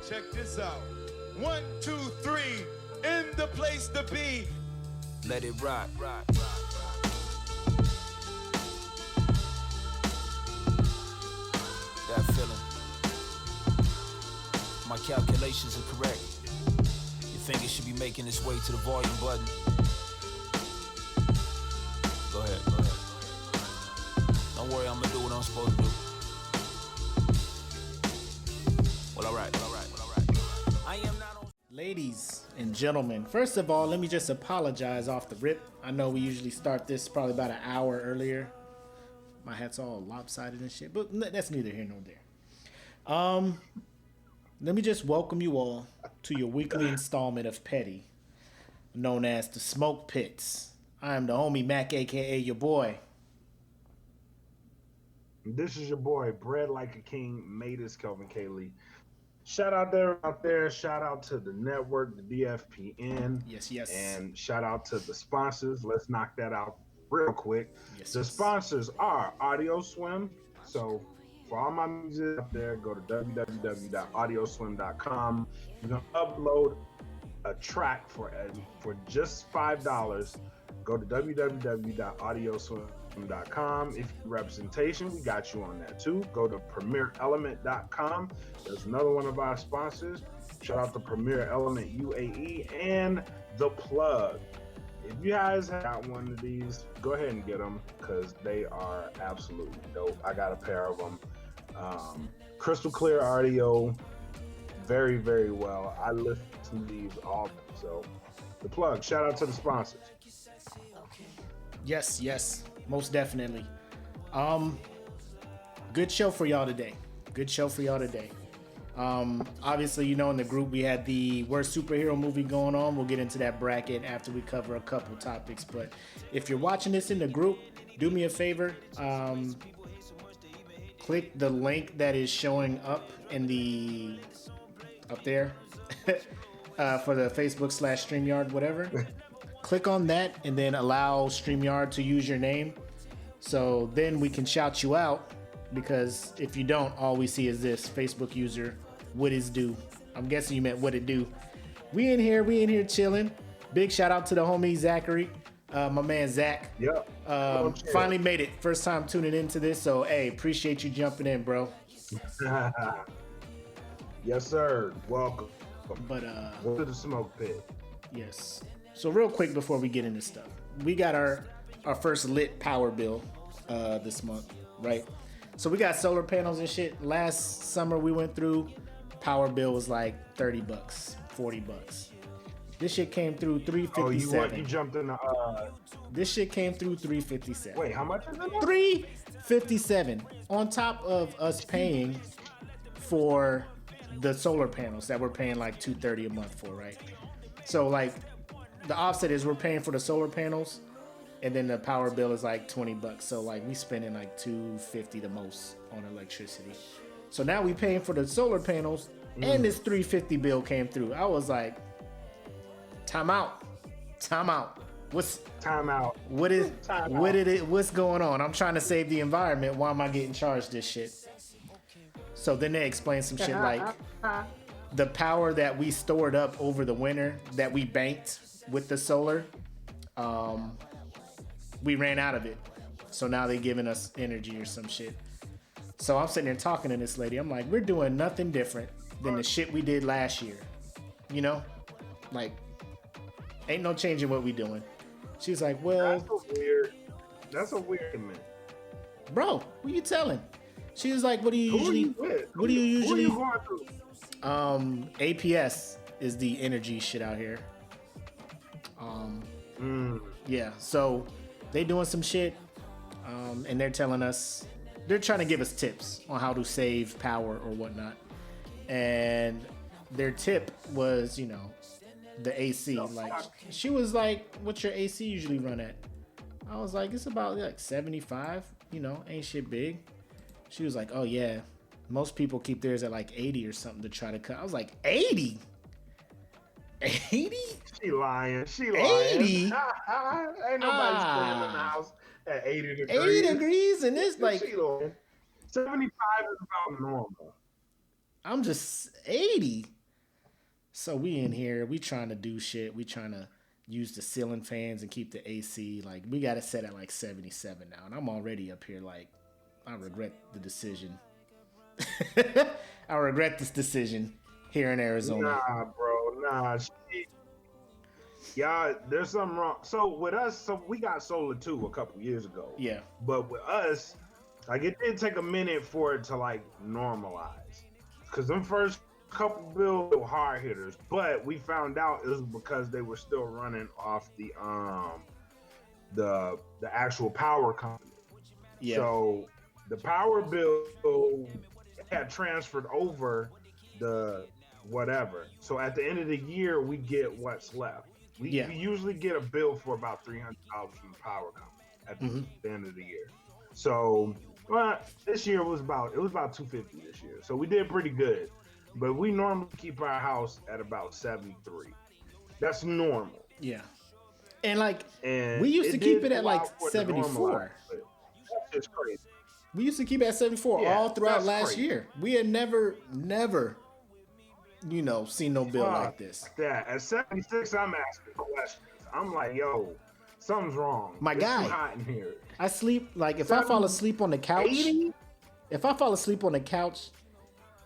Check this out. 1, 2, 3, in the place to be. Let it rock, rock, rock. That feeling. My calculations are correct. Your finger should be making its way to the volume button. Go ahead, go ahead. Don't worry, I'm gonna do what I'm supposed to do. Well, all right. I am not on. Ladies and gentlemen, first of all, let me just apologize off the rip. I know we usually start this probably about an hour earlier. My hat's all lopsided and shit, but that's neither here nor there. Let me just welcome you all to your weekly installment of Petty, known as the Smoke Pits. I am the homie Makk, aka your boy. This is your boy, Bred Like a King, Matus Kelvin Kaylee. Shout out there. Shout out to the network, the DFPN. Yes. And shout out to the sponsors. Let's knock that out real quick. Yes. Sponsors are Audio Swim. So for all my music up there, go to www.audioswim.com. You can upload a track for just $5. Go to www.audioswim.com. If you representation, we got you on that too. Go to premierelement.com. There's another one of our sponsors. Shout out to Premier Element UAE and The Plug. If you guys got one of these, go ahead and get them because they are absolutely dope. I got a pair of them. Crystal clear audio, very, very well. I listen to these often. So The Plug, shout out to the sponsors. Yes, most definitely. Good show for y'all today. Obviously, you know, in the group we had the worst superhero movie going on. We'll get into that bracket after we cover a couple topics. But if you're watching this in the group, do me a favor. Click the link that is showing up up there for the Facebook/StreamYard, whatever. Click on that and then allow StreamYard to use your name. So then we can shout you out, because if you don't, all we see is this Facebook user, what is due. I'm guessing you meant what it do. We in here chilling. Big shout out to the homie Zachary, my man Zach. Yep. Finally made it. First time tuning into this. So, hey, appreciate you jumping in, bro. Yes, sir. Welcome. But welcome to the Smoke Pit. Yes. So real quick before we get into stuff, we got our first lit power bill this month, right? So we got solar panels and shit. Last summer we went through, power bill was like $30, $40. This shit came through $357. Oh, you jumped in the This shit came through $357. Wait, how much is it? $357 on top of us paying for the solar panels that we're paying like $230 a month for, right? So like the offset is we're paying for the solar panels, and then the power bill is like $20. So like we spending like $250 the most on electricity. So now we paying for the solar panels, and this $350 bill came through. I was like, time out. What's time out? What's going on? I'm trying to save the environment. Why am I getting charged this shit? So then they explained some shit like the power that we stored up over the winter that we banked with the solar, we ran out of it. So now they're giving us energy or some shit. So I'm sitting there talking to this lady. I'm like, we're doing nothing different than the shit we did last year. You know? Like, ain't no changing what we doing. She's like, well... That's a weird man. Bro, who you telling? She was like, what do you usually... What do you usually... Who are you going through? APS is the energy shit out here. Yeah, so they doing some shit, and they're telling us, they're trying to give us tips on how to save power or whatnot. And their tip was, you know, the AC. Like, she was like, what's your AC usually run at? I was like, it's about like 75, you know, ain't shit big. She was like, oh yeah, most people keep theirs at like 80 or something to try to cut. I was like, 80? 80? She lying. 80? Ain't nobody staying in the house at 80 degrees. 80 degrees, and it's like 75 is about normal. I'm just 80. So we in here, we trying to do shit. We trying to use the ceiling fans and keep the AC. Like, we got it set at like 77 now. And I'm already up here like, I regret the decision. I regret this decision here in Arizona. Nah, bro. Nah. Yeah, there's something wrong. So with us, so we got solar too a couple years ago. Yeah. But with us, like it did take a minute for it to like normalize. Because them first couple bills were hard hitters. But we found out it was because they were still running off the actual power company. Yeah. So the power bill had transferred over the whatever. So at the end of the year, we get what's left. We usually get a bill for about $300 from the power company at the end of the year. So this year was about $250 this year. So we did pretty good. But we normally keep our house at about 73. That's normal. Yeah. And we used to keep it at like 74. That's just crazy. We used to keep it at 74 all throughout last year. We had never, seen no bill like this. Yeah, at 76, I'm asking questions. I'm like, yo, something's wrong. My guy, it's too hot in here. I sleep if I fall asleep on the couch. 80? If I fall asleep on the couch,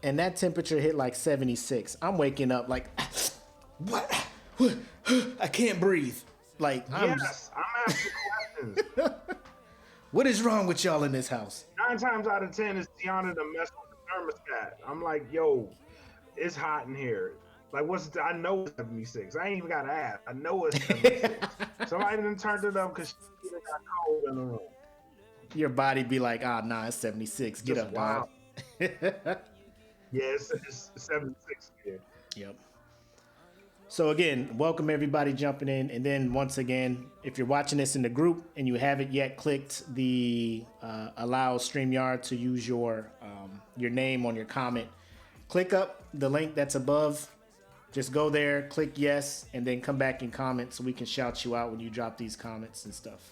and that temperature hit like 76, I'm waking up like, what? I can't breathe. Like, I'm asking questions. What is wrong with y'all in this house? 9 times out of 10, it's Tiana to mess with the thermostat. I'm like, yo, it's hot in here. Like, I know it's 76. I ain't even got to ask. I know it's 76. Somebody done turned it up because she got cold in the room. Your body be like, nah, it's 76. Get up, dog. Yeah, it's 76 here. Yep. So again, welcome everybody jumping in. And then once again, if you're watching this in the group and you haven't yet clicked the allow StreamYard to use your name on your comment, click up the link that's above. Just go there, click yes, and then come back and comment so we can shout you out when you drop these comments and stuff.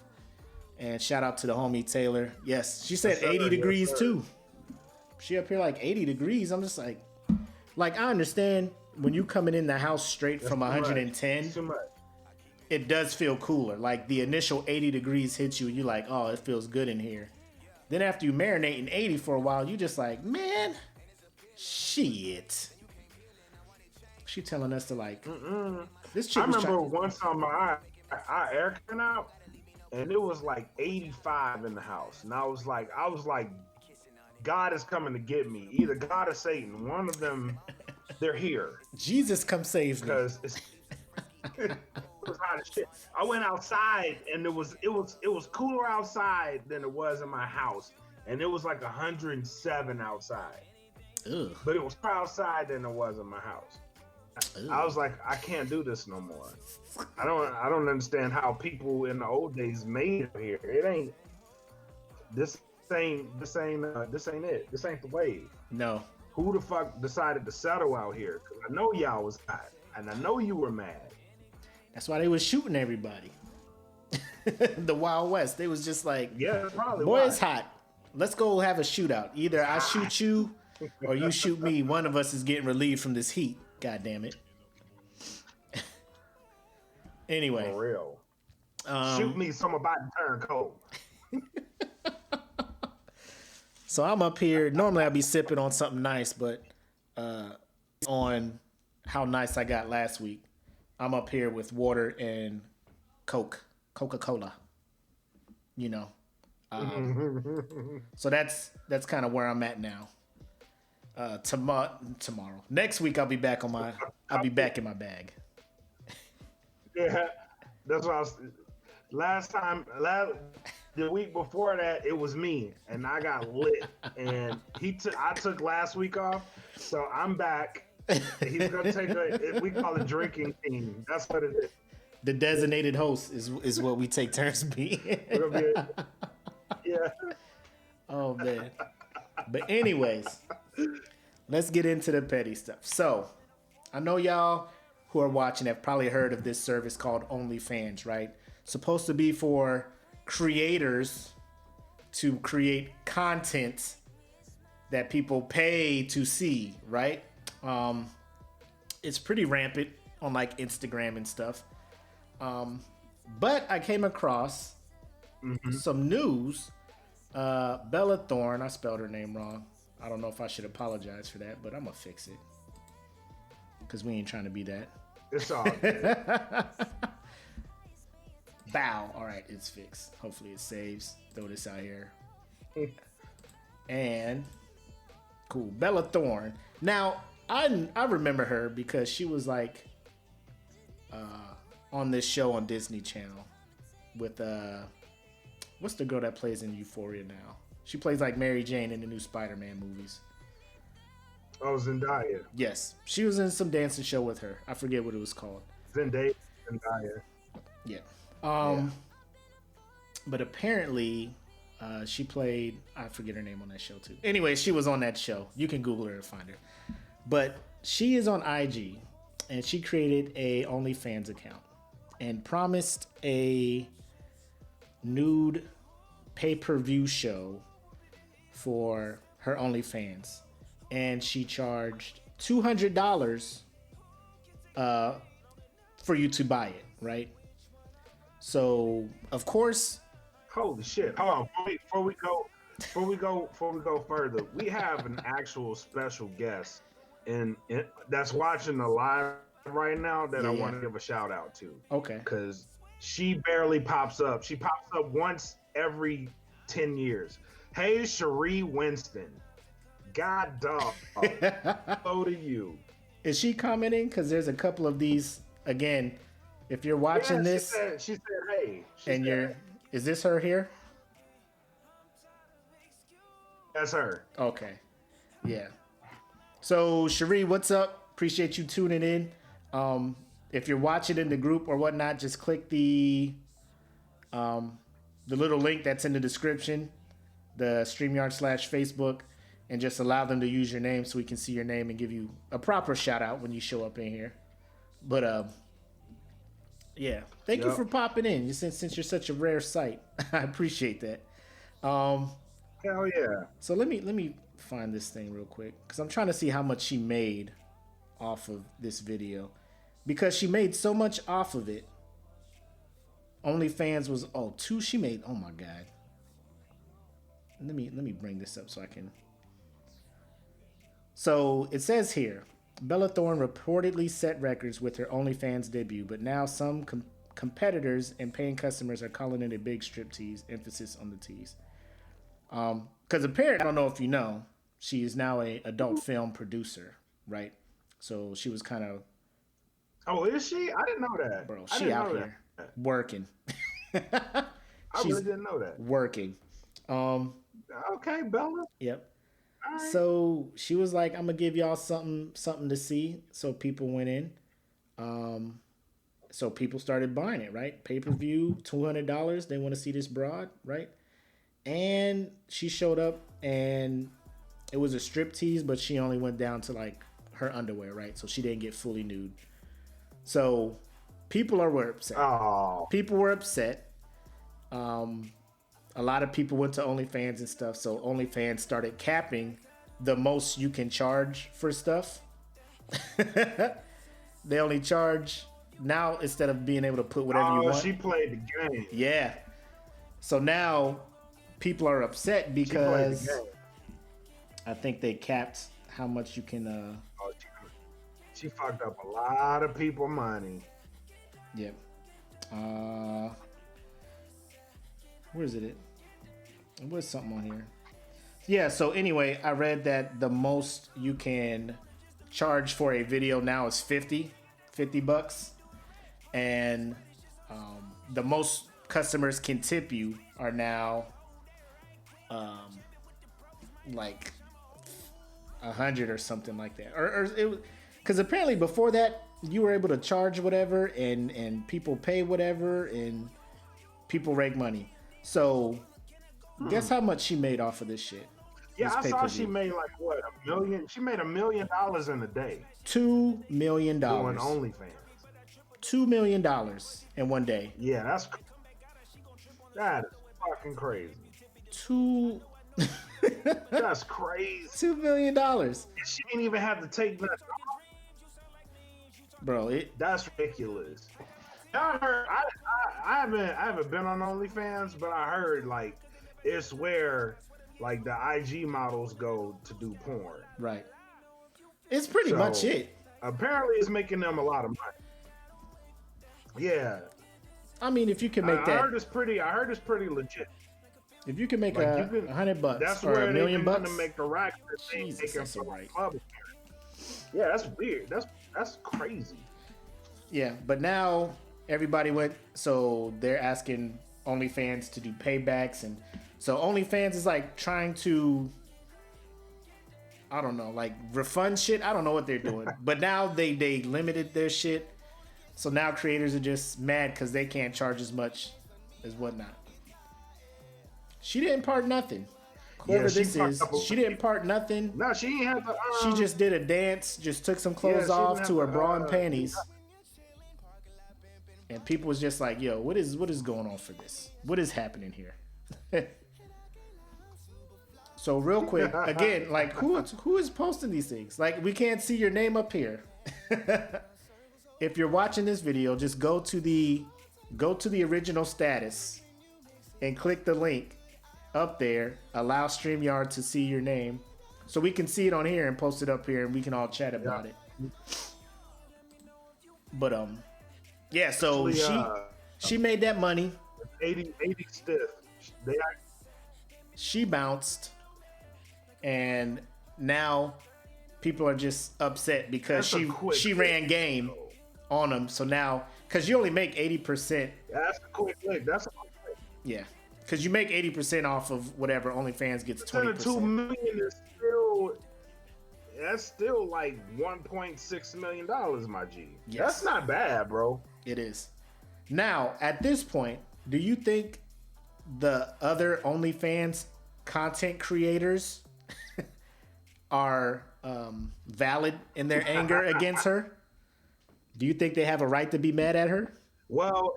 And shout out to the homie Taylor. Yes, she said 80 degrees too. She up here like 80 degrees. I'm just like I understand when you coming in the house straight from 110, it does feel cooler. Like the initial 80 degrees hits you and you're like, oh, it feels good in here. Then after you marinate in 80 for a while, you just like, man, shit. She telling us to like, this chick. I remember one time I air conditioned out and it was like 85 in the house. And I was like, God is coming to get me. Either God or Satan. One of them, they're here. Jesus, come save me. Because it was hot as shit. I went outside and it was cooler outside than it was in my house. And it was like 107 outside. Ugh. But it was cooler outside than it was in my house. Ugh. I was like, I can't do this no more. I don't understand how people in the old days made it here. It ain't this ain't it. This ain't the wave. No. Who the fuck decided to settle out here? Because I know y'all was hot, and I know you were mad. That's why they was shooting everybody. The Wild West. They was just like, yeah, probably. Boy, why. it's hot. Let's go have a shootout. Either I shoot you, or you shoot me. One of us is getting relieved from this heat. God damn it. Anyway. For real. Shoot me, so I'm about to turn cold. So I'm up here. Normally I'd be sipping on something nice, but on how nice I got last week, I'm up here with water and Coca-Cola. You know. So that's kind of where I'm at now. Tomorrow. Next week I'll be back in my bag. Yeah, that's what I was. The week before that, it was me, and I got lit. And I took last week off, so I'm back. He's gonna take we call it drinking team. That's what it is. The designated host is what we take turns being. Yeah. Oh man. But anyways, let's get into the petty stuff. So, I know y'all who are watching have probably heard of this service called OnlyFans, right? Supposed to be for creators to create content that people pay to see, right? it's pretty rampant on like Instagram and stuff. But I came across some news. Bella Thorne, I spelled her name wrong. I don't know if I should apologize for that, but I'm gonna fix it because we ain't trying to be that. It's all good. Bow. All right, it's fixed. Hopefully it saves. Throw this out here. And cool, Bella Thorne. Now I remember her because she was like on this show on Disney Channel with what's the girl that plays in Euphoria now? She plays like Mary Jane in the new Spider-Man movies. Oh, Zendaya. Yes, she was in some dancing show with her. I forget what it was called. Zendaya. Yeah. But apparently, she played. I forget her name on that show too. Anyway, she was on that show. You can Google her and find her. But she is on IG, and she created a OnlyFans account and promised a nude pay-per-view show for her OnlyFans, and she charged $200 for you to buy it, right? So of course, holy shit! Hold on, before we go further, we have an actual special guest that's watching the live right now that I want to give a shout out to. Okay. Because she barely pops up. She pops up once every 10 years. Hey, Cherie Winston. God dog. Hello to you. Is she commenting? Because there's a couple of these. Again, if you're watching this. She said, hey. Is this her here? That's her. Okay. Yeah. So, Cherie, what's up? Appreciate you tuning in. If you're watching in the group or whatnot, just click the little link that's in the description, the StreamYard/Facebook, and just allow them to use your name so we can see your name and give you a proper shout out when you show up in here. But yeah, thank you for popping in. Since you're such a rare sight, I appreciate that. Hell yeah. So let me find this thing real quick because I'm trying to see how much she made off of this video, because she made so much off of it. OnlyFans was she made. Oh my god. Let me bring this up so I can. So it says here, Bella Thorne reportedly set records with her OnlyFans debut, but now some competitors and paying customers are calling it a big strip tease. Emphasis on the tease. Because apparently, I don't know if you know, she is now a adult film producer, right? So she was kind of. Oh, is she? I didn't know that. Bro, she out here working. I really didn't know that. Working. Okay, Bella. Yep. Right. So she was like, I'm gonna give y'all something to see. So people went in. So people started buying it, right? Pay-per-view, $200. They want to see this broad, right? And she showed up, and it was a strip tease, but she only went down to like her underwear, right? So she didn't get fully nude. So people were upset. Oh. People were upset. A lot of people went to OnlyFans and stuff. So OnlyFans started capping the most you can charge for stuff. They only charge now, instead of being able to put whatever you want. She played the game. Yeah. So now people are upset because I think they capped how much you can. She fucked up a lot of people money. Yep. Where is it? There was something on here. Yeah, so anyway, I read that the most you can charge for a video now is $50. And the most customers can tip you are now like 100 or something like that. Or it, because apparently before that you were able to charge whatever and people pay whatever and people rake money. So guess how much she made off of this shit? Yeah, I saw she made like what, $1 million? She made $1 million in a day. $2 million. Doing OnlyFans. $2 million in one day. Yeah, that is fucking crazy. That's crazy. $2 million. She didn't even have to take nothing off. bro. That's ridiculous. I heard. I haven't been on OnlyFans, but I heard like it's where like the IG models go to do porn. Right. It's pretty much it. Apparently, it's making them a lot of money. Yeah. I mean, if you can make that, I heard it's pretty legit. If you can make like $100 that's or where $1 million bucks, to make the rack. Jesus, that's right. Yeah, that's weird. That's crazy. Yeah, but now everybody went. So they're asking OnlyFans to do paybacks, and so OnlyFans is like trying to, I don't know, like refund shit. I don't know what they're doing, but now they limited their shit. So now creators are just mad because they can't charge as much as whatnot. She didn't part nothing. Whoever this is, she didn't part nothing. No, she ain't have to. She just did a dance, just took some clothes off to her bra and panties. And people was just like, yo, what is going on for this? What is happening here? So real quick, again, like who is posting these things? Like we can't see your name up here. If you're watching this video, just go to the original status and click the link up there. Allow StreamYard to see your name, so we can see it on here and post it up here, and we can all chat about it. But yeah. So she made that money. 80 stiff. She bounced, and now people are just upset because she ran game on them. So now, because you only make 80%. That's a quick click. Yeah, because you make 80% off of whatever OnlyFans gets 20%. $2 million is still like $1.6 million, my G. Yes. That's not bad, bro. It is. Now, at this point, do you think the other OnlyFans content creators are valid in their anger against her? Do you think they have a right to be mad at her? Well,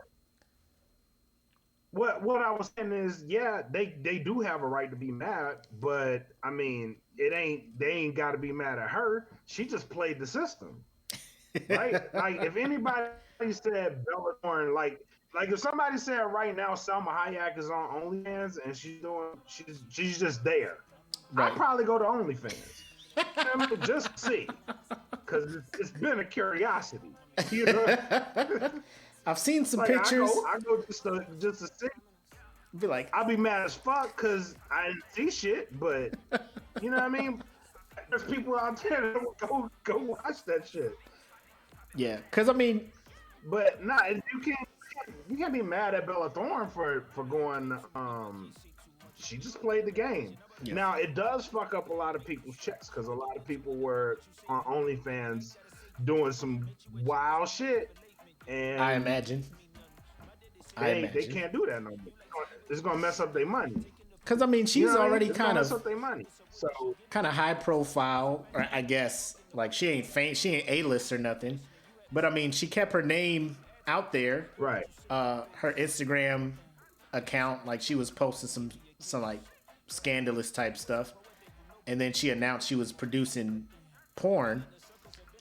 what I was saying is, yeah, they do have a right to be mad, but I mean, they ain't got to be mad at her. She just played the system, right? Like if anybody said Bella Thorne, like if somebody said right now Salma Hayek is on OnlyFans and she's just there, right. I'd probably go to OnlyFans. I mean, just see, because it's been a curiosity. You know? I've seen some pictures. I go just to see. Be like, I'll be mad as fuck because I didn't see shit, but you know what I mean? There's people out there that will go watch that shit. Yeah, because I mean, but nah, you can't be mad at Bella Thorne for going. She just played the game. Yeah. Now it does fuck up a lot of people's checks because a lot of people were on OnlyFans doing some wild shit, and I imagine they can't do that no more. It's gonna mess up their money. Because I mean, she's already kind of mess up their money. So kind of high profile, or I guess like she ain't A-list or nothing, but I mean, she kept her name out there. Right. Her Instagram account, like she was posting some like scandalous type stuff, and then she announced she was producing porn.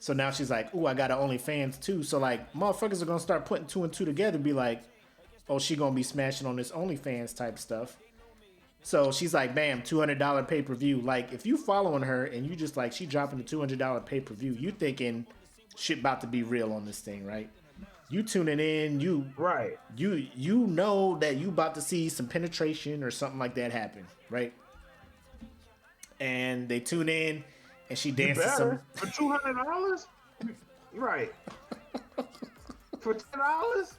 So now she's like, "Ooh, I got an OnlyFans too." So like, motherfuckers are gonna start putting two and two together, and be like, "Oh, she gonna be smashing on this OnlyFans type stuff." So she's like, "Bam, $200 pay-per-view." Like, if you following her and you just like she dropping the $200 pay-per-view, you thinking shit about to be real on this thing, right? You tuning in, you know that you about to see some penetration or something like that happen, right? And they tune in, and she dances some for $200, right? For $10,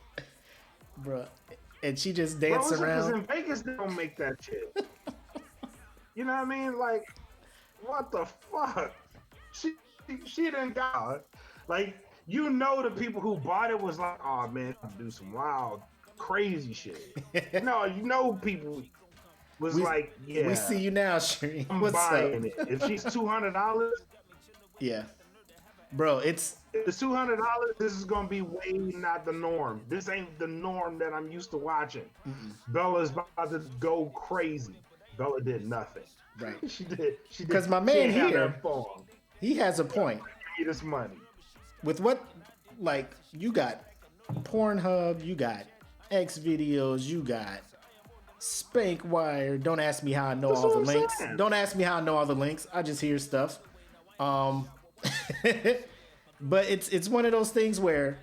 bruh. And she just dances around. In Vegas, they don't make that shit. You know what I mean? Like, what the fuck? She didn't got like. You know, the people who bought it was like, "Oh man, do some wild, crazy shit." No, you know, people was like, "Yeah, we see you now, Shereen. What's buying up?" It. If she's $200, yeah, bro, it's $200. This is gonna be way not the norm. This ain't the norm that I'm used to watching. Bella's about to go crazy. Bella did nothing. Right. She did. Because my man here, he has a point. Give me this money. With what Like, you got Pornhub, you got X videos, you got Spankwire. Don't ask me how I know That's all the what I'm links. saying. Don't ask me how I know all the links. I just hear stuff. But it's one of those things where,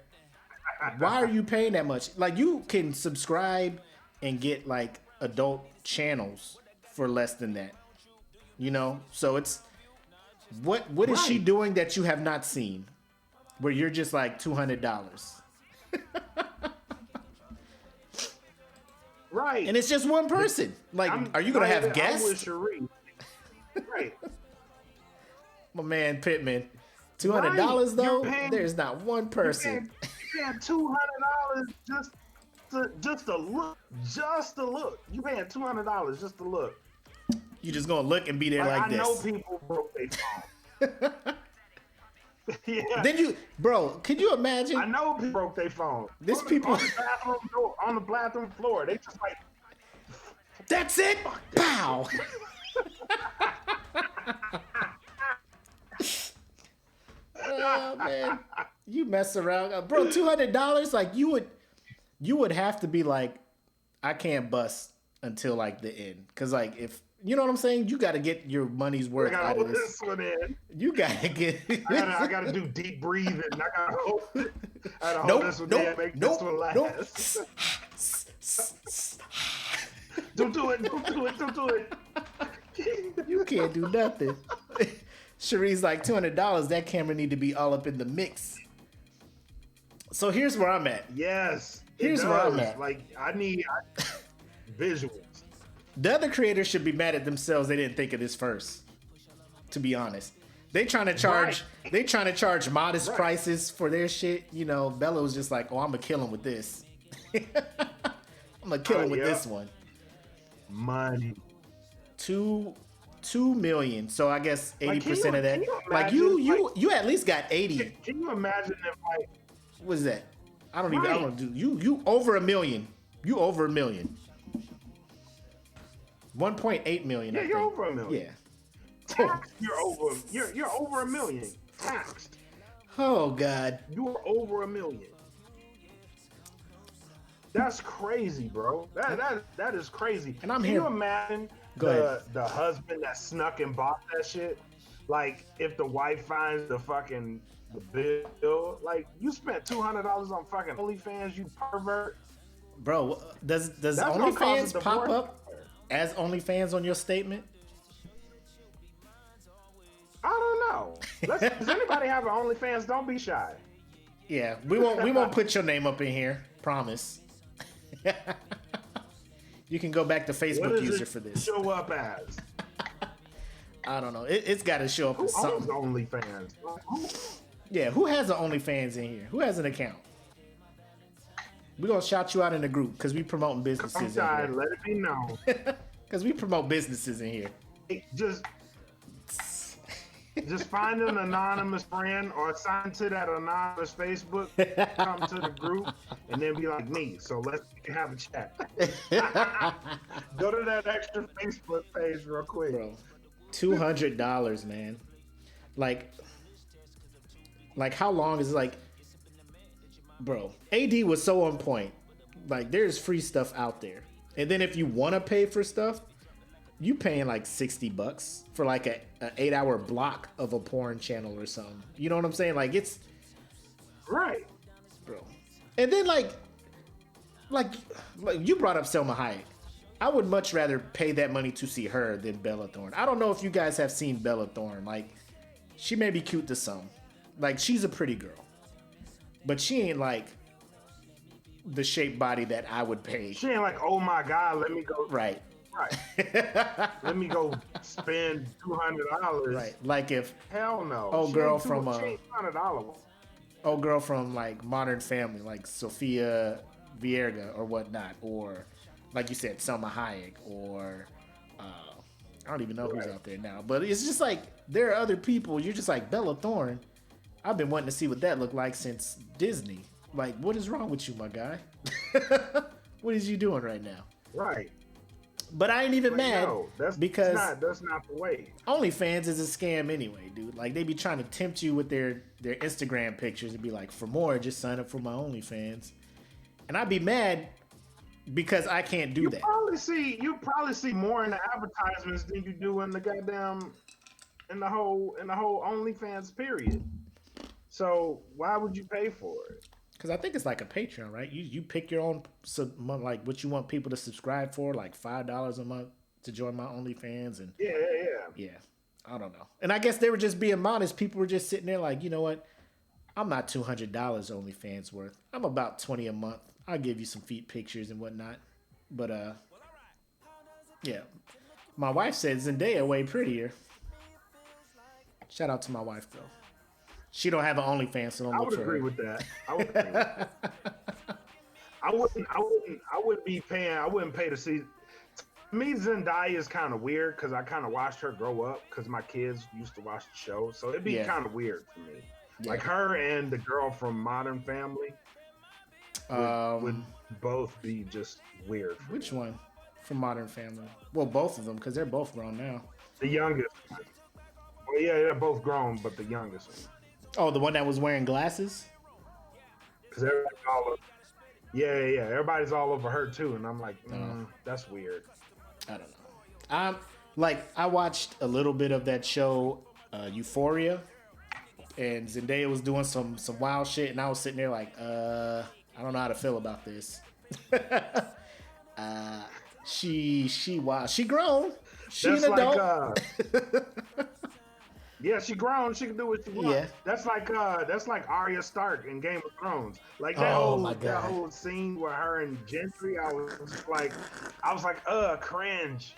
why are you paying that much? Like, you can subscribe and get like adult channels for less than that. You know? So it's what is she Right. doing that you have not seen? Where you're just like $200. Right. And it's just one person. Like, are you gonna have I'm with guests? Cherie. Right. My man Pittman. $200 though? You're paying- There's not one person. You paying $200 just to look. Just to look. You paying $200 just to look. You just gonna look and be there like I this. know people broke their phone. Yeah. Then you, bro, could you imagine? I know people broke their phone. This on the, people- on the bathroom door, on the bathroom floor. They just like, That's it. Pow. Oh man, you mess around, bro. $200, like you would have to be like, I can't bust until like the end, because like if you know what I'm saying, you got to get your money's I worth gotta out hold of this. this one in. You gotta get. I gotta do deep breathing. I gotta hold Nope, this one nope, in. Make nope, this one nope. last. Don't do it. Don't do it. Don't do it. You can't do nothing. Cherie's like, $200. That camera need to be all up in the mix. So here's where I'm at. Yes. it Here's where I'm does. at. Like I need visuals. The other creators should be mad at themselves. They didn't think of this first. To be honest, they trying to charge. Right. They trying to charge modest Right. prices for their shit. You know, Bella was just like, "Oh, I'm gonna kill him with this. I'm gonna kill him with yeah. this one." Money. 2 million. So I guess 80% of that. can you Like imagine, you at least got 80. Can you imagine if like What is that? I don't even. I Right. don't do. You over a million. You over a million. 1.8 million. yeah, I you're think. over a million. Yeah. Taxed, you're over a million. Taxed. Oh God. You're over a million. That's crazy, bro. That is crazy. And I'm Can here- you imagine Go ahead. the husband that snuck and bought that shit? Like if the wife finds the bill, like you spent $200 on fucking OnlyFans, you pervert. Bro, does That's gonna cause a OnlyFans pop divorce. up as OnlyFans on your statement? I don't know. Does anybody have an OnlyFans? Don't be shy. Yeah, we won't put your name up in here. Promise. You can go back to What Facebook does user it for this. show up as? I don't know. It's got to show up Who as owns something. OnlyFans? Yeah, who has an OnlyFans in here? Who has an account? We're gonna shout you out in the group because we promoting I'm businesses in sorry, here. let it be known. Because we promote businesses in here. Just find an anonymous friend or sign to that anonymous Facebook, come to the group, and then be like me. So let's have a chat. Go to that extra Facebook page real quick. Bro, $200, man. Like how long is it? Like, bro, AD was so on point. Like, there's free stuff out there, and then if you want to pay for stuff, you paying like $60 for like an 8-hour block of a porn channel or something. You know what I'm saying? Like, it's Right. bro. And then like you brought up Selma Hayek. I would much rather pay that money to see her than Bella Thorne. I don't know if you guys have seen Bella Thorne. Like, she may be cute to some. Like, she's a pretty girl. But she ain't like the shaped body that I would pay. She ain't like, oh my God, let me go. Right. Right. Let me go spend $200. Right. Like if Hell no. Oh, She girl ain't from, she ain't $200. old girl from like Modern Family, like Sofia Vierga or whatnot, or like you said, Selma Hayek, or I don't even know who's Right. out there now. But it's just like there are other people. You're just like Bella Thorne. I've been wanting to see what that looked like since Disney. Like, what is wrong with you, my guy? What is you doing right now? Right. But I ain't even mad No, because that's not the way. OnlyFans is a scam anyway, dude. Like they be trying to tempt you with their Instagram pictures and be like, for more, just sign up for my OnlyFans. And I'd be mad because I can't do that. You probably see more in the advertisements than you do in the goddamn in the whole OnlyFans period. So why would you pay for it? Because I think it's like a Patreon, right? You pick your own, like what you want people to subscribe for, like $5 a month to join my OnlyFans, and yeah. I don't know. And I guess they were just being modest. People were just sitting there like, you know what? I'm not $200 OnlyFans worth. I'm about $20 a month. I'll give you some feet pictures and whatnot. But yeah. My wife said Zendaya way prettier. Shout out to my wife though. She don't have an OnlyFans, so don't look for her. I would agree with that. I wouldn't be paying. I wouldn't pay to see. To me, Zendaya is kind of weird because I kind of watched her grow up because my kids used to watch the show, so it'd be kind of weird for me. Yeah. Like her and the girl from Modern Family would both be just weird. Which one from Modern Family? Well, both of them because they're both grown now. The youngest one. Well, yeah, they're both grown, but the youngest one. Oh, the one that was wearing glasses? Because everybody's all over. Yeah. Everybody's all over her too, and I'm like, that's weird. I don't know. I watched a little bit of that show, Euphoria, and Zendaya was doing some wild shit, and I was sitting there like, I don't know how to feel about this. She wild. She grown. She an adult. Yeah, she grown. She can do what she wants. Yeah. That's like Arya Stark in Game of Thrones. Like that whole scene where her and Gentry, I was like, cringe.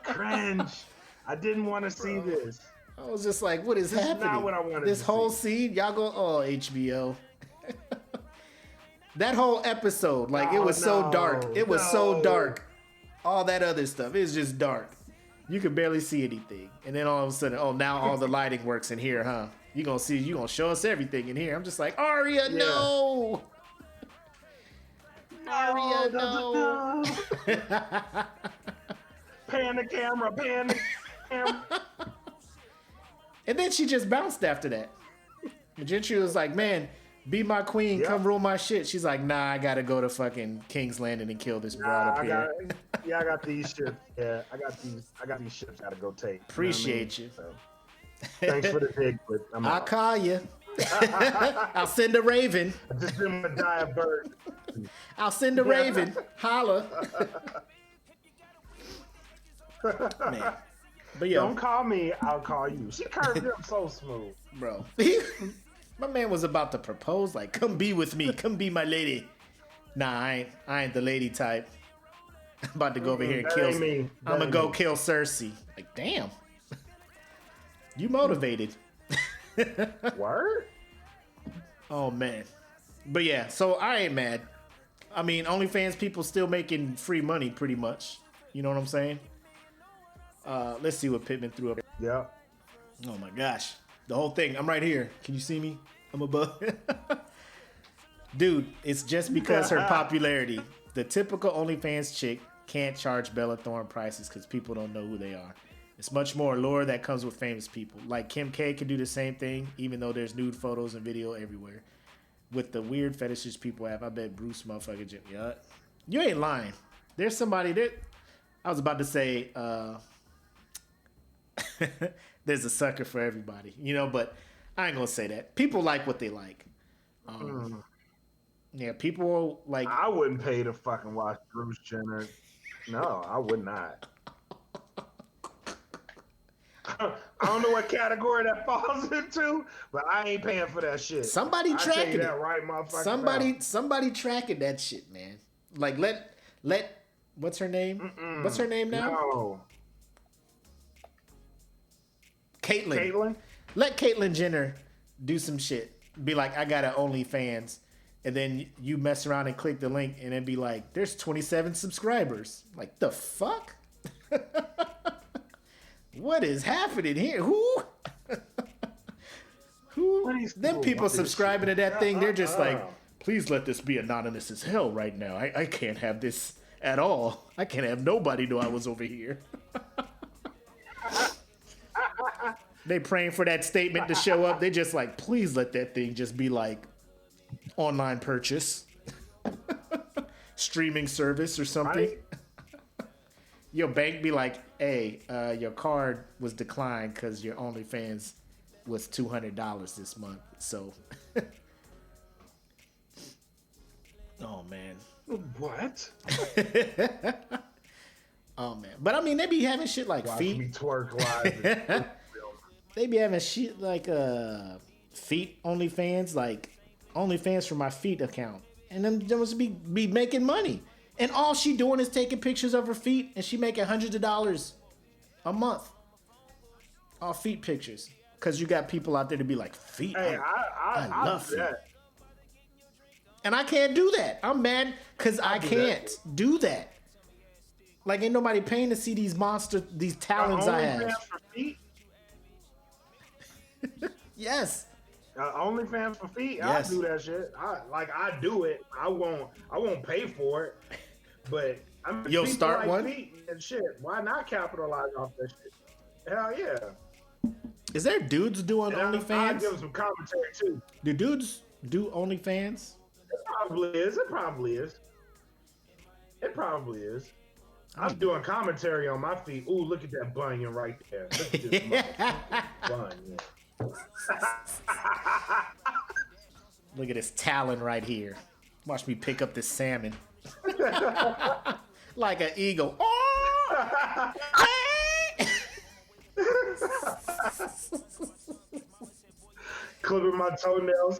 Cringe. I didn't want to see this. I was just like, what is happening? Not what I wanted this to whole see. scene, y'all go, HBO. That whole episode, like it was so dark. It was so dark. All that other stuff, it's just dark. You could barely see anything. And then all of a sudden, now all the lighting works in here, huh? You gonna show us everything in here. I'm just like, Arya, no! Arya, no! Pan the camera. And then she just bounced after that. And Gentry was like, man, be my queen, come rule my shit. She's like, nah, I gotta go to fucking King's Landing and kill this broad up here. I got these ships. Yeah, I got these ships. Gotta go take. Appreciate you. So, thanks for the dig, but I'll call you. I'll send a raven. I just been a die bird. I'll send a raven. Holla. Man. But yo, don't call me. I'll call you. She curved him so smooth, bro. My man was about to propose. Like, come be with me. Come be my lady. Nah, I ain't the lady type. I'm about to go over here and kill me. I'm gonna go kill Cersei. Like, damn. You motivated. Word? Oh, man. But yeah, so I ain't mad. I mean, OnlyFans people still making free money pretty much. You know what I'm saying? Let's see what Pittman threw up. Yeah. Oh my gosh. The whole thing. I'm right here. Can you see me? I'm above. Dude, it's just because her popularity. The typical OnlyFans chick can't charge Bella Thorne prices because people don't know who they are. It's much more allure that comes with famous people. Like Kim K can do the same thing, even though there's nude photos and video everywhere. With the weird fetishes people have, I bet Bruce motherfucker Jim. Yeah, you ain't lying. There's somebody that I was about to say. There's a sucker for everybody, but I ain't gonna say that. People like what they like. Yeah, people like. I wouldn't pay to fucking watch Bruce Jenner. No, I would not. I don't know what category that falls into, but I ain't paying for that shit. Somebody tracking that right, motherfucker. Somebody tracking that shit, man. Like let what's her name? What's her name now? No. Caitlyn. Let Caitlyn Jenner do some shit. Be like, I got an OnlyFans. And then you mess around and click the link and then be like, there's 27 subscribers. Like, the fuck? What is happening here? Who? Them people subscribing to that thing, they're just like, please let this be anonymous as hell right now. I can't have this at all. I can't have nobody know I was over here. They praying for that statement to show up. They just like, please let that thing just be like online purchase, streaming service or something. Your bank be like, hey, your card was declined because your OnlyFans was $200 this month. So, oh man. What? Oh man. But I mean, they be having shit like Watch feet. me twerk live. They be having shit like feet OnlyFans, like OnlyFans for my feet account. And them must be making money. And all she doing is taking pictures of her feet, and she making hundreds of dollars a month off feet pictures. Cause you got people out there to be like, feet. Hey, I love feet. That. And I can't do that. I'm mad because I can't do that. Like, ain't nobody paying to see these talons I have. OnlyFans for feet? Yes. OnlyFans for feet? Yes. I do that shit. I do it. I won't pay for it. But You'll start like one? Feet and shit. Why not capitalize off that shit? Hell yeah. Is there dudes doing And I'll OnlyFans? give some commentary too. Do dudes do OnlyFans? It probably is. It probably is. It probably is. I'm doing commentary on my feet. Ooh, look at that bunion right there. Look at this bunion. Look at this talon right here. Watch me pick up this salmon. Like an eagle. Oh! Clipping my toenails,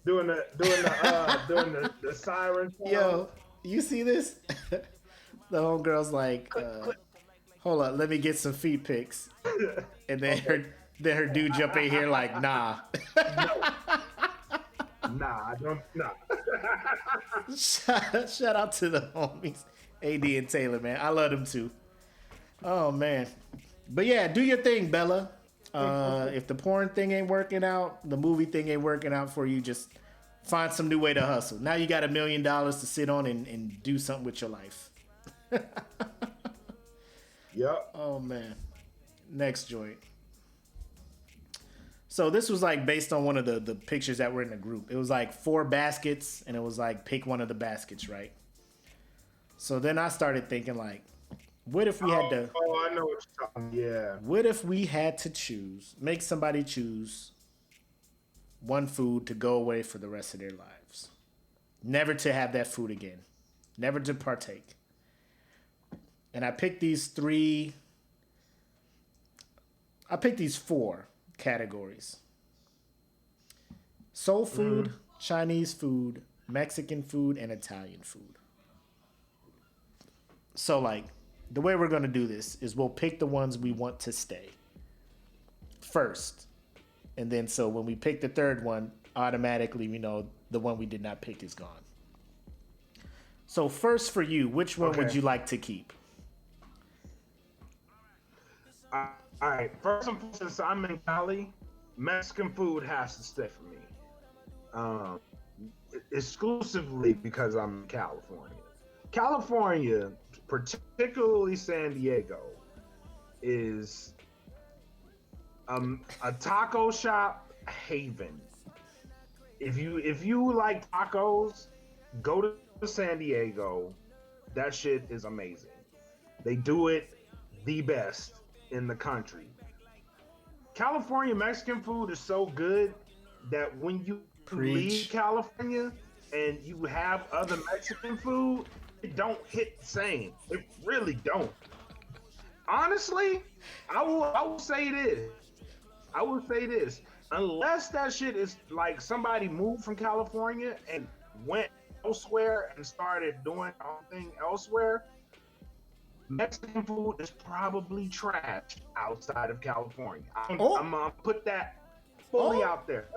doing the siren sound. Yo, you see this? The homegirl's like, hold up, let me get some feet pics. And then her dude jump in here like, nah. Nah, I don't. Nah. Shout out to the homies, AD and Taylor, man. I love them too. Oh man, but yeah, do your thing, Bella. If the porn thing ain't working out, the movie thing ain't working out for you, just find some new way to hustle. Now you got $1 million to sit on and do something with your life. Yep. Oh man. Next joint. So this was like based on one of the pictures that were in the group. It was like 4 baskets, and it was like pick one of the baskets, right? So then I started thinking like, what if we had to? Oh, I know what you're talking. Yeah. What if we had to make somebody choose one food to go away for the rest of their lives, never to have that food again, never to partake? And I picked these 4 categories: soul food, Chinese food, Mexican food, and Italian food. So like, the way we're going to do this is we'll pick the ones we want to stay first. And then so when we pick the third one, automatically we know the one we did not pick is gone. So first for you, which one would you like to keep? All right. First and foremost, since I'm in Cali, Mexican food has to stay for me. Exclusively because I'm in California. California, particularly San Diego, is a taco shop haven. If you like tacos, go to San Diego. That shit is amazing. They do it the best in the country. California Mexican food is so good that when you leave California and you have other Mexican food, it don't hit the same. It really don't. Honestly, I will say this. I will say this. Unless that shit is like somebody moved from California and went elsewhere and started doing their own thing elsewhere, Mexican food is probably trash outside of California. I'm gonna put that fully out there.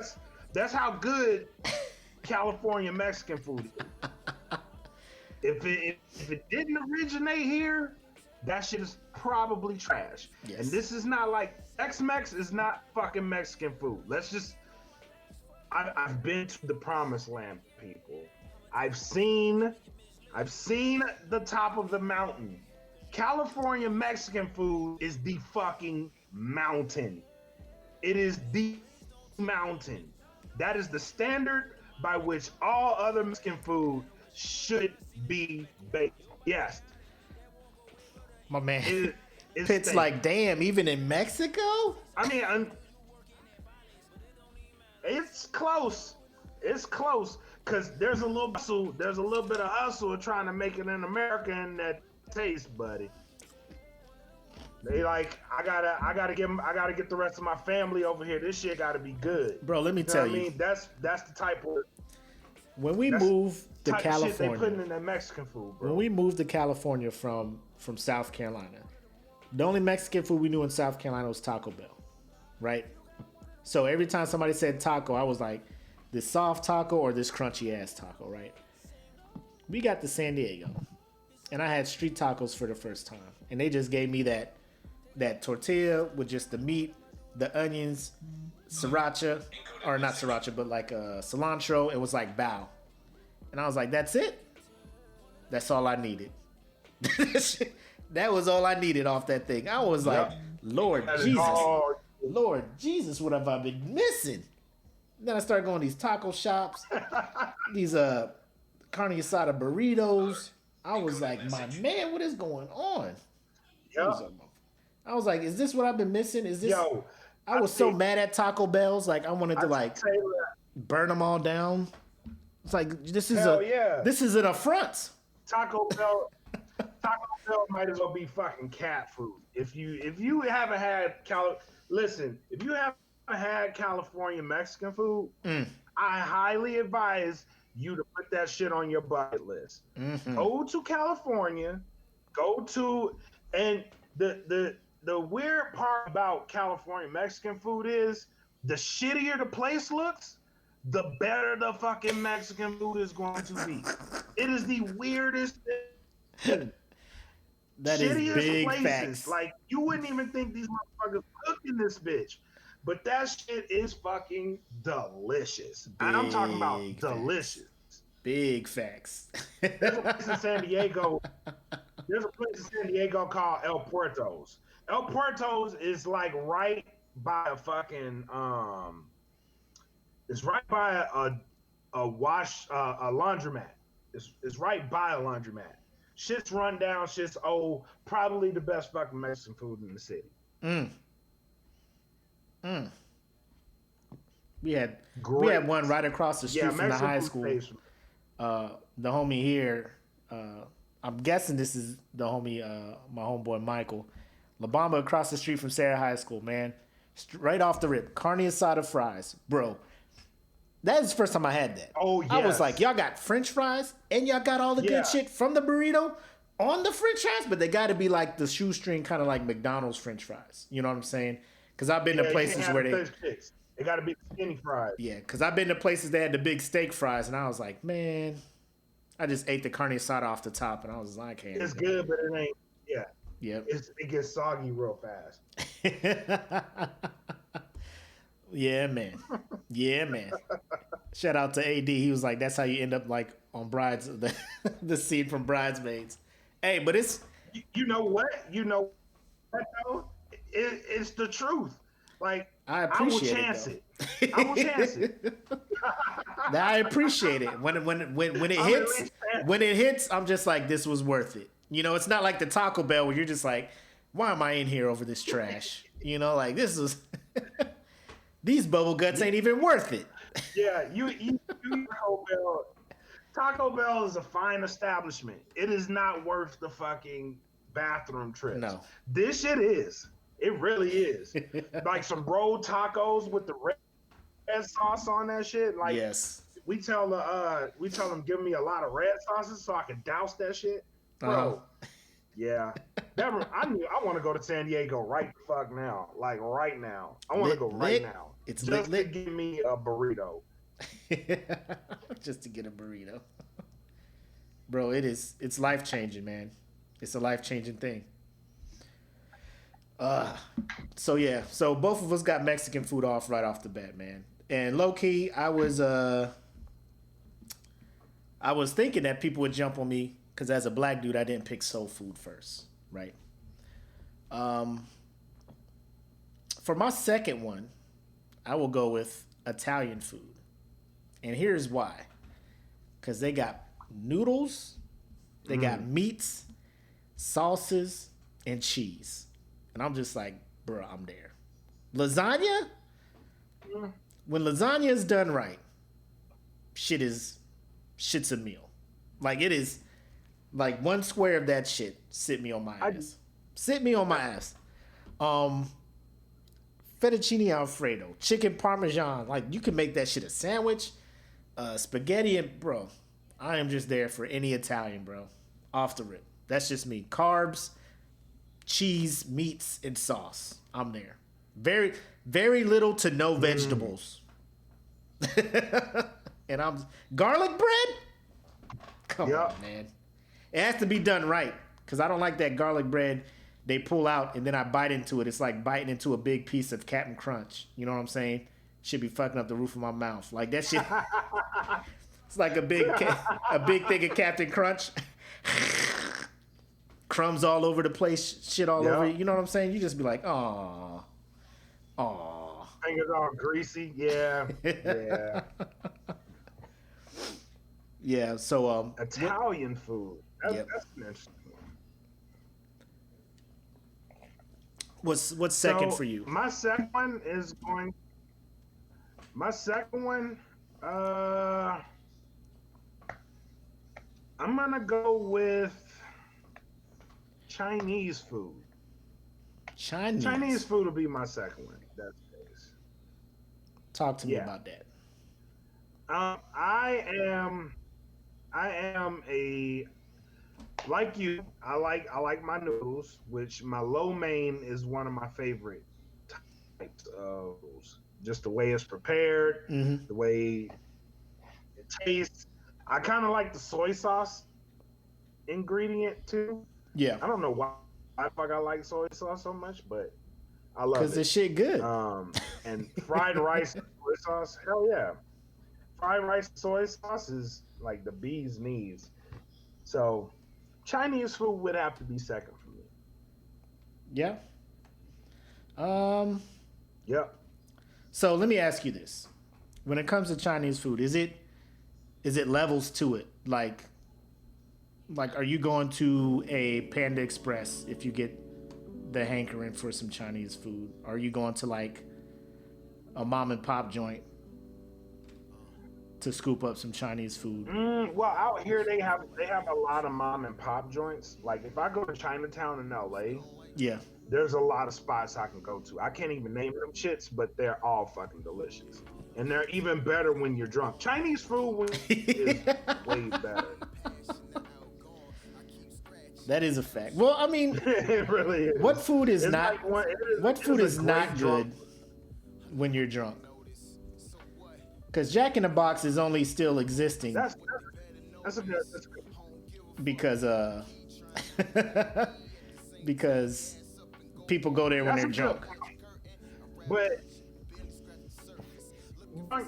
That's how good California Mexican food is. If it didn't originate here, that shit is probably trash. Yes. And this is not like Tex-Mex is not fucking Mexican food. I've been to the promised land, people. I've seen I've seen the top of the mountain. California Mexican food is the fucking mountain. It is the mountain. That is the standard by which all other Mexican food should be baked. Yes. My man. It's Pitt's like, damn, even in Mexico? I mean, it's close. It's close because there's a little bit of hustle trying to make it in America in that taste, buddy. They like, I gotta get the rest of my family over here. This shit gotta be good, bro. Let me tell you. I mean, that's the type of when we moved to California, shit they putting in that Mexican food, bro. When we moved to California from South Carolina, the only Mexican food we knew in South Carolina was Taco Bell, right? So every time somebody said taco, I was like, this soft taco or this crunchy ass taco, right? We got to San Diego, and I had street tacos for the first time, and they just gave me that tortilla with just the meat, the onions, sriracha, or not sriracha, but like cilantro. It was like bao, and I was like, that's it. That's all I needed. That was all I needed off that thing. I was like, Lord Jesus, what have I been missing? Then I started going to these taco shops, these carne asada burritos. I was like, my man, what is going on? I was like, is this what I've been missing? Is this? I was so mad at Taco Bell's. Like, I wanted to burn them all down. It's like this is an affront. Taco Bell might as well be fucking cat food. If you haven't had if you haven't had California Mexican food, I highly advise you to put that shit on your bucket list. Mm-hmm. Go to California, and the weird part about California Mexican food is the shittier the place looks, the better the fucking Mexican food is going to be. It is the weirdest thing. That is big facts. Like, you wouldn't even think these motherfuckers cooked in this bitch. But that shit is fucking delicious. And I'm talking about delicious. Big facts. There's a place in San Diego. Called El Puerto's. El Puerto's is like right by a fucking it's right by a laundromat. It's right by a laundromat. Shit's run down, shit's old. Probably the best fucking Mexican food in the city. We had one right across the street from the high school. The homie here, I'm guessing this is the homie, my homeboy Michael. La Bamba across the street from Sarah High School, man. Right off the rip. Carne asada fries. Bro, that is the first time I had that. Oh, yes. I was like, y'all got French fries and y'all got all the good shit from the burrito on the French fries, but they got to be like the shoestring, kind of like McDonald's French fries. You know what I'm saying? Because I've been to places where they got to be skinny fries. Yeah, because I've been to places that had the big steak fries, and I was like, man, I just ate the carne asada off the top, and I was like, I can't. It's good, but it ain't. Yeah. Yep. It gets soggy real fast. Yeah, man. Shout out to AD. He was like, that's how you end up like on the scene from Bridesmaids. Hey, but it's you know what though? It's the truth. Like, I will chance it. I will chance it. I appreciate it. When it hits, I'm just like, this was worth it. You know, it's not like the Taco Bell where you're just like, why am I in here over this trash? You know, like, this is these bubble guts ain't even worth it. Yeah, you eat Taco Bell. Taco Bell is a fine establishment. It is not worth the fucking bathroom trips. No. This shit is. It really is. Like some rolled tacos with the red sauce on that shit. Like, yes. We tell them give me a lot of red sauces so I can douse that shit. Bro. Yeah. I want to go to San Diego right the fuck now. Like right now. I want to go right now. It's just lit. to give me a burrito. Just to get a burrito. Bro, it's life changing, man. It's a life changing thing. So both of us got Mexican food off right off the bat, man. And low key, I was thinking that people would jump on me because as a black dude, I didn't pick soul food first, right? For my second one, I will go with Italian food. And here's why. Because they got noodles, they got meats, sauces, and cheese. And I'm just like, bro, I'm there. Lasagna? When lasagna is done right, shit's a meal. Like, it is, like, one square of that shit, sit me on my ass. Sit me on my ass. Fettuccine Alfredo, chicken parmesan. Like, you can make that shit a sandwich, spaghetti, and bro, I am just there for any Italian, bro. Off the rip. That's just me. Carbs, cheese, meats, and sauce. I'm there. Very, very little to no vegetables. And I'm garlic bread? Come on, man. It has to be done right. Because I don't like that garlic bread they pull out and then I bite into it. It's like biting into a big piece of Captain Crunch. You know what I'm saying? Should be fucking up the roof of my mouth. Like that shit. It's like a big thing of Captain Crunch. Crumbs all over the place, shit all over you. You know what I'm saying? You just be like, aw. Fingers all greasy. Yeah. Yeah. Yeah, so Italian food. That's an interesting one. What's second for you? My second one is going. My second one, I'm gonna go with Chinese food. Chinese food will be my second one. That's case. Talk to me about that. I am a like you. I like my noodles, which my lo mein is one of my favorite types of noodles. Just the way it's prepared, the way it tastes. I kind of like the soy sauce ingredient too. Yeah. I don't know why I like soy sauce so much, but I love it. Because the shit good. And fried rice and soy sauce, hell yeah. Fried rice and soy sauce is like the bee's knees. So Chinese food would have to be second for me. Yeah. Yep. So let me ask you this: when it comes to Chinese food, is it levels to it? Like, are you going to a Panda Express if you get the hankering for some Chinese food? Are you going to like a mom and pop joint to scoop up some Chinese food? Well, out here they have a lot of mom and pop joints. Like if I go to Chinatown in LA, yeah, there's a lot of spots I can go to. I can't even name them shits, but they're all fucking delicious. And they're even better when you're drunk. Chinese food is way better. That is a fact. Well, I mean, it really is. What food is it's not like what food is not drunk. good when you're drunk? Because Jack in the Box is only still existing That's a good. because because people go there when That's they're a drunk. But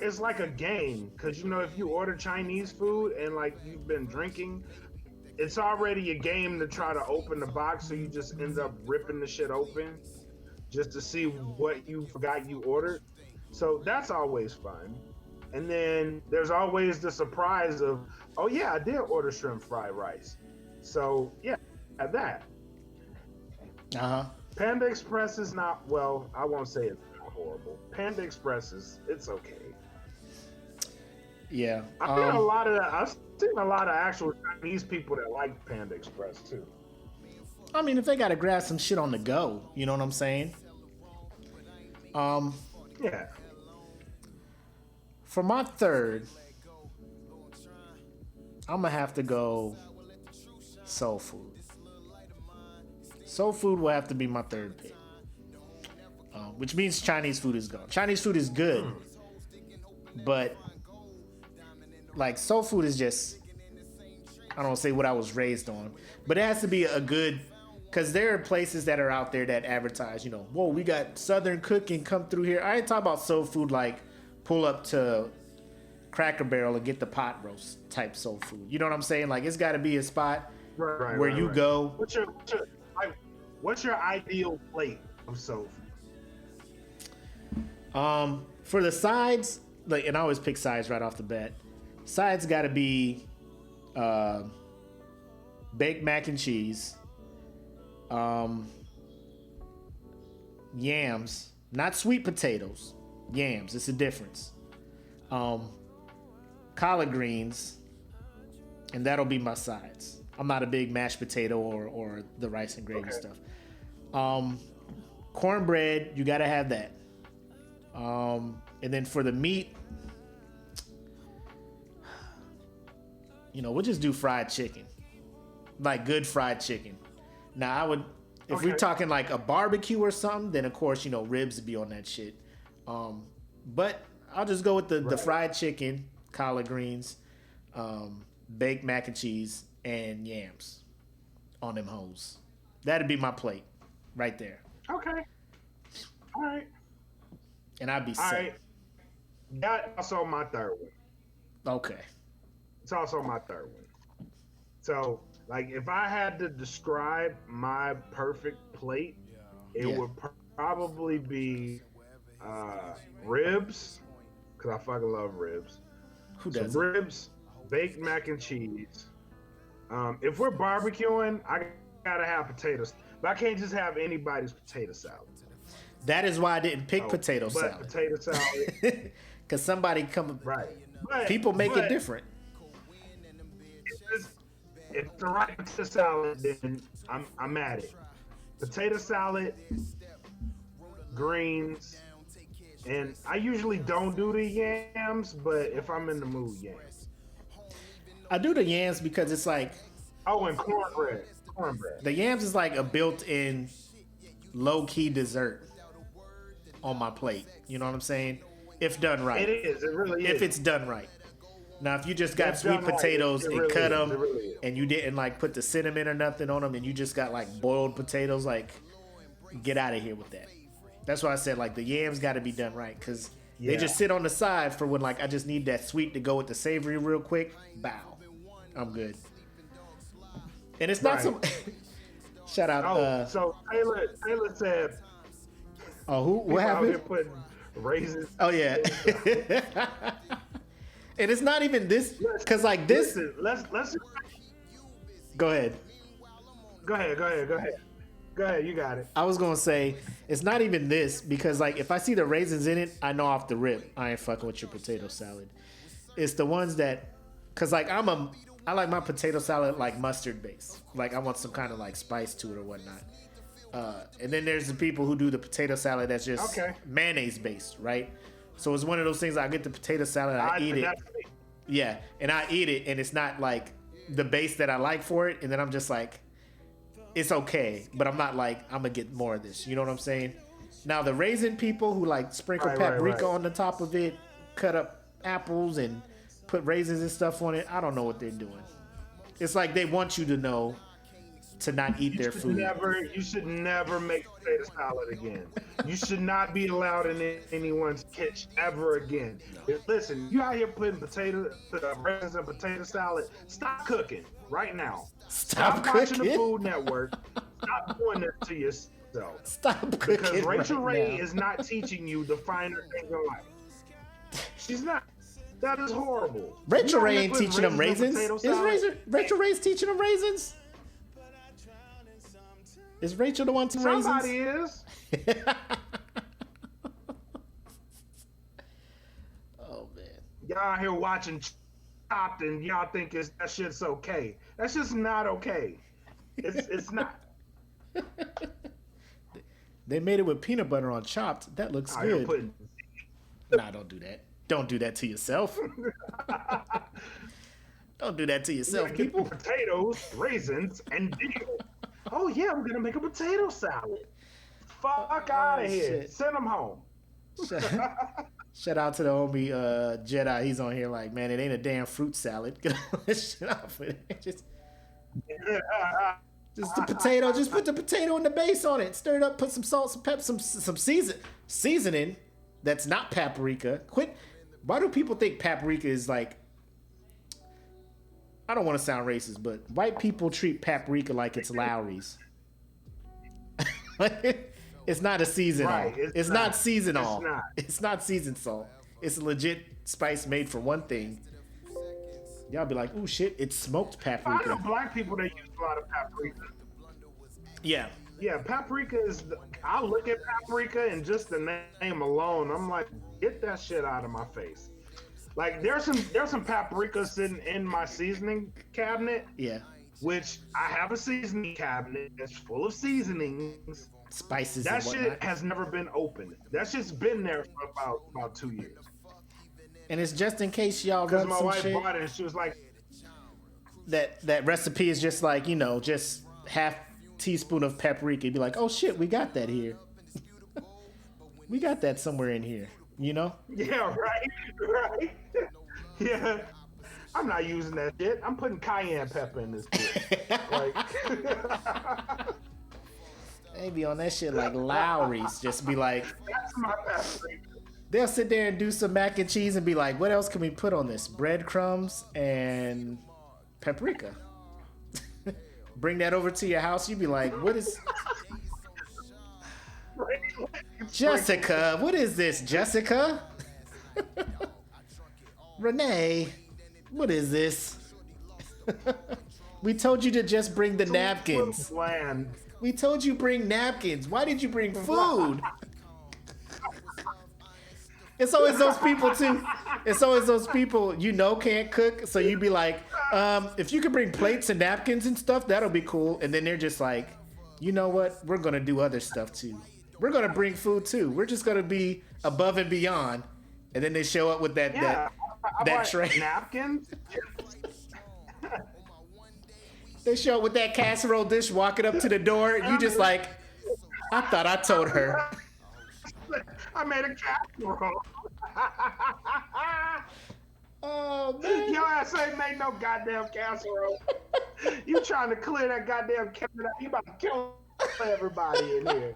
it's like a game because if you order Chinese food and like you've been drinking, it's already a game to try to open the box, so you just end up ripping the shit open just to see what you forgot you ordered. So that's always fun. And then there's always the surprise of, oh yeah, I did order shrimp fried rice. So yeah, at that. Panda Express is not, well, I won't say it's not horrible. Panda Express it's okay. Yeah. I've seen a lot of actual Chinese people that like Panda Express too. I mean, if they gotta grab some shit on the go, you know what I'm saying? Yeah. For my third, I'm gonna have to go soul food. Soul food will have to be my third pick, which means Chinese food is gone. Chinese food is good, but like soul food is just, I don't want to say what I was raised on, but it has to be a good, because there are places that are out there that advertise, whoa, we got Southern cooking, come through here. I ain't talking about soul food like pull up to Cracker Barrel and get the pot roast type soul food. You know what I'm saying? Like it's got to be a spot where you go. What's your ideal plate of soul food? For the sides, like, and I always pick sides right off the bat. Sides got to be baked mac and cheese, yams, not sweet potatoes, yams. It's a difference. Collard greens, and that'll be my sides. I'm not a big mashed potato or the rice and gravy stuff. Cornbread, you gotta have that. And then for the meat, we'll just do fried chicken, like good fried chicken. Now I would, if we're talking like a barbecue or something, then of course ribs would be on that shit. But I'll just go with the fried chicken, collard greens, baked mac and cheese, and yams on them hoes. That'd be my plate right there. Okay. All right. And I'd be All set. right. That's also my third one. Okay. It's also my third one. So, like, if I had to describe my perfect plate, it would probably be ribs, because I fucking love ribs. Who does? Ribs, baked mac and cheese. If we're barbecuing, I gotta have potatoes, but I can't just have anybody's potato salad. That is why I didn't pick potato but salad. Potato salad, because somebody right? People make it different. If it's the right potato salad, then I'm at it. Potato salad, greens, and I usually don't do the yams, but if I'm in the mood, yams. I do the yams because it's like, and cornbread. The yams is like a built-in low-key dessert on my plate. You know what I'm saying? If done right. It is. It really is. If it's done right. Now, if you just got sweet potatoes and cut them, and you didn't like put the cinnamon or nothing on them, and you just got like boiled potatoes, like, get out of here with that. That's why I said like the yams got to be done right, because they just sit on the side for when like I just need that sweet to go with the savory real quick. Bow, I'm good. And it's not some. Shout out. So Taylor said. Oh, who? What happened? Putting raisins. Oh yeah. And it's not even this, because like this. Listen, let's. Go ahead. Go ahead. You got it. I was gonna say it's not even this, because like if I see the raisins in it, I know off the rip I ain't fucking with your potato salad. It's the ones that, cause like I like my potato salad like mustard based. Like I want some kind of like spice to it or whatnot. And then there's the people who do the potato salad that's just mayonnaise based, right? So it's one of those things. I get the potato salad, I eat it. Yeah, and I eat it, and it's not like the base that I like for it. And then I'm just like, it's okay, but I'm not like, I'm gonna get more of this. You know what I'm saying? Now the raisin people who like sprinkle paprika on the top of it, cut up apples and put raisins and stuff on it, I don't know what they're doing. It's like they want you to know to not eat their food. You should never make potato salad again. You should not be allowed in anyone's kitchen ever again. Listen, you out here putting raisins in potato salad. Stop cooking right now. Stop watching cooking. the Food Network. Stop doing this to yourself. Stop cooking. Because Rachel right Ray now is not teaching you the finer things in life. She's not. That is horrible. Rachel Ray ain't teaching them raisins. Is Rachel Ray's teaching them raisins? Is Rachel the one to raisins? Somebody is. Oh man. Y'all out here watching Chopped and y'all think that shit's okay. That's just not okay. It's not. They made it with peanut butter on Chopped. That looks good. Nah, don't do that. Don't do that to yourself. Don't do that to yourself, people. Potatoes, raisins, and dill. Oh yeah, we're gonna make a potato salad. Fuck out of here. Shit. Send them home. Shout out to the homie Jedi. He's on here like, man, it ain't a damn fruit salad. Get this shit off of it. Just the potato. Just put the potato in the base on it. Stir it up. Put some salt, some pepper, some seasoning. That's not paprika. Quit. Why do people think paprika is like? I don't want to sound racist, but white people treat paprika like it's Lowry's. It's not a seasonal. Right, It's not seasonal. It's not. It's not seasoned salt. It's a legit spice made for one thing. Y'all be like, ooh, shit, it's smoked I know paprika. black people that use a lot of paprika. Yeah. Yeah, paprika is. I look at paprika and just the name alone, I'm like, get that shit out of my face. Like there's some paprika sitting in my seasoning cabinet. Yeah. Which I have a seasoning cabinet that's full of seasonings. Spices That and shit whatnot. has never been opened. That shit's been there for about 2 years. And it's just in case y'all Because run my some wife shit. bought it and she was like, That recipe is just like, you know, just half teaspoon of paprika. You'd be like, oh shit, we got that here. We got that somewhere in here, you know? yeah, right. Yeah. I'm not using that shit. I'm putting cayenne pepper in this shit. Like, They be on that shit like Lowry's. Just be like, that's my paprika. they'll sit there and do some mac and cheese and be like, what else can we put on this? Breadcrumbs and paprika. Bring that over to your house. You'd be like, what is... Jessica, what is this, Jessica? Renee, what is this? We told you to just bring the napkins. Bland. We told you bring napkins. Why did you bring food? It's always those people too. It's always those people you know can't cook, so you'd be like, if you could bring plates and napkins and stuff, that'll be cool. And then they're just like, you know what? We're gonna do other stuff too. We're gonna bring food too. We're just gonna be above and beyond. And then they show up with that Yeah, I that bought tray. napkins. They show up with that casserole dish, walking up to the door. You just like, I thought I told her. I made a casserole. Oh man. Your ass ain't made no goddamn casserole. You trying to clear that goddamn cabinet out. You about to kill everybody in here.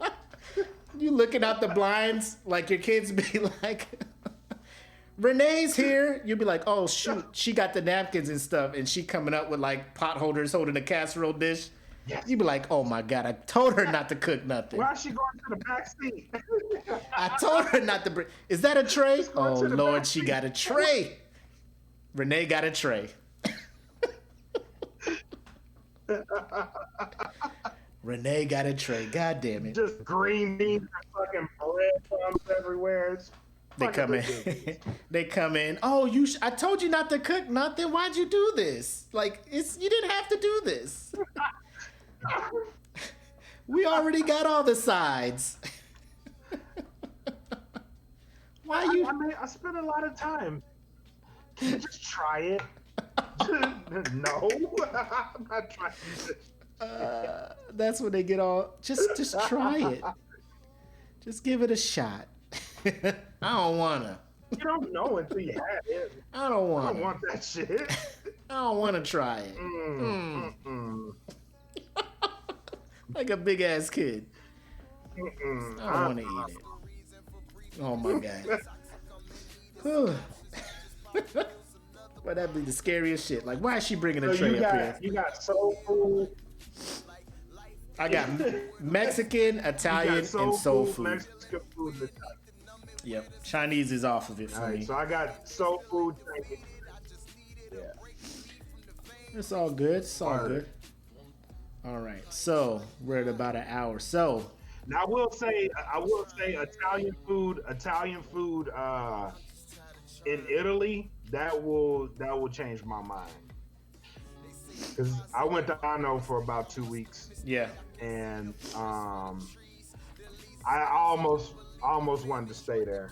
You looking out the blinds like your kids be like, Renee's here. You'll be like, oh shoot, she got the napkins and stuff, and she coming up with like pot holders holding a casserole dish. Yes. You'd be like, oh my god, I told her not to cook nothing. Why is she going to the back seat? I told her not to bring. Is that a tray? going Oh to the Lord, back she seat. got a tray. Renee got a tray. Renee got a tray. God damn it. Just green beans and fucking breadcrumbs everywhere. It's They fucking come in. ridiculous. They come in. Oh, I told you not to cook nothing. Why'd you do this? Like, you didn't have to do this. We already got all the sides. Why you? I mean, I spent a lot of time. Can you just try it? No, I'm not trying this. That's when they get all. Just try it. Just give it a shot. I don't wanna. You don't know until you have it. I don't I wanna. don't want that shit. I don't wanna try it. Like a big ass kid. I don't wanna eat it. Oh my god. Whew. Well, that'd be the scariest shit. Like, why is she bringing a tray up here? You got soul food. I got Mexican, Italian, and soul food. Mexican food. Yep. Chinese is off of it for All right, me. so I got soul food. Yeah. It's all good. It's all Alright. good. All right. So we're at about an hour. So Now I will say Italian food in Italy, that will change my mind. Cuz I went to Ano for about 2 weeks yeah. and I almost wanted to stay there.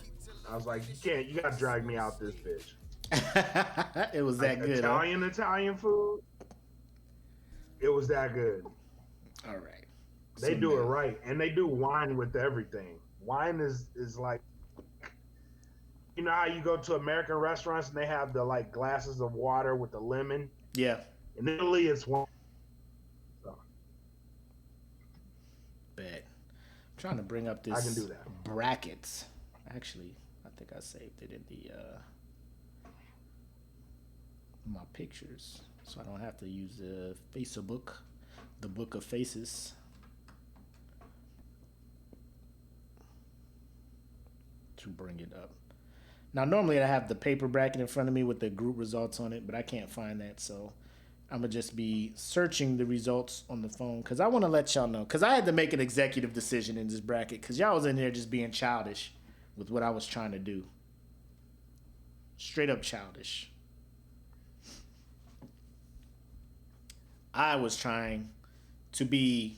I was like, you got to drag me out this bitch. It was that good. Huh? Italian food. It was that good. All right. They So do it now- right, and they do wine with everything. Wine is like, you know how you go to American restaurants and they have the like glasses of water with the lemon. Yeah. In Italy, it's wine. So, Bet. I'm trying to bring up this I can do that. brackets. Actually, I think I saved it in the my pictures. So I don't have to use the Facebook, the book of faces. To bring it up. Now, normally I have the paper bracket in front of me with the group results on it, but I can't find that. So I'm going to just be searching the results on the phone because I want to let y'all know. Because I had to make an executive decision in this bracket because y'all was in there just being childish with what I was trying to do. Straight up childish. I was trying to be,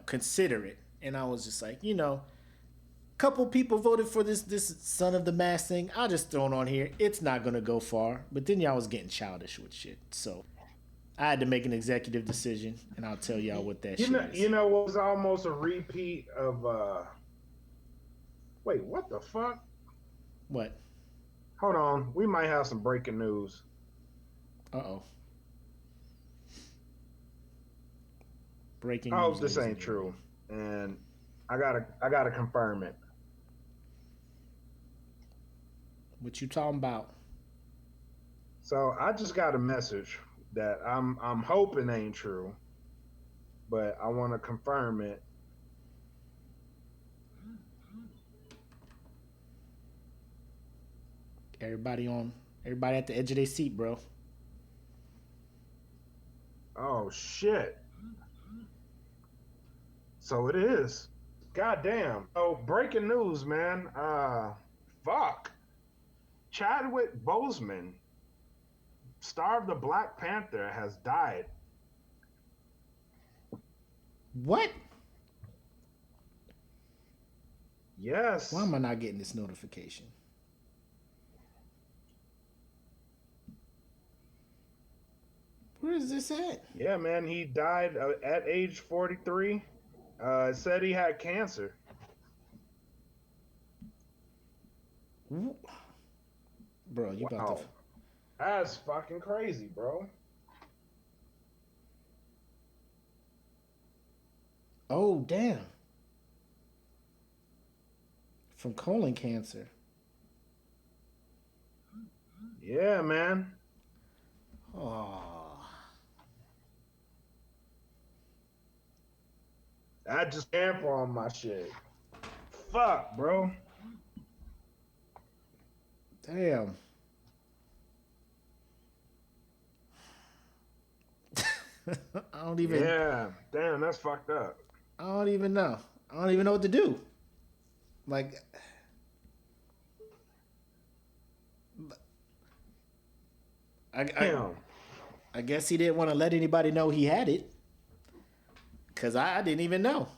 considerate. And I was just like, couple people voted for this Son of the Mask thing. I'll just throw it on here. It's not going to go far. But then y'all was getting childish with shit. So I had to make an executive decision, and I'll tell y'all what that shit is. You know what was almost a repeat of... Wait, what the fuck? What? Hold on. We might have some breaking news. Uh-oh. Breaking I news. hope this ain't true. And I gotta confirm it. What you talking about? So I just got a message that I'm hoping ain't true, but I want to confirm it. Everybody at the edge of their seat, bro. Oh shit. So it is. Goddamn. Oh, breaking news, man. Fuck. Chadwick Boseman, star of the Black Panther, has died. What? Yes. Why am I not getting this notification? Where is this at? Yeah, man. He died at age 43. It said he had cancer. Bro, you Wow. about to... That's fucking crazy, bro. Oh, damn. From colon cancer. Yeah, man. Oh. I just camper on my shit. Fuck, bro. Damn. I don't even... Yeah, damn, that's fucked up. I don't even know. I don't even know what to do. Like... I guess he didn't want to let anybody know he had it. Because I didn't even know.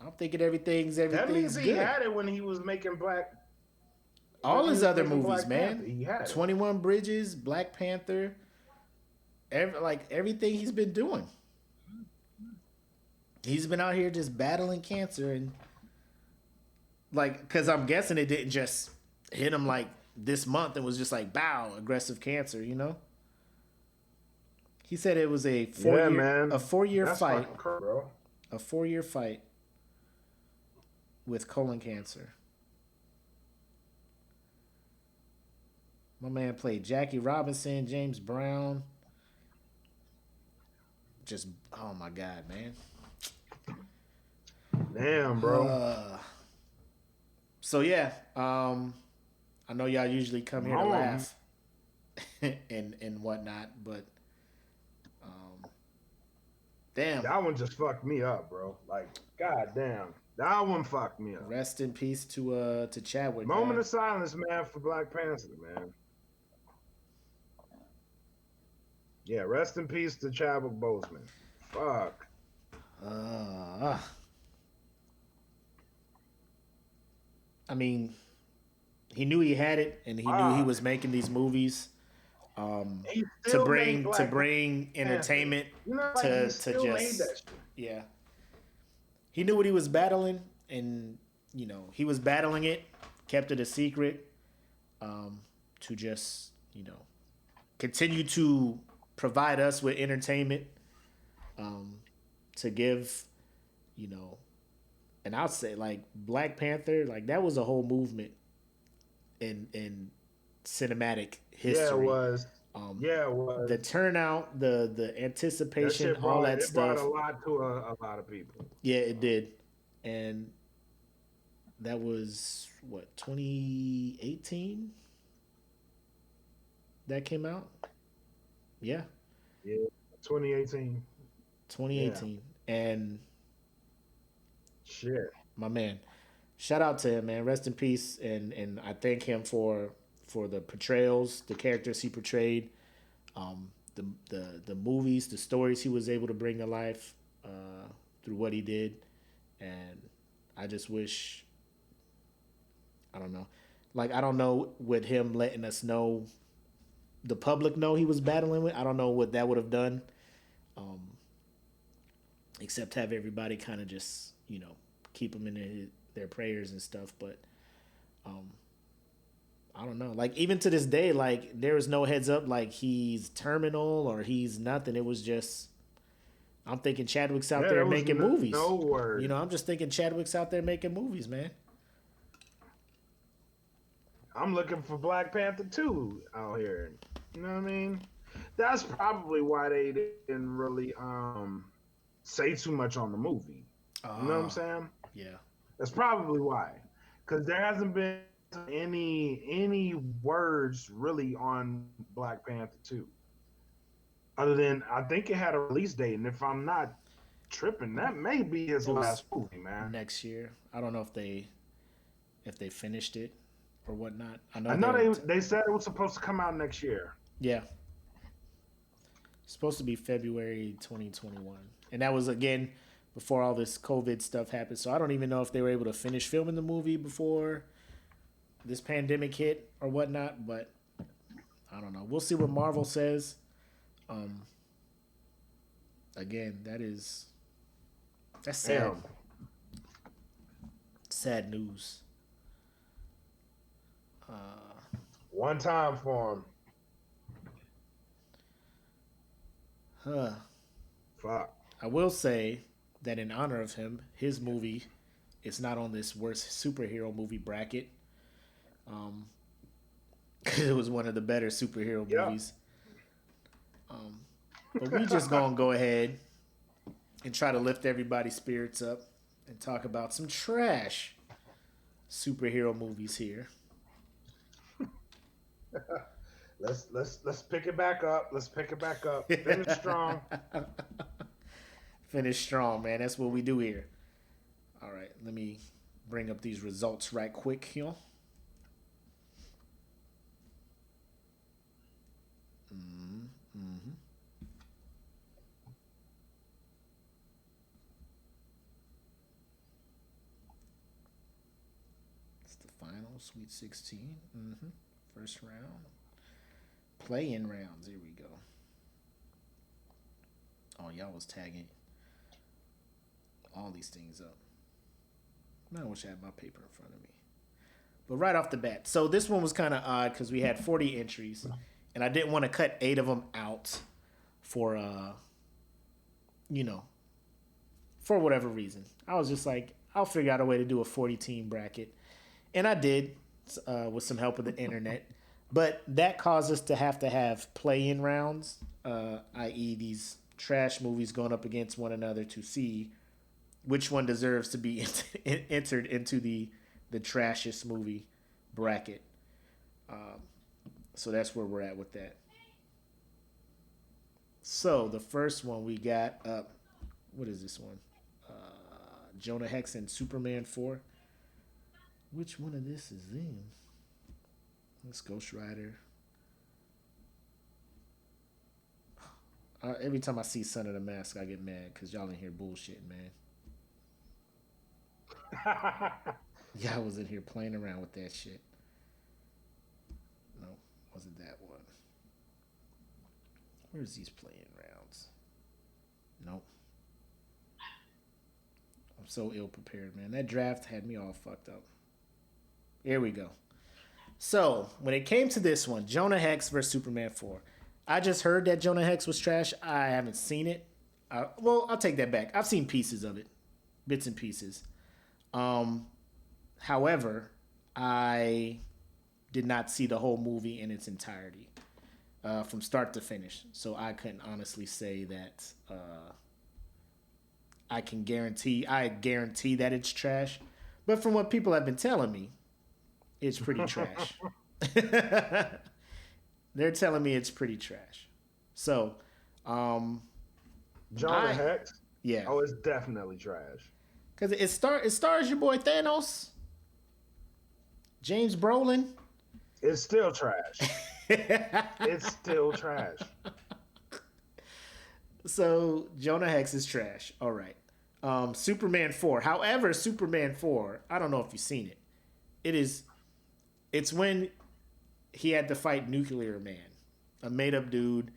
I'm thinking everything's That means he good. had it when he was making Black... All his other movies, Black man. Panther, he had it. 21 Bridges, Black Panther, everything he's been doing. He's been out here just battling cancer and because I'm guessing it didn't just hit him this month and was just bow, aggressive cancer, He said it was a 4-year That's fight. fucking cool, bro. A 4-year fight with colon cancer. My man played Jackie Robinson, James Brown. Just, oh my God, man. Damn, bro. So yeah, I know y'all usually come here to laugh and whatnot, but damn. That one just fucked me up, bro. God damn. That one fucked me up. Rest in peace to Chadwick. Moment of silence, man, for Black Panther, man. Yeah, rest in peace to Chadwick Boseman. Fuck. I mean, he knew he had it, and he knew he was making these movies to bring entertainment to just yeah. He knew what he was battling, and he was battling it, kept it a secret, to just continue to provide us with entertainment, to give, and I'll say Black Panther, that was a whole movement in cinematic history. Yeah, it was. Yeah, it was. The turnout, the That anticipation, shit all brought that it brought stuff. a lot to a lot of people. Yeah, it did. And that was what, 2018 that came out? Yeah, Yeah, 2018. Yeah, 2018. And shit. my man, shout out to him, man. Rest in peace, and I thank him for the portrayals, the characters he portrayed, the movies, the stories he was able to bring to life through what he did, and I just wish, I don't know, like I don't know with him letting us know, the public know he was battling with. I don't know what that would have done, except have everybody kind of just keep him in their prayers and stuff, but. I don't know. Like even to this day, like there is no heads up like he's terminal or he's nothing. It was just I'm thinking Chadwick's out Yeah, there there was making movies. no word. I'm just thinking Chadwick's out there making movies, man. I'm looking for Black Panther 2 out here. You know what I mean? That's probably why they didn't really say too much on the movie. You know what I'm saying? Yeah. That's probably why. Because there hasn't been any words really on Black Panther 2. Other than I think it had a release date, and if I'm not tripping, that may be his last movie, man. Next year. I don't know if they finished it or whatnot. I know they said it was supposed to come out next year. Yeah. It's supposed to be February 2021. And that was again before all this COVID stuff happened. So I don't even know if they were able to finish filming the movie before this pandemic hit or whatnot, but I don't know. We'll see what Marvel says. Again, that's sad. Damn. Sad news. One time for him. Huh. Fuck. I will say that in honor of him, his movie is not on this worst superhero movie bracket. It was one of the better superhero movies. But we just gonna go ahead and try to lift everybody's spirits up and talk about some trash superhero movies here. Let's pick it back up. Let's pick it back up. Finish strong. Finish strong, man. That's what we do here. All right, let me bring up these results right quick here. It's the final Sweet 16. First round. Play-in rounds. Here we go. Oh, y'all was tagging all these things up. Man, I wish I had my paper in front of me. But right off the bat, so this one was kind of odd because we had 40 entries, and I didn't want to cut 8 of them out for, for whatever reason. I was just like, I'll figure out a way to do a 40-team bracket. And I did with some help with the internet. But that caused us to have play-in rounds, i.e. these trash movies going up against one another to see which one deserves to be entered into the trashiest movie bracket. So that's where we're at with that. So the first one we got up, what is this one? Jonah Hex and Superman 4. Which one of this is them? Let's Ghost Rider. Every time I see Son of the Mask, I get mad because y'all in here bullshitting, man. Y'all was in here playing around with that shit. No, wasn't that one. Where's these playing rounds? Nope. I'm so ill prepared, man. That draft had me all fucked up. Here we go. So, when it came to this one, Jonah Hex versus Superman 4, I just heard that Jonah Hex was trash. I haven't seen it. Well, I'll take that back. I've seen pieces of it. Bits and pieces. However, I did not see the whole movie in its entirety. from start to finish. So I couldn't honestly say that I guarantee that it's trash. But from what people have been telling me, it's pretty trash. They're telling me it's pretty trash. So, Jonah Hex? Yeah. Oh, it's definitely trash. Because it stars your boy Thanos, James Brolin. It's still trash. It's still trash. So Jonah Hex is trash. All right. Superman 4. However, Superman 4, I don't know if you've seen it. It's when he had to fight Nuclear Man, a made-up dude,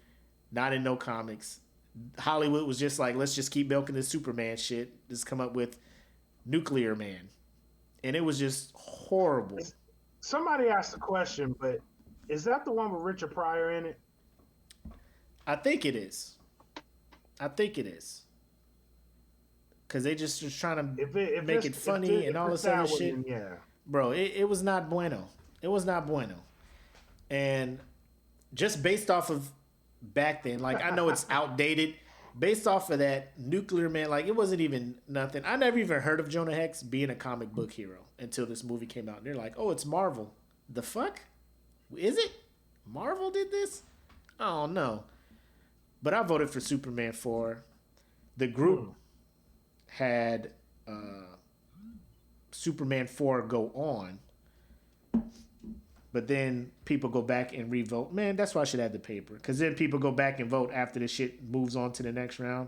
not in no comics. Hollywood was just like, let's just keep milking this Superman shit. Just come up with Nuclear Man. And it was just horrible. Somebody asked a question, but is that the one with Richard Pryor in it? I think it is. Because they just was trying to make it funny and all this other shit. Yeah. Bro, it was not bueno. It was not bueno. And just based off of back then, like, I know it's outdated. Based off of that, Nuclear Man, like, it wasn't even nothing. I never even heard of Jonah Hex being a comic book hero until this movie came out. And they're like, oh, it's Marvel. The fuck? Is it? Marvel did this? Oh, no. But I voted for Superman 4. The group had Superman 4 go on. But then people go back and re-vote. Man, that's why I should have the paper. Because then people go back and vote after the shit moves on to the next round.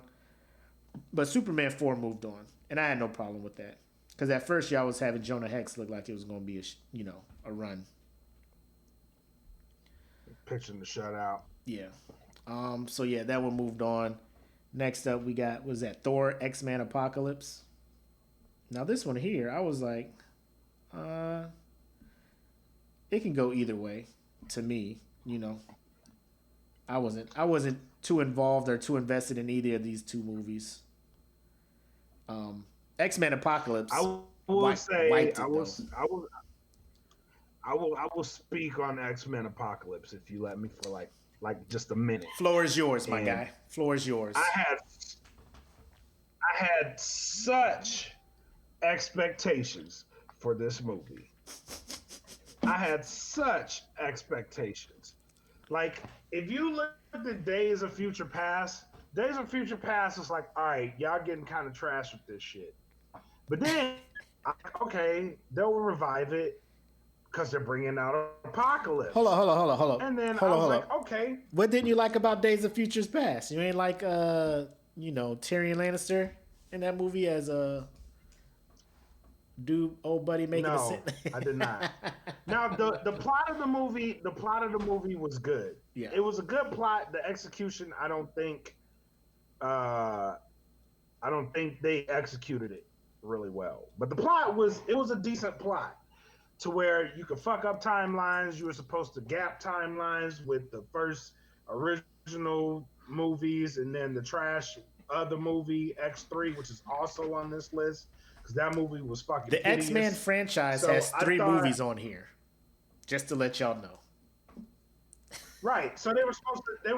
But Superman 4 moved on. And I had no problem with that. Because at first y'all was having Jonah Hex look like it was going to be a run. Pitching the shutout. Yeah. So yeah, that one moved on. Next up we got, was that Thor, X-Men Apocalypse? Now this one here, I was like, it can go either way to me, I wasn't too involved or too invested in either of these two movies. X-Men Apocalypse. I will speak on X-Men Apocalypse if you let me for like just a minute. Floor is yours, my guy. Floor is yours. I had such expectations for this movie. I had such expectations. Like, if you look at Days of Future Past is like, all right, y'all getting kind of trash with this shit. But then, okay, they'll revive it because they're bringing out Apocalypse. Hold on. And then I was like, okay. What didn't you like about Days of Futures Past? You ain't like, Tyrion Lannister in that movie as a old buddy making a sit? No, I did not. Now the plot of the movie was good. Yeah. It was a good plot. The execution, I don't think they executed it really well. But the plot was a decent plot to where you could fuck up timelines. You were supposed to gap timelines with the first original movies and then the trash other movie X3, which is also on this list. Because that movie was fucking The hideous. X-Men franchise has 3 movies on here. Just to let y'all know. Right. So they were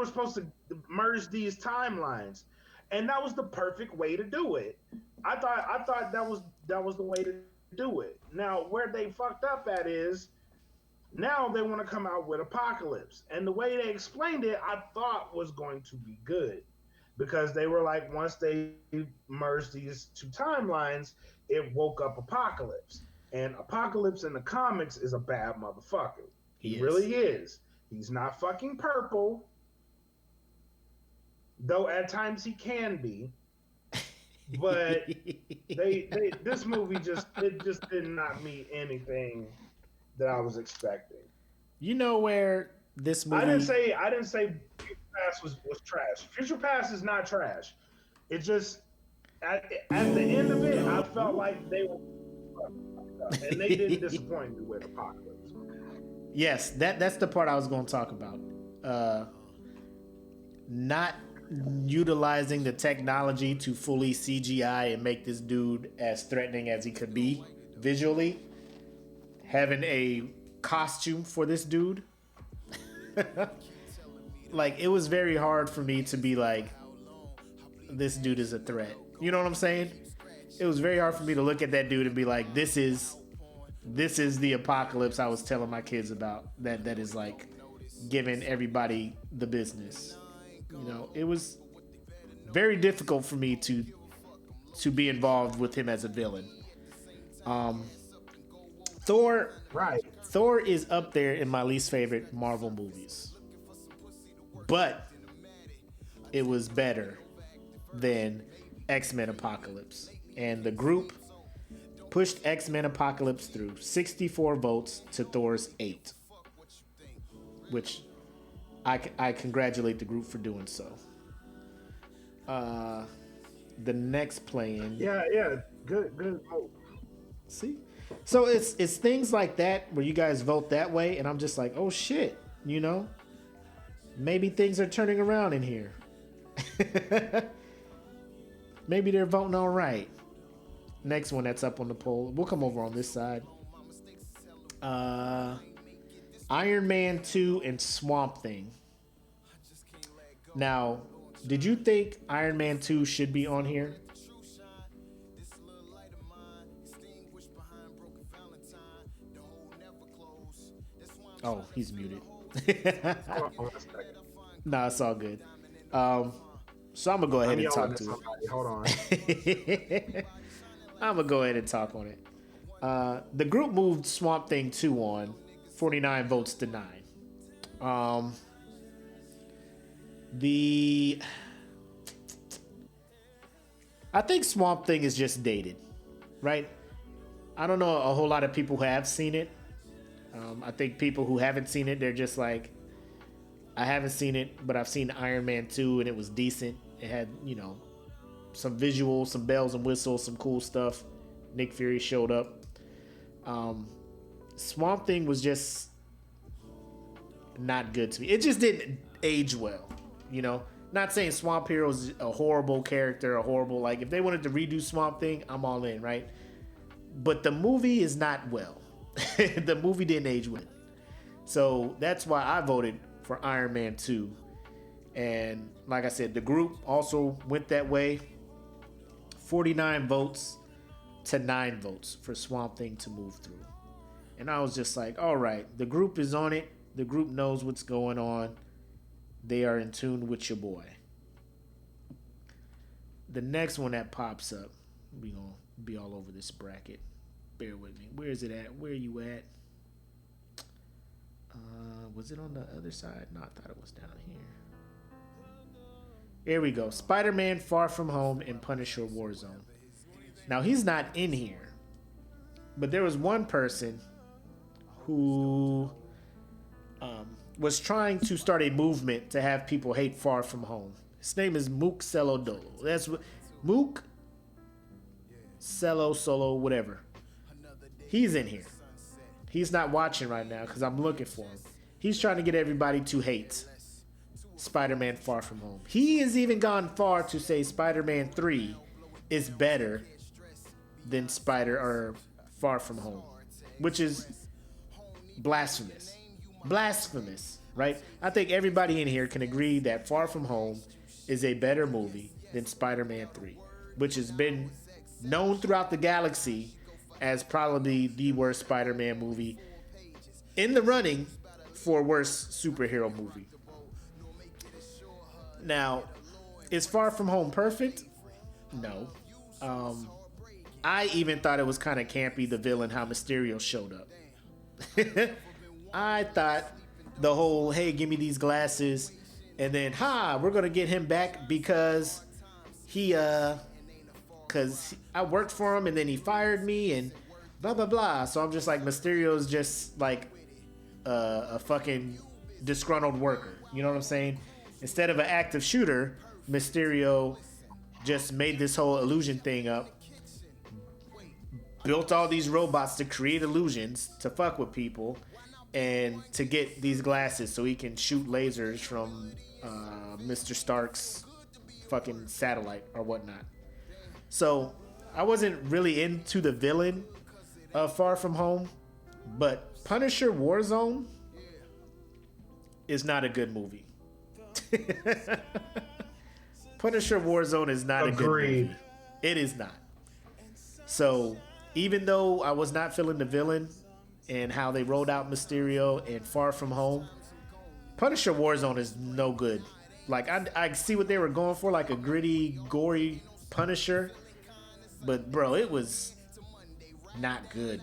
supposed to merge these timelines. And that was the perfect way to do it. I thought that was the way to do it. Now where they fucked up at is now they want to come out with Apocalypse. And the way they explained it, I thought was going to be good. Because they were like, once they merged these 2 timelines, it woke up Apocalypse. And Apocalypse in the comics is a bad motherfucker. He really is. He's not fucking purple. Though at times he can be. But this movie just did not meet anything that I was expecting. You know where this movie... I didn't say Future Past was trash. Future Past is not trash. It just at the end of it, I felt like they were and they didn't disappoint me with Apocalypse. Yes, that's the part I was going to talk about. Not utilizing the technology to fully CGI and make this dude as threatening as he could be visually. Having a costume for this dude. like it was very hard for me to be like, this dude is a threat. You know what I'm saying? It was very hard for me to look at that dude and be like, this is the apocalypse I was telling my kids about. That is like giving everybody the business. You know, it was very difficult for me to be involved with him as a villain. Thor is up there in my least favorite Marvel movies, but it was better than X-Men Apocalypse, and the group pushed X-Men Apocalypse through 64 votes to Thor's 8, which I congratulate the group for doing so. The next play-in. Yeah, good. See? So it's things like that where you guys vote that way, and I'm just like, oh shit, you know? Maybe things are turning around in here. Maybe they're voting all right. Next one that's up on the poll. We'll come over on this side. Iron Man 2 and Swamp Thing. Now, did you think Iron Man 2 should be on here? Oh, he's muted. Nah, it's all good. So I'm gonna go ahead and talk to it. Hold on. I'm gonna go ahead and talk on it. The group moved Swamp Thing 2 on, 49 votes to 9. I think Swamp Thing is just dated, right? I don't know a whole lot of people who have seen it. I think people who haven't seen it, they're just like, I haven't seen it, but I've seen Iron Man 2 and it was decent. It had, you know, some visuals, some bells and whistles, some cool stuff. Nick Fury showed up. Swamp Thing was just not good to me. It just didn't age well, you know. Not saying Swamp Hero is a horrible character, like if they wanted to redo Swamp Thing, I'm all in, right? But the movie is not well. The movie didn't age well. So that's why I voted for Iron Man 2. And like I said, the group also went that way. 49 votes to 9 votes for Swamp Thing to move through. And I was just like, all right, the group is on it. The group knows what's going on. They are in tune with your boy. The next one that pops up, we gonna be all over this bracket. Bear with me. Where is it at? Where are you at? Was it on the other side? No, I thought it was down here. Here we go. Spider-Man Far From Home and Punisher Warzone. Now, he's not in here. But there was one person who was trying to start a movement to have people hate Far From Home. His name is Mook Celodolo. That's Mook Solo, whatever. He's in here. He's not watching right now because I'm looking for him. He's trying to get everybody to hate Spider-Man Far From Home. He has even gone far to say Spider-Man 3 is better than Far From Home, which is blasphemous. Blasphemous, right? I think everybody in here can agree that Far From Home is a better movie than Spider-Man 3, which has been known throughout the galaxy as probably the worst Spider-Man movie in the running for worst superhero movie. Now, is Far From Home perfect? No. I even thought it was kind of campy, the villain, how Mysterio showed up. I thought the whole, hey, give me these glasses, and then, we're going to get him back because because I worked for him and then he fired me and blah, blah, blah. So I'm just like, Mysterio's just like a fucking disgruntled worker. You know what I'm saying? Instead of an active shooter, Mysterio just made this whole illusion thing up. Built all these robots to create illusions to fuck with people and to get these glasses so he can shoot lasers from Mr. Stark's fucking satellite or whatnot. So I wasn't really into the villain of Far From Home, but Punisher Warzone is not a good movie. Punisher Warzone is not a good movie. It is not. So even though I was not feeling the villain and how they rolled out Mysterio and Far From Home, Punisher Warzone is no good. Like I see what they were going for, like a gritty, gory Punisher, but bro, it was not good.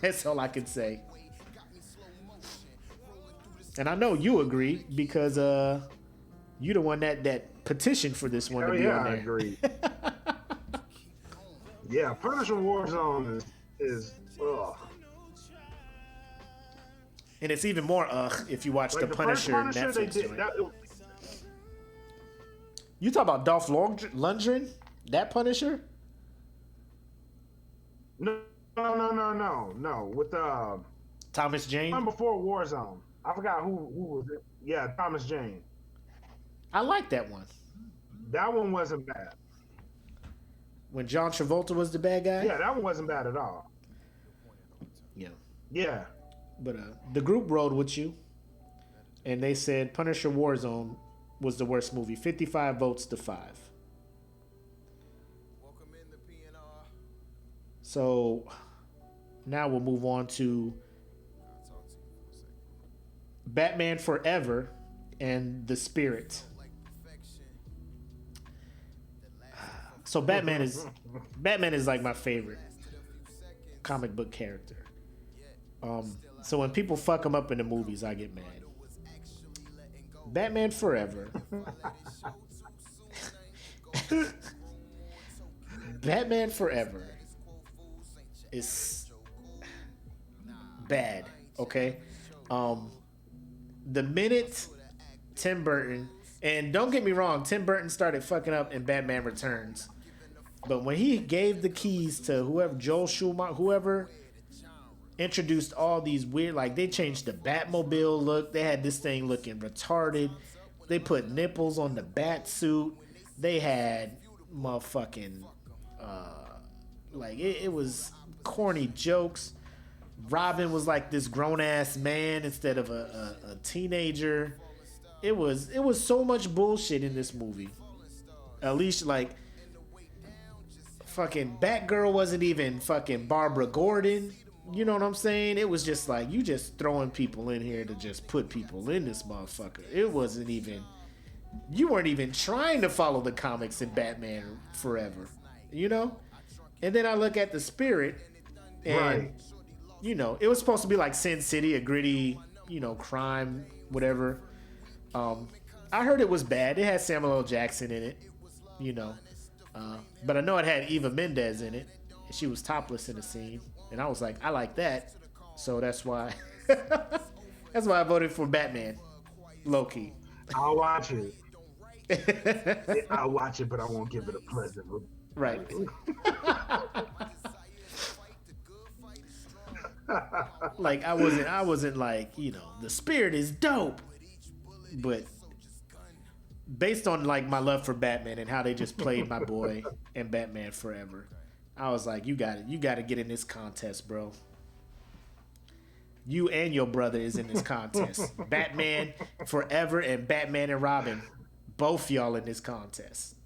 That's all I can say. And I know you agree because you the one that petitioned for this one to be on there. I agree. Yeah, Punisher Warzone is ugh. And it's even more if you watch Like the Punisher Netflix joint. You talk about Dolph Lundgren? That Punisher? No. With Thomas Jane? one before Warzone. I forgot who was it. Yeah, Thomas Jane. I like that one. That one wasn't bad. When John Travolta was the bad guy? Yeah, that one wasn't bad at all. Yeah. Yeah. But the group rode with you, and they said Punisher Warzone was the worst movie. 55 votes to 5. So now we'll move on to Batman Forever and The Spirit. So Batman is like my favorite comic book character. So when people fuck him up in the movies, I get mad. Batman Forever. Batman Forever is bad, okay? The minute Tim Burton, and don't get me wrong, Tim Burton started fucking up in Batman Returns. But when he gave the keys to whoever, Joel Schumacher, whoever introduced all these weird, like they changed the Batmobile look. They had this thing looking retarded. They put nipples on the bat suit. They had motherfucking, it was corny jokes. Robin was like this grown ass man instead of a teenager. It was so much bullshit in this movie. At least like fucking Batgirl wasn't even fucking Barbara Gordon. You know what I'm saying? It was just like you just throwing people in here to just put people in this motherfucker. It wasn't even, you weren't even trying to follow the comics in Batman Forever, you know? And then I look at The Spirit and Right. you know, it was supposed to be like Sin City, a gritty, you know, crime, whatever. I heard it was bad. It had Samuel L. Jackson in it, you know. But I know it had Eva Mendes in it. And she was topless in the scene. And I was like, I like that. So that's why I voted for Batman. Low-key. I'll watch it. I'll watch it, but I won't give it a pleasant. Right. Like I wasn't like, you know, The Spirit is dope. But based on like my love for Batman and how they just played my boy in Batman Forever, I was like, you got to get in this contest, bro. You and your brother is in this contest. Batman Forever and Batman and Robin, both y'all in this contest.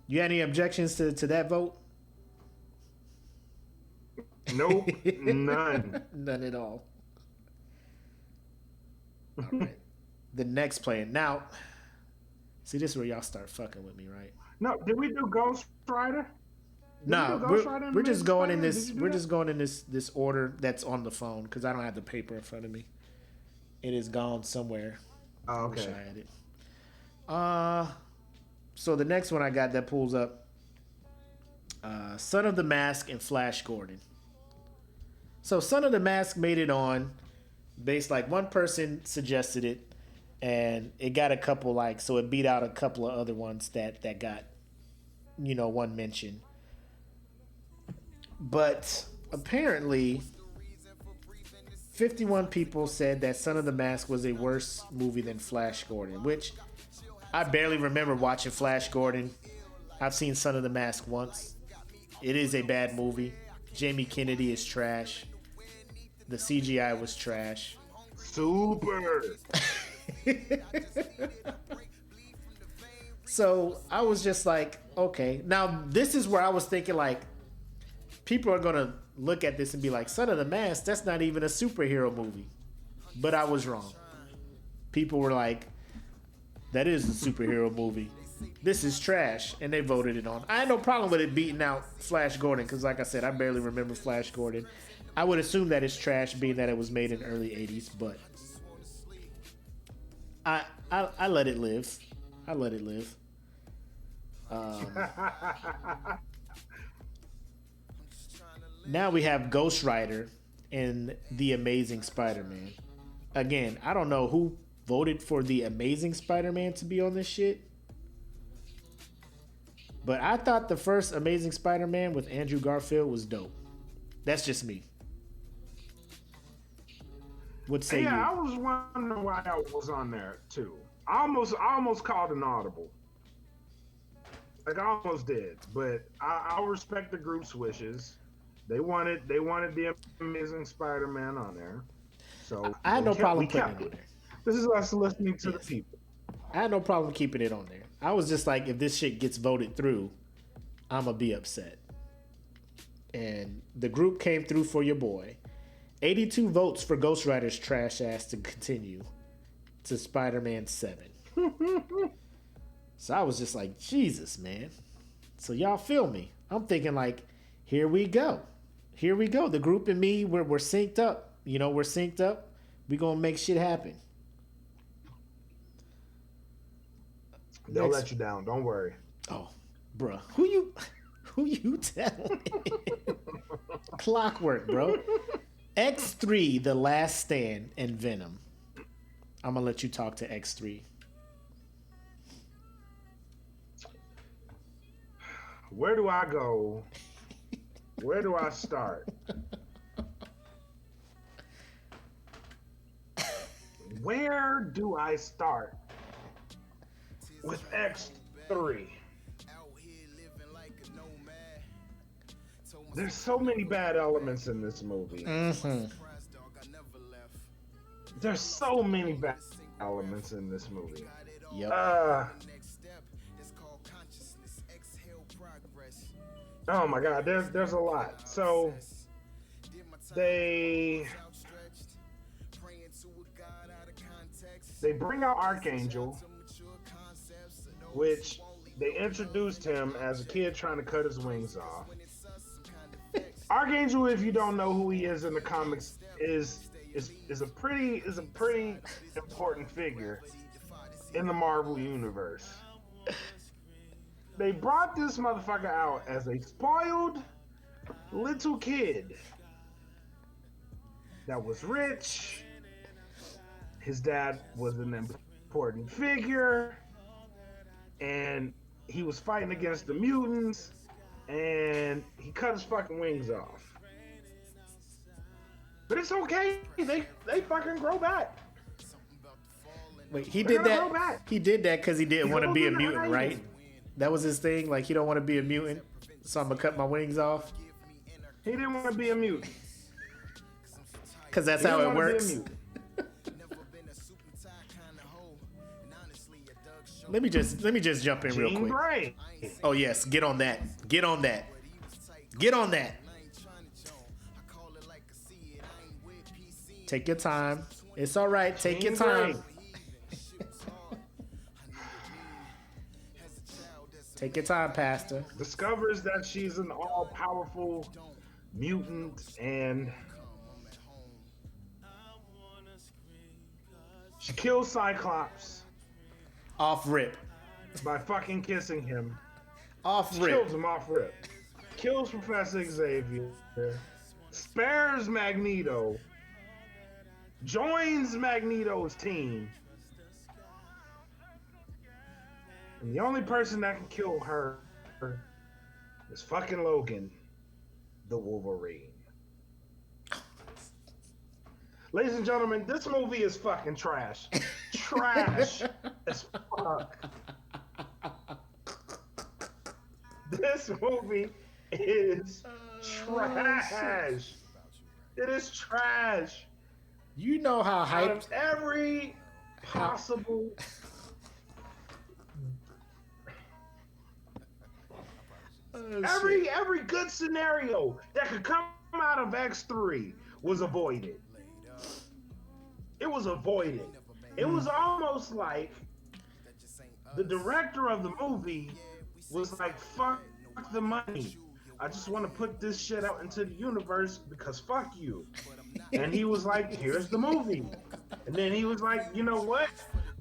You had any objections to that vote? Nope, none. None at all. All right. The next player. Now, see, this is where y'all start fucking with me, right? No, did we do Ghost Rider? No, we're just going in this. We're just going in this order that's on the phone because I don't have the paper in front of me. It is gone somewhere. Oh, I wish okay. I had it. So the next one I got that pulls up, Son of the Mask and Flash Gordon. So Son of the Mask made it on, based like one person suggested it, and it got a couple likes, so it beat out a couple of other ones that got, you know, one mention. But apparently, 51 people said that Son of the Mask was a worse movie than Flash Gordon, which I barely remember watching Flash Gordon. I've seen Son of the Mask once. It is a bad movie. Jamie Kennedy is trash. The CGI was trash. Super. So I was just like, okay. Now this is where I was thinking like, people are gonna look at this and be like, Son of the Mask, that's not even a superhero movie. But I was wrong. People were like, that is a superhero movie. This is trash, and they voted it on. I had no problem with it beating out Flash Gordon, because like I said, I barely remember Flash Gordon. I would assume that it's trash, being that it was made in early 80s, but I let it live. I let it live. Now we have Ghost Rider and The Amazing Spider-Man. Again, I don't know who voted for The Amazing Spider-Man to be on this shit, but I thought the first Amazing Spider-Man with Andrew Garfield was dope. That's just me. What say you? Yeah, I was wondering why I was on there too. I almost called an audible. Like I almost did, but I'll respect the group's wishes. They wanted the Amazing Spider-Man on there, so I had no problem putting it on there. This is us listening to the people. I had no problem keeping it on there. I was just like, if this shit gets voted through, I'm gonna be upset. And the group came through for your boy. 82 votes for Ghost Rider's trash ass to continue to Spider-Man 7. So I was just like, Jesus, man. So y'all feel me. I'm thinking like, here we go. Here we go. The group and me, we're synced up. You know, we're synced up. We gonna make shit happen. They'll let you down. Don't worry. Oh, bruh. Who you telling? Clockwork, bro. X3, The Last Stand, and Venom. I'm gonna let you talk to X3. Where do I go? Where do I start? Where do I start with X3? There's so many bad elements in this movie. Mm-hmm. There's so many bad elements in this movie. Yep. Oh my God, there's a lot. So they bring out Archangel, which they introduced him as a kid trying to cut his wings off. Archangel, if you don't know who he is in the comics, is a pretty important figure in the Marvel universe. They brought this motherfucker out as a spoiled little kid that was rich. His dad was an important figure, and he was fighting against the mutants, and he cut his fucking wings off. But it's okay. They fucking grow back. Wait, he did that? He did that because he didn't want to be a mutant, right? That was his thing? Like, he don't want to be a mutant, so I'm going to cut my wings off? He didn't want to be a mutant. Because that's how it works? Let me just jump in real quick. Gray. Oh, yes. Get on that. Get on that. Get on that. Take your time. It's all right. Take your time. Take your time, Pastor. Discovers that she's an all-powerful mutant, and she kills Cyclops. Off rip. By fucking kissing him. Off rip. Kills him off rip. Kills Professor Xavier. Spares Magneto. Joins Magneto's team. And the only person that can kill her is fucking Logan, the Wolverine. Ladies and gentlemen, this movie is fucking trash. Trash as fuck. This movie is trash. It is trash. You know how Out of possible. Every good scenario that could come out of X3 was avoided. It was avoided. It was almost like the director of the movie was like, fuck the money. I just want to put this shit out into the universe because fuck you. And he was like, here's the movie. And then he was like, you know what?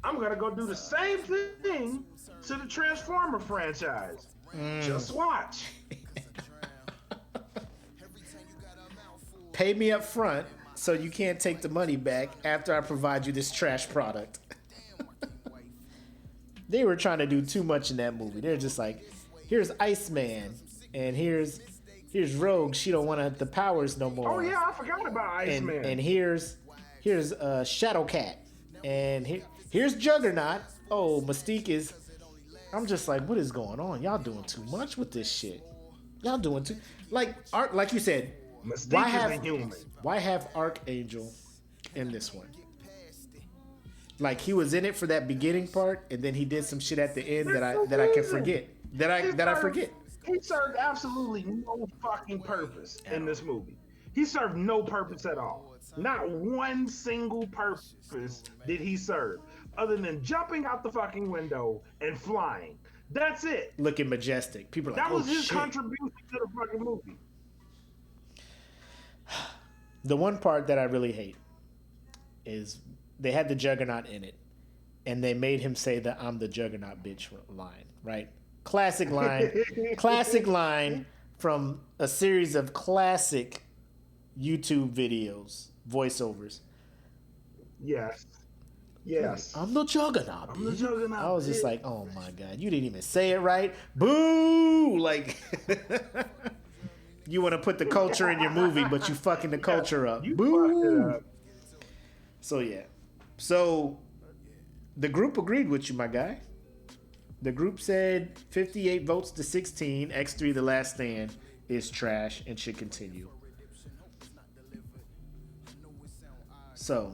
I'm going to go do the same thing to the Transformer franchise. Just watch. Pay me up front so you can't take the money back after I provide you this trash product. They were trying to do too much in that movie. They're just like, here's Iceman, and here's Rogue. She don't want the powers no more. Oh yeah, I forgot about Iceman. And here's Shadowcat, and here's Juggernaut. Oh, Mystique is. I'm just like, what is going on? Y'all doing too much with this shit. Y'all doing too like you said. Mystique is a human. Why have Archangel in this one? Like he was in it for that beginning part, and then he did some shit at the end that I can forget. That I forget. He served absolutely no fucking purpose in this movie. He served no purpose at all. Not one single purpose did he serve, other than jumping out the fucking window and flying. That's it. Looking majestic. People are like, that was his shit. contribution to the fucking movie. The one part that I really hate is they had the Juggernaut in it, and they made him say the "I'm the Juggernaut, bitch" line. Right? Classic line. Classic line from a series of classic YouTube videos, voiceovers. Yes. I'm the Juggernaut. I'm the Juggernaut. I was just like, oh my god, you didn't even say it right. Boo! Like, you want to put the culture in your movie, but you fucking the culture up. You Boo! fucked it up. So yeah, so the group agreed with you, my guy. The group said 58 votes to 16. X3, The Last Stand, is trash and should continue. So.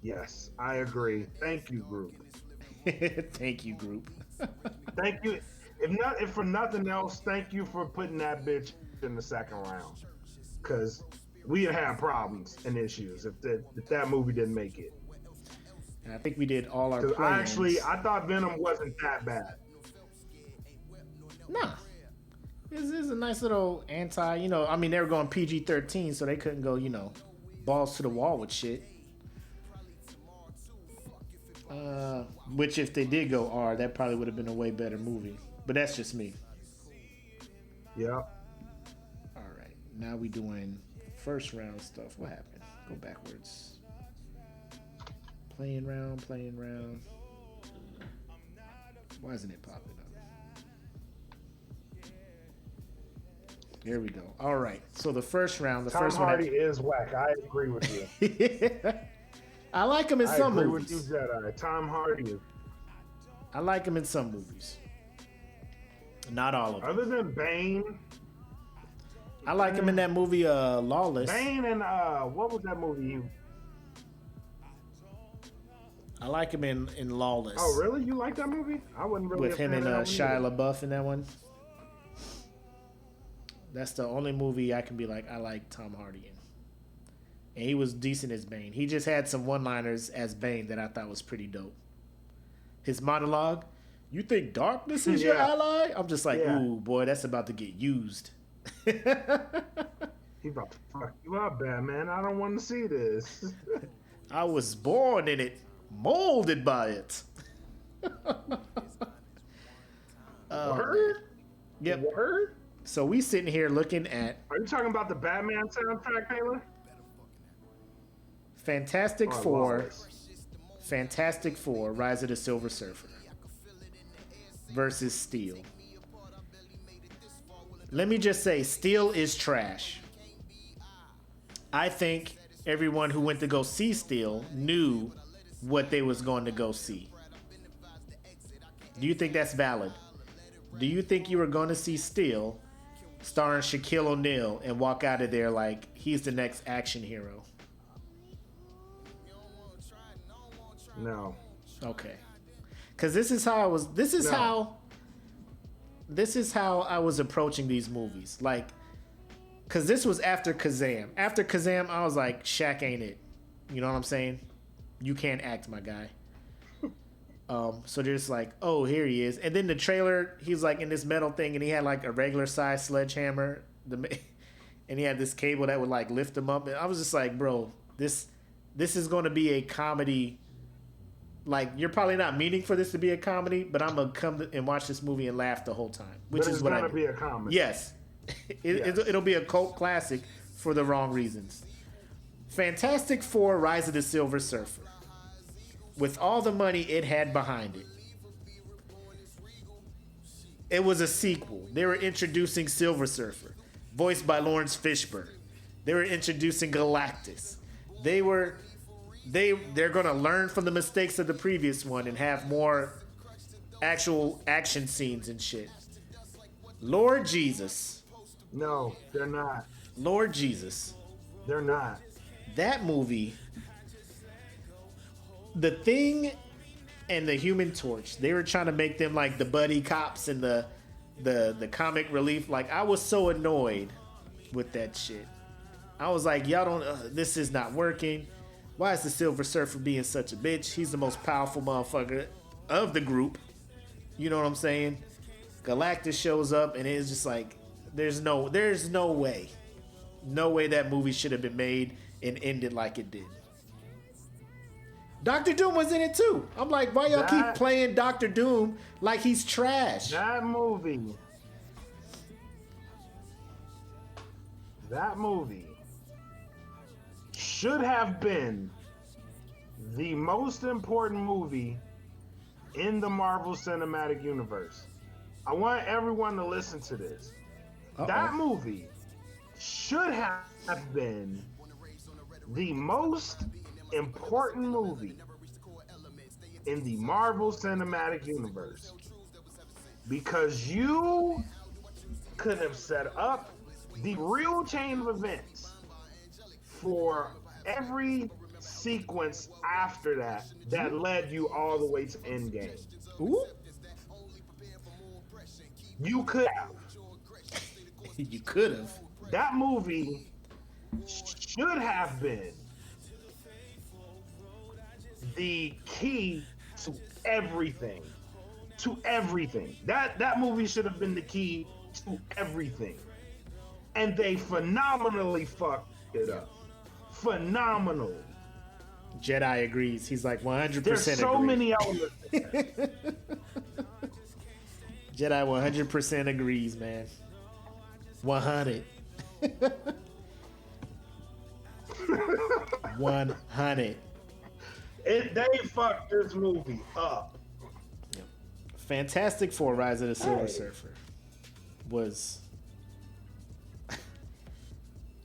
Yes, I agree. Thank you, group. Thank you, group. Thank you. If for nothing else, thank you for putting that bitch in the second round. Because we'd have problems and issues if that movie didn't make it. And I think we did all our plans. I thought Venom wasn't that bad. Nah. This is a nice little anti, I mean, they were going PG-13, so they couldn't go, balls to the wall with shit. Which if they did go R, that probably would have been a way better movie. But that's just me. Yeah. All right. Now we doing first round stuff. What happened? Go backwards. Playing round. Why isn't it popping up? Here we go. All right. So the first round, Tom Hardy is whack. I agree with you. I like him in some movies. I agree with you, Jedi. Tom Hardy is. I like him in some movies. Not all of them. Other than Bane. I like him in that movie Lawless. Bane and what was that movie? I like him in Lawless. Oh, really? You like that movie? I wouldn't really. With him and Shia LaBeouf in that one. That's the only movie I can be like, I like Tom Hardy in. And he was decent as Bane. He just had some one-liners as Bane that I thought was pretty dope. His monologue, "You think darkness is your ally?" I'm just like, ooh, boy, that's about to get used. He about to fuck you up, Batman. I don't want to see this. I was born in it, molded by it. Word? Yep. Word? So we sitting here looking at... Are you talking about the Batman soundtrack, Taylor? Fantastic Four, Rise of the Silver Surfer versus Steel. Let me just say, Steel is trash. I think everyone who went to go see Steel knew what they was going to go see. Do you think that's valid? Do you think you were going to see Steel starring Shaquille O'Neal and walk out of there like he's the next action hero? No. Okay. Because this is how I was. This is how I was approaching these movies. Like, because this was after Kazam. After Kazam, I was like, Shaq ain't it. You know what I'm saying? You can't act, my guy. So they're just like, oh, here he is. And then the trailer, he's like in this metal thing, and he had like a regular size sledgehammer, and he had this cable that would like lift him up. And I was just like, bro, this is going to be a comedy. Like, you're probably not meaning for this to be a comedy, but I'm gonna come and watch this movie and laugh the whole time, which is what I do. It's gonna be a comedy. Yes, it'll be a cult classic for the wrong reasons. Fantastic Four: Rise of the Silver Surfer. With all the money it had behind it. It was a sequel. They were introducing Silver Surfer, voiced by Lawrence Fishburne. They were introducing Galactus. They're gonna learn from the mistakes of the previous one and have more actual action scenes and shit. Lord Jesus. No, they're not. Lord Jesus. They're not. That movie, The Thing and the Human Torch, they were trying to make them like the buddy cops and the comic relief. Like, I was so annoyed with that shit. I was like, y'all don't, this is not working. Why is the Silver Surfer being such a bitch? He's the most powerful motherfucker of the group. You know what I'm saying? Galactus shows up and it's just like, there's no way. No way that movie should have been made and ended like it did. Dr. Doom was in it too. I'm like, why y'all keep playing Dr. Doom like he's trash? That movie should have been the most important movie in the Marvel Cinematic Universe. I want everyone to listen to this. That movie should have been the most important movie in the Marvel Cinematic Universe, because you could have set up the real chain of events for every sequence after that led you all the way to Endgame. Ooh. You could have. You could have. That movie should have been the key to everything. To everything. That movie should have been the key to everything. And they phenomenally fucked it up. Phenomenally. Jedi agrees. He's like 100% There's so many elements. Jedi 100% agrees, man. 100. 100. They fucked this movie up. Yep. Fantastic Four: Rise of the Silver Surfer was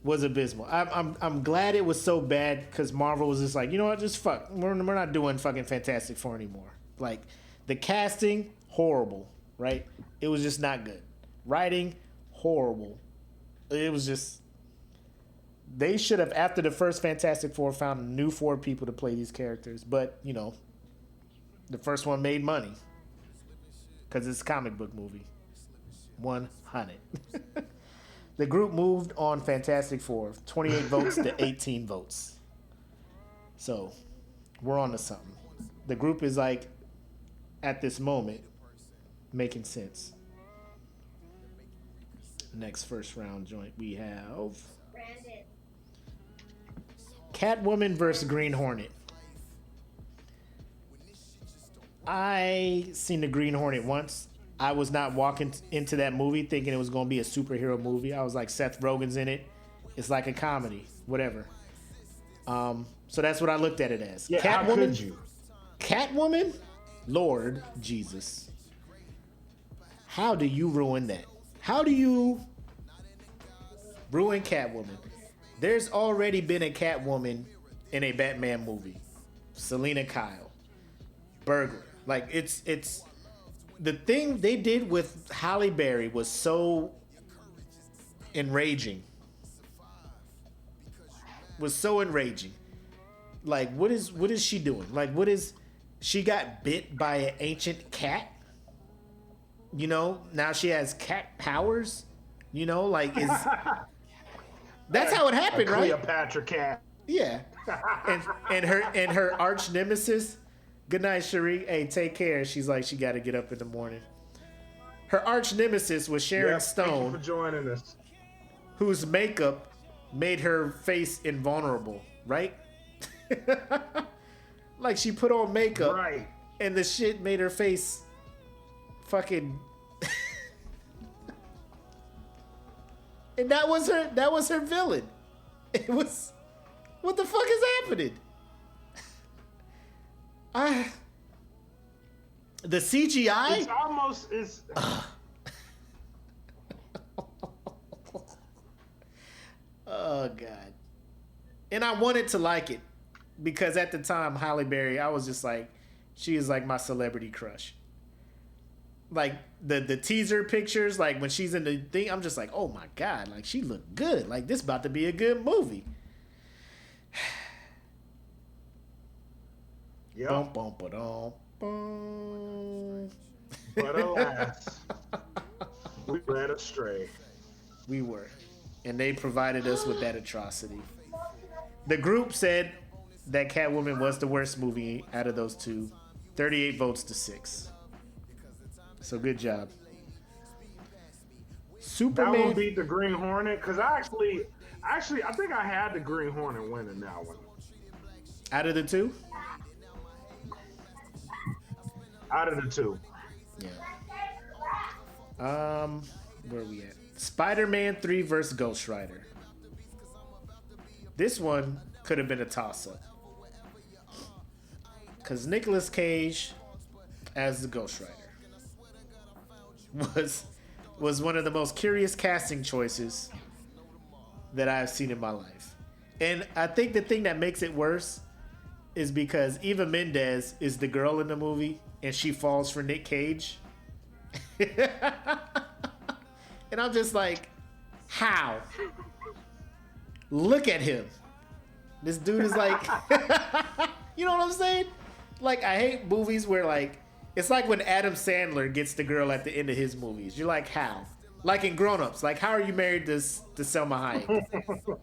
abysmal. I'm glad it was so bad, because Marvel was just like, you know what, just fuck. We're not doing fucking Fantastic Four anymore. Like, the casting, horrible, right? It was just not good. Writing, horrible. It was just, they should have, after the first Fantastic Four, found new 4 people to play these characters. But, you know, the first one made money because it's a comic book movie. 100. The group moved on Fantastic Four, 28 votes to 18 votes. So, we're on to something. The group is like, at this moment, making sense. Next first round joint, we have Catwoman versus Green Hornet. I seen the Green Hornet once. I was not walking into that movie thinking it was going to be a superhero movie. I was like, Seth Rogen's in it. It's like a comedy, whatever. So that's what I looked at it as. Yeah, Catwoman, how could you? Catwoman? Lord Jesus. How do you ruin that? How do you ruin Catwoman? There's already been a Catwoman in a Batman movie. Selena Kyle. Burglar. Like, it's the thing they did with Halle Berry was so enraging. Like, what is she doing? Like, she got bit by an ancient cat. You know, now she has cat powers. You know, like is that's how it happened, right? Cleopatra cat. Yeah. And her arch nemesis. Good night, Cherie. Hey, take care. She's like, she got to get up in the morning. Her arch nemesis was Sharon Stone. Thank you for joining us. Whose makeup made her face invulnerable, right? Like she put on makeup, Right. and the shit made her face fucking. And that was her villain. It was, what the fuck is happening? The CGI. It's almost Oh god. And I wanted to like it because at the time Halle Berry, I was just like, she is like my celebrity crush. Like the teaser pictures, like when she's in the thing, I'm just like, oh my god, like she looked good. Like this about to be a good movie. Yep. Bum, bum, ba-dum, bum. But alas, we led astray. We were. And they provided us with that atrocity. The group said that Catwoman was the worst movie out of those two. 38 votes to 6. So good job. Superman. That one beat the Green Hornet because I think I had the Green Hornet winning that one. Out of the two? Out of the two. Yeah. Where are we at? Spider-Man 3 versus Ghost Rider. This one could have been a toss-up. Because Nicolas Cage as the Ghost Rider was one of the most curious casting choices that I've seen in my life. And I think the thing that makes it worse is because Eva Mendes is the girl in the movie and she falls for Nick Cage. And I'm just like, how? Look at him. This dude is like, you know what I'm saying? Like, I hate movies where, like, it's like when Adam Sandler gets the girl at the end of his movies. You're like, how? Like in Grown Ups. Like, how are you married to Selma Hayek?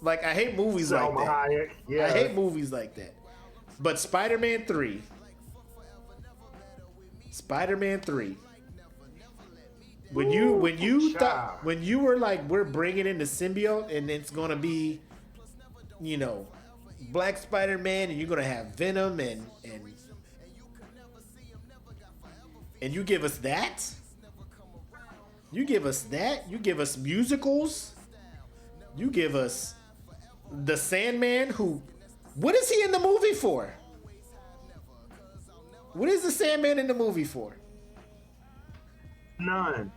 Like, I hate movies like that. Hayek. Yeah. I hate movies like that. But Spider-Man 3. Spider-Man 3. When you were like, we're bringing in the symbiote and it's gonna be, you know, Black Spider-Man and you're gonna have Venom and you give us that? You give us that? You give us musicals? You give us the Sandman who, what is he in the movie for? What is the Sandman in the movie for? None.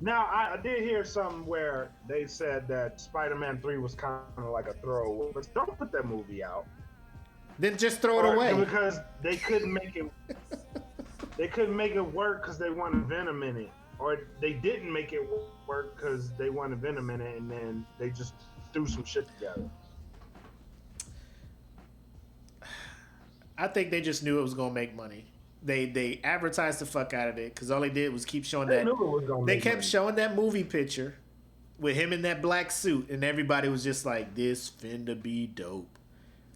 Now, I did hear something where they said that Spider-Man 3 was kind of like a throwaway. But don't put that movie out. Then just throw it away. Because they couldn't make it. They couldn't make it work because they wanted Venom in it, or they didn't make it work because they wanted Venom in it, and then they just threw some shit together. I think they just knew it was gonna make money. They advertised the fuck out of it because all they did was keep showing that. They kept showing that movie picture with him in that black suit, and everybody was just like, "This finna be dope."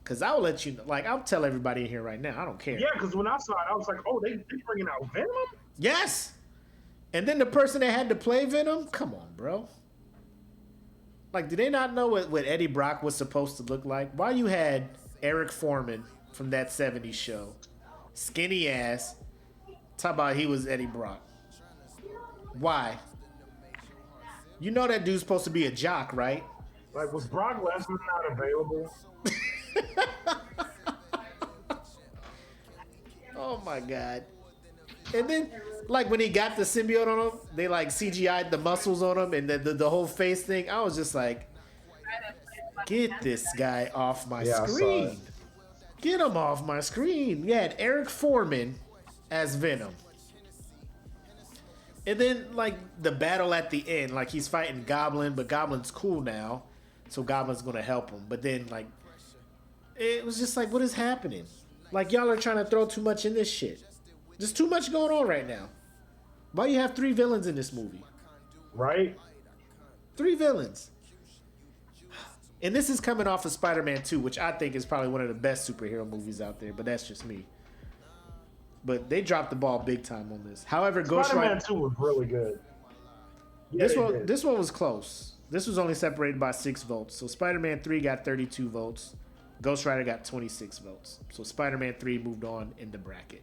Because I'll let you know, like, I'll tell everybody in here right now. I don't care. Yeah, because when I saw it, I was like, "Oh, they bringing out Venom?" Yes. And then the person that had to play Venom, come on, bro. Like, do they not know what Eddie Brock was supposed to look like? Why you had Eric Foreman from that 70s show, skinny ass, talk about he was Eddie Brock. Why? You know that dude's supposed to be a jock, right? Like, was Brock Lesnar not available? Oh my god. And then, like, when he got the symbiote on him, they like CGI'd the muscles on him and the whole face thing. I was just like, get this guy off my screen. Get him off my screen. You had Eric Foreman as Venom. And then, like, the battle at the end, like, he's fighting Goblin, but Goblin's cool now, so Goblin's gonna help him. But then, like, it was just like, what is happening? Like y'all are trying to throw too much in this shit. There's too much going on right now. Why you have 3 villains in this movie? Right? 3 villains. And this is coming off of Spider-Man 2, which I think is probably one of the best superhero movies out there, but that's just me. But they dropped the ball big time on this. However, Ghost Spider-Man Rider 2 was really good. Yeah, this one was close. This was only separated by 6 votes. So Spider-Man 3 got 32 votes. Ghost Rider got 26 votes. So Spider-Man 3 moved on in the bracket.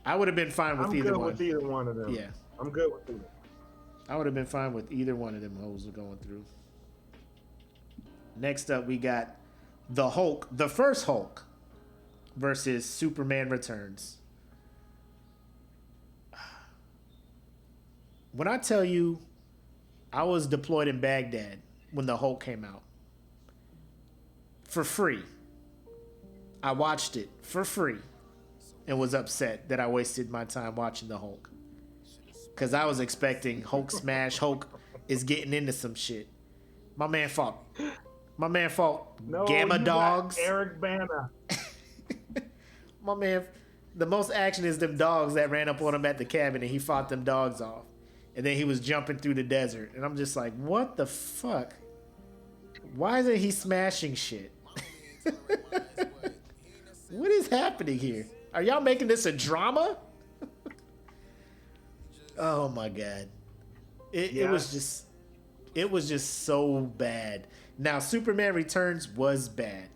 I would have been fine with either one. I'm good with either one of them. Yeah. I'm good with either. I would have been fine with either one of them hoes going through. Next up, we got the Hulk, the first Hulk, versus Superman Returns. When I tell you, I was deployed in Baghdad when the Hulk came out. For free. I watched it for free and was upset that I wasted my time watching the Hulk. Because I was expecting Hulk smash. Hulk is getting into some shit. My man fought Gamma Dogs. Eric Bana. My man, the most action is them dogs that ran up on him at the cabin and he fought them dogs off. And then he was jumping through the desert. And I'm just like, what the fuck? Why isn't he smashing shit? What is happening here? Are y'all making this a drama? Oh my god. It was just so bad. Now Superman Returns was bad,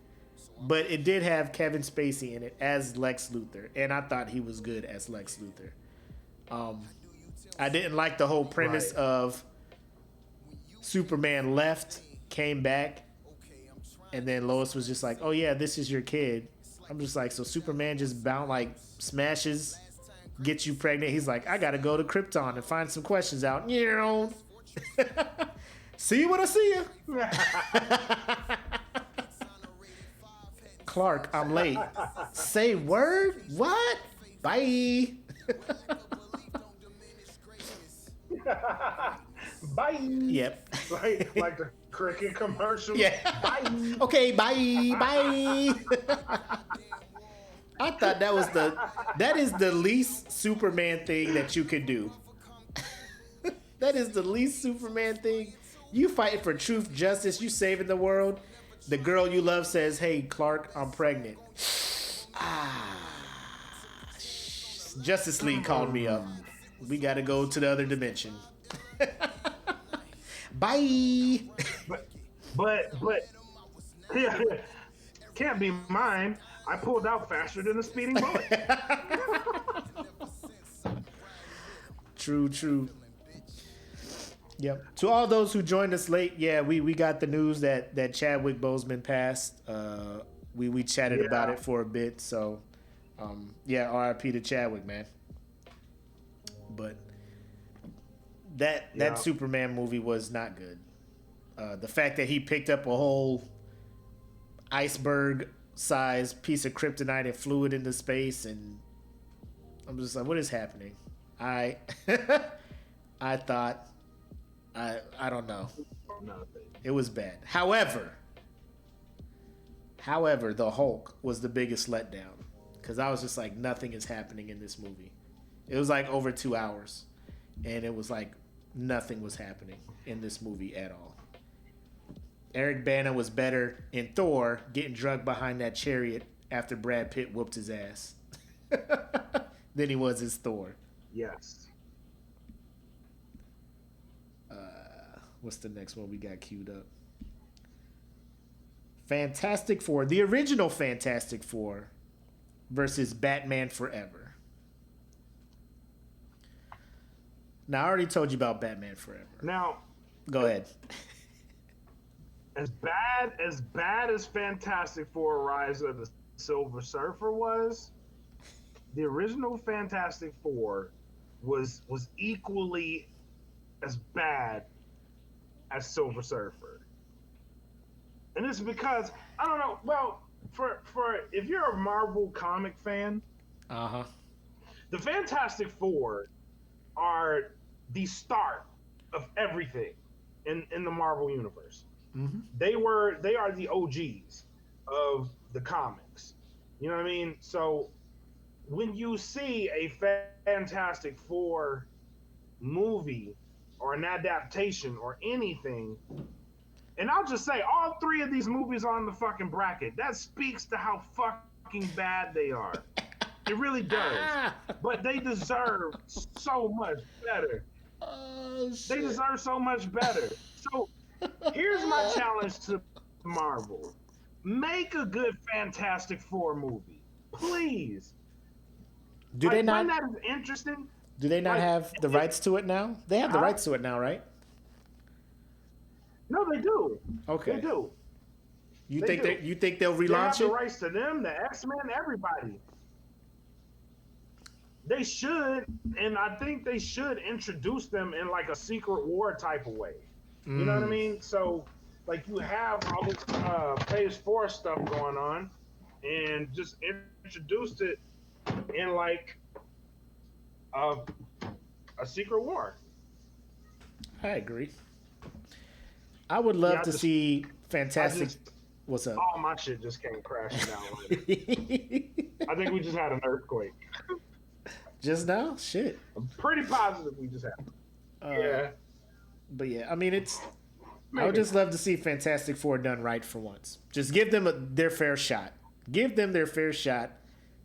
but it did have Kevin Spacey in it as Lex Luthor, and I thought he was good as Lex Luthor. I didn't like the whole premise of Superman left, came back, and then Lois was just like, "Oh yeah, this is your kid." I'm just like, so Superman just smashes, gets you pregnant. He's like, I gotta go to Krypton and find some questions out. See you when I see you. Clark, I'm late. Say word? What? Bye. Bye. Yep. Like the cricket commercial. Yeah. Bye. Okay, bye. Bye. I thought that is the least Superman thing that you could do. That is the least Superman thing. You fighting for truth, justice, you saving the world. The girl you love says, "Hey, Clark, I'm pregnant." Justice League called me up. We got to go to the other dimension. Bye. But can't be mine. I pulled out faster than a speeding bullet. True. Yep. To all those who joined us late, yeah, we got the news that Chadwick Boseman passed. We chatted about it for a bit, so RIP to Chadwick, man. But that Superman movie was not good. The fact that he picked up a whole iceberg-sized piece of kryptonite and flew it into space, and I'm just like, what is happening? I thought, I don't know. It was bad. However, the Hulk was the biggest letdown because I was just like, nothing is happening in this movie. It was like over 2 hours, and it was like nothing was happening in this movie at all. Eric Bana was better in Thor getting drugged behind that chariot after Brad Pitt whooped his ass than he was as Thor. Yes. What's the next one we got queued up? Fantastic Four, the original Fantastic Four versus Batman Forever. Now, I already told you about Batman Forever. Now, go ahead. As bad as Fantastic Four: Rise of the Silver Surfer was, the original Fantastic Four was equally as bad as Silver Surfer. And it's because, I don't know, well, for if you're a Marvel comic fan, the Fantastic Four are the start of everything in the Marvel universe. Mm-hmm. They are the OGs of the comics. You know what I mean? So when you see a Fantastic Four movie or an adaptation or anything, and I'll just say all three of these movies are on the fucking bracket. That speaks to how fucking bad they are. It really does. But they deserve so much better. Oh, shit. They deserve so much better. So here's my challenge to Marvel. Make a good Fantastic Four movie. Please. Do they not? Find that is interesting. Do they not have the rights to it now? They have the rights to it now, right? No, they do. Okay. They do. You They think do. you think they'll They have relaunch the it? rights to them, the X-Men, everybody. They should, and I think they should introduce them in like a Secret War type of way. You know what I mean? So, like, you have all this Phase 4 stuff going on, and just introduced it in like a Secret War. I agree. I would love to see Fantastic. What's up? All my shit just came crashing down. I think we just had an earthquake. Just now? Shit. I'm pretty positive we just had. Yeah. But yeah, I mean, I would Maybe. just love to see Fantastic Four done right for once. Just give them their fair shot. Give them their fair shot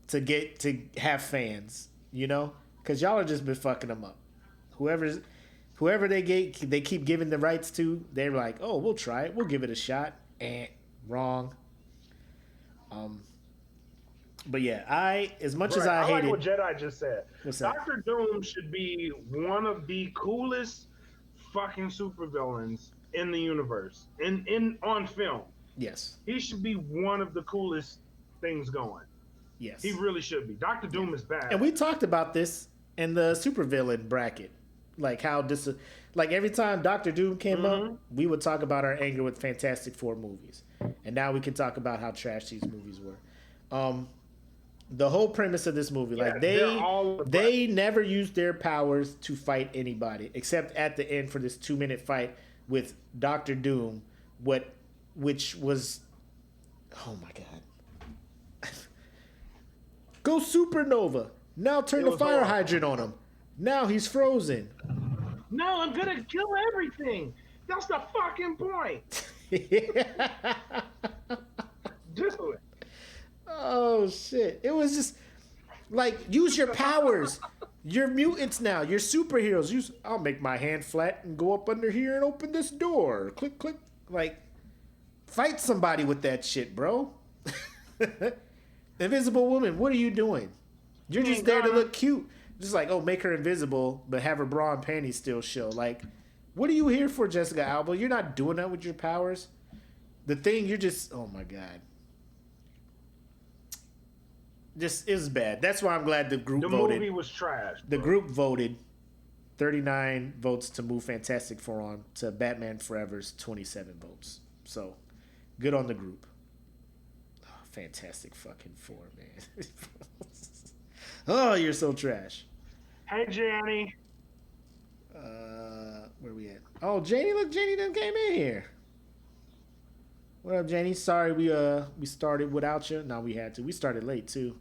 to have fans, you know? Because y'all are just been fucking them up. Whoever they keep giving the rights to, they're like, oh, we'll try it. We'll give it a shot. Wrong. But yeah, as much as I like hate what it. Jedi just said. What's that? Doctor Doom should be one of the coolest fucking supervillains in the universe. On film. Yes. He should be one of the coolest things going. Yes. He really should be. Doctor Doom is bad. And we talked about this in the supervillain bracket. Like how like every time Doctor Doom came up, we would talk about our anger with Fantastic Four movies. And now we can talk about how trash these movies were. The whole premise of this movie, like they never used their powers to fight anybody, except at the end for this 2-minute fight with Doctor Doom, which was, oh my god, go supernova! Now turn the fire hydrant on him. Now he's frozen. No, I'm gonna kill everything. That's the fucking point. Do it. Oh shit! It was just like, use your powers. You're mutants now. You're superheroes. I'll make my hand flat and go up under here and open this door. Click, click. Like, fight somebody with that shit, bro. Invisible Woman, what are you doing? You're just there to look cute. Just like, oh, make her invisible, but have her bra and panties still show. Like, what are you here for, Jessica Alba? You're not doing that with your powers. The thing, you're just, oh my god. Just is bad. That's why I'm glad the group voted. The movie was trash. The group voted 39 votes to move Fantastic Four on to Batman Forever's 27 votes. So, good on the group. Oh, Fantastic fucking Four, man. Oh, you're so trash. Hey, Janny. Where we at? Oh, Janie, look, Janie done came in here. What up, Janie? Sorry we started without you. No, we had to. We started late too.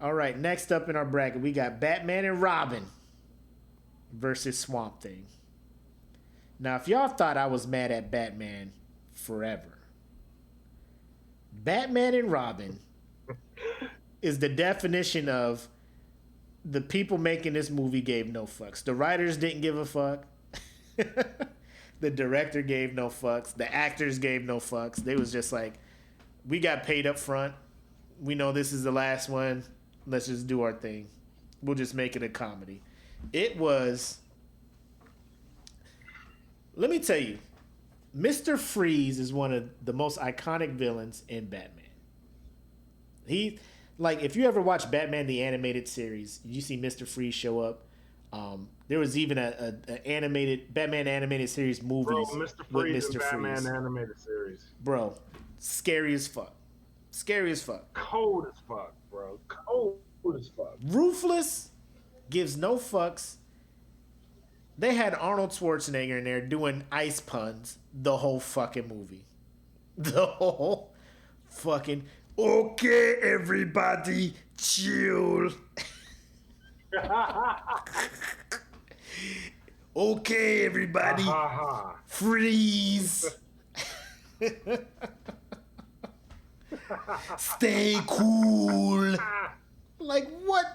All right, next up in our bracket, we got Batman and Robin versus Swamp Thing. Now, if y'all thought I was mad at Batman Forever, Batman and Robin is the definition of the people making this movie gave no fucks. The writers didn't give a fuck. The director gave no fucks. The actors gave no fucks. They was just like, we got paid up front. We know this is the last one. Let's just do our thing. We'll just make it a comedy. It was... Let me tell you, Mr. Freeze is one of the most iconic villains in Batman. He... Like, if you ever watch Batman the Animated Series, you see Mr. Freeze show up. There was even a animated Batman Animated Series movies Mr. with Freeze Mr. and Batman Freeze. Animated Series. Bro, scary as fuck. Scary as fuck. Cold as fuck, bro. Cold as fuck. Ruthless, gives no fucks. They had Arnold Schwarzenegger in there doing ice puns the whole fucking movie. The whole fucking... Okay, everybody, chill. Okay, everybody, freeze. Stay cool. Like, what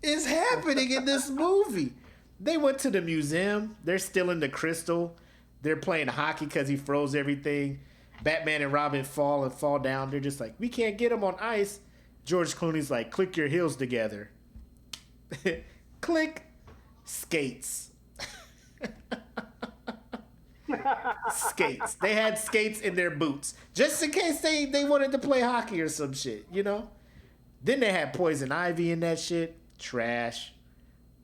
is happening in this movie? They went to the museum. They're still in the crystal. They're playing hockey because he froze everything. Batman and Robin fall down. They're just like, we can't get him on ice. George Clooney's like, click your heels together. Click. Skates. Skates. They had skates in their boots. Just in case they wanted to play hockey or some shit, you know? Then they had Poison Ivy in that shit. Trash.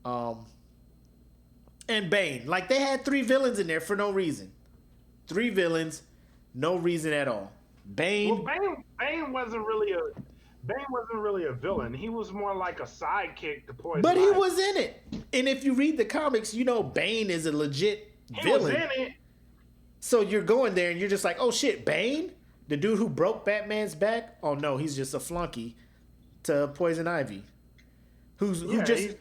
And Bane. Like, they had 3 villains in there for no reason. 3 villains, no reason at all. Bane. Well, Bane wasn't really a villain. He was more like a sidekick to Poison But Ivy. he was in it. And if you read the comics, you know Bane is a legit villain. He was in it. So you're going there and you're just like, oh shit, Bane? The dude who broke Batman's back? Oh no, he's just a flunky to Poison Ivy. Who just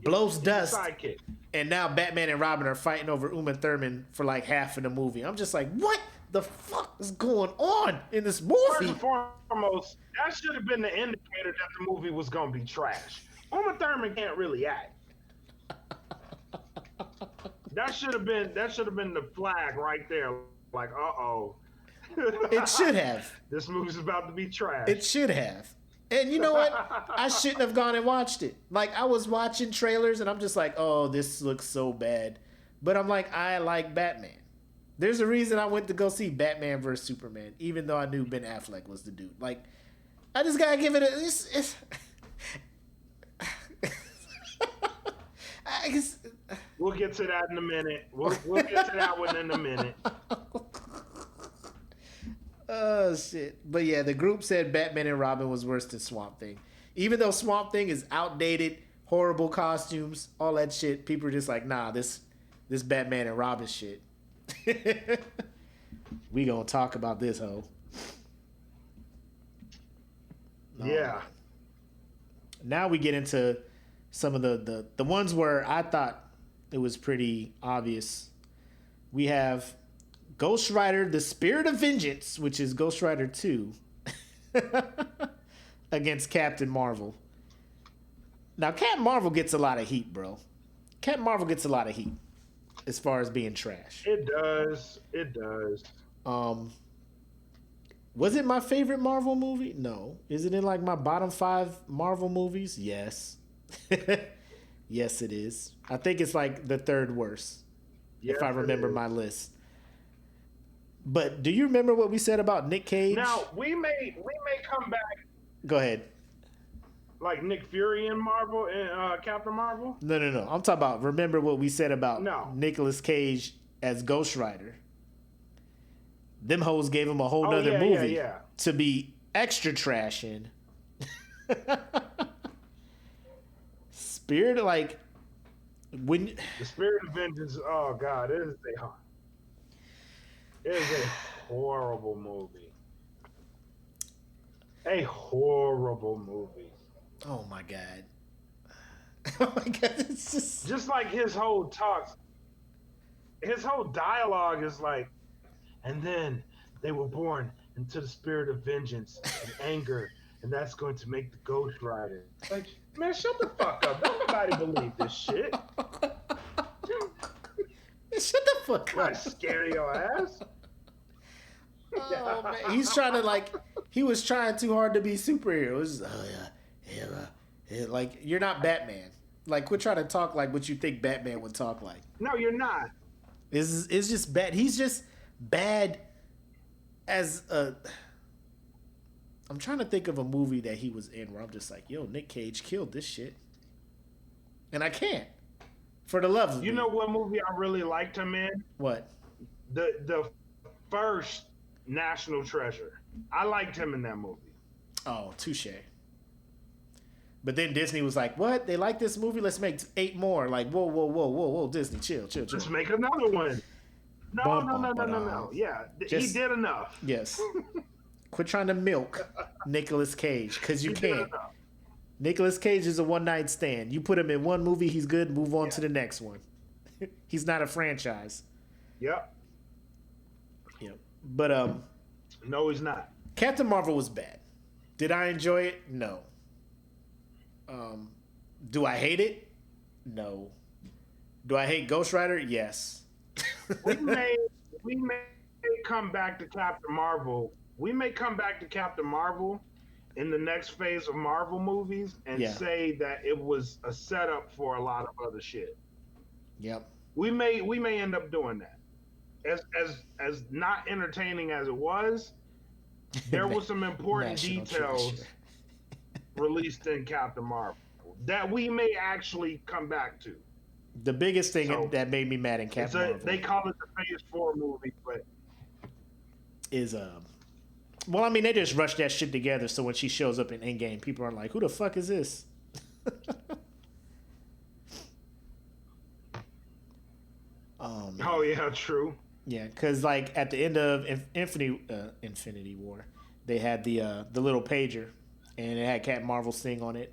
blows dust. Sidekick. And now Batman and Robin are fighting over Uma Thurman for like half of the movie. I'm just like, what the fuck is going on in this movie? First and foremost, that should have been the indicator that the movie was going to be trash. Uma Thurman can't really act. That should have been the flag right there. Like, uh-oh. It should have. This movie's about to be trash. It should have. And you know what? I shouldn't have gone and watched it. Like, I was watching trailers and I'm just like, oh, this looks so bad. But I'm like, I like Batman. There's a reason I went to go see Batman vs. Superman, even though I knew Ben Affleck was the dude. Like, I just gotta give it a... It's I guess... We'll get to that in a minute. We'll get to that one in a minute. Oh, shit. But yeah, the group said Batman and Robin was worse than Swamp Thing. Even though Swamp Thing is outdated, horrible costumes, all that shit, people are just like, nah, this Batman and Robin shit. We gonna talk about this, hoe. Yeah. Now we get into some of the ones where I thought it was pretty obvious. We have Ghost Rider, The Spirit of Vengeance, which is Ghost Rider 2, against Captain Marvel. Now, Captain Marvel gets a lot of heat, bro. Captain Marvel gets a lot of heat as far as being trash. It does. It does. Was it my favorite Marvel movie? No. Is it in like my bottom 5 Marvel movies? Yes. Yes, it is. I think it's like the 3rd worst, if I remember my list. But do you remember what we said about Nick Cage? Now we may come back. Go ahead. Like Nick Fury in Marvel and Captain Marvel? No. I'm talking about, remember what we said about Nicolas Cage as Ghost Rider. Them hoes gave him a whole nother movie to be extra trash in. Spirit, like, when... The Spirit of Vengeance, oh God, it is a horrible movie. A horrible movie. Oh my God. Oh my God, it's just like his whole talks. His whole dialogue is like, and then they were born into the spirit of vengeance and anger, and that's going to make the Ghost Rider. Like, man, shut the fuck up. Don't nobody believe this shit. Shut the fuck up. Not scare your ass. Oh, man. He's trying to, like, he was trying too hard to be superheroes. Like, you're not Batman. Like, quit trying to talk like what you think Batman would talk like. No, you're not. It's just bad. He's just bad as a... I'm trying to think of a movie that he was in where I'm just like, yo, Nick Cage killed this shit. And I can't. For the love of me. You know what movie I really liked him in? What? The first National Treasure. I liked him in that movie. Oh, touche. But then Disney was like, what? They like this movie? Let's make 8 more. Like, whoa, Disney, chill. Let's make another one. No. Yeah, he did enough. Yes. Quit trying to milk Nicolas Cage, because you He did can't. enough. Nicolas Cage is a one-night stand. You put him in one movie, he's good, move on to the next one. He's not a franchise. Yep. Yep. But No, he's not. Captain Marvel was bad. Did I enjoy it? No. Do I hate it? No. Do I hate Ghost Rider? Yes. We may come back to Captain Marvel. We may come back to Captain Marvel in the next phase of Marvel movies and say that it was a setup for a lot of other shit. Yep. We may end up doing that. As not entertaining as it was, there were some important National details treasure. released in Captain Marvel that we may actually come back to. The biggest thing So, that made me mad in Captain Marvel They call it the Phase 4 movie, but is well, I mean, they just rushed that shit together, so when she shows up in Endgame, people are like, who the fuck is this? oh yeah, true. Yeah, because like at the end of Infinity War, they had the little pager, and it had Captain Marvel's thing on it.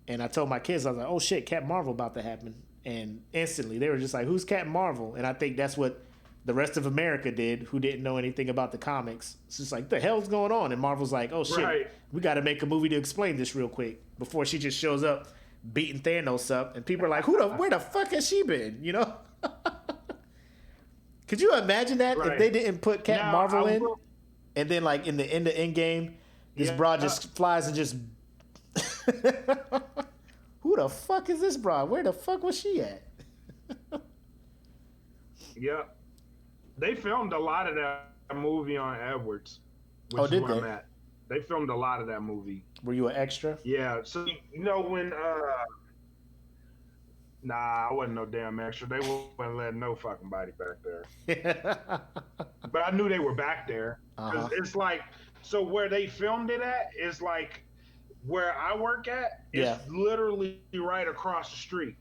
And I told my kids, I was like, "Oh shit, Captain Marvel about to happen!" And instantly they were just like, "Who's Captain Marvel?" And I think that's what the rest of America did, who didn't know anything about the comics. It's just like, the hell's going on? And Marvel's like, "Oh shit, Right. we got to make a movie to explain this real quick before she just shows up beating Thanos up." And people are like, where the fuck has she been? You know? Could you imagine that if they didn't put Captain Marvel in, and then like in the end of Endgame, this broad just flies and just who the fuck is this broad? Where the fuck was she at? Yeah. They filmed a lot of that movie on Edwards, which is did where they? I'm at. They filmed a lot of that movie. Were you an extra? Yeah. So you know when nah, I wasn't no damn extra. They wouldn't let no fucking body back there. But I knew they were back there. 'Cause it's like, so where they filmed it at is like where I work at. It's literally right across the street.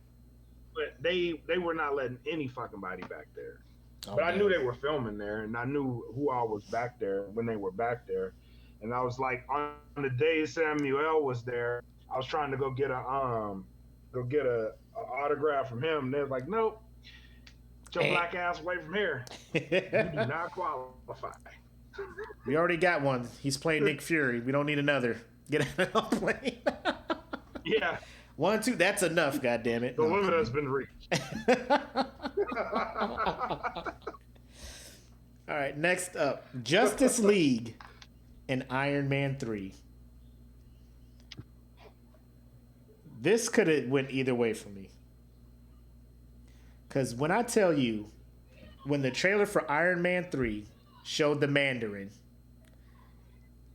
But they were not letting any fucking body back there. But I knew they were filming there, and I knew who all was back there when they were back there. And I was like, on the day Samuel was there, I was trying to go get a autograph from him. And they was like, "Nope, get your black ass away from here. You do not qualify." We already got one. He's playing Nick Fury. We don't need another. Get out of the plane. Yeah. 1, 2. That's enough. God damn it. The limit has been reached. All right. Next up, Justice League and Iron Man 3. This could have went either way for me. Because when I tell you, when the trailer for Iron Man 3 showed the Mandarin,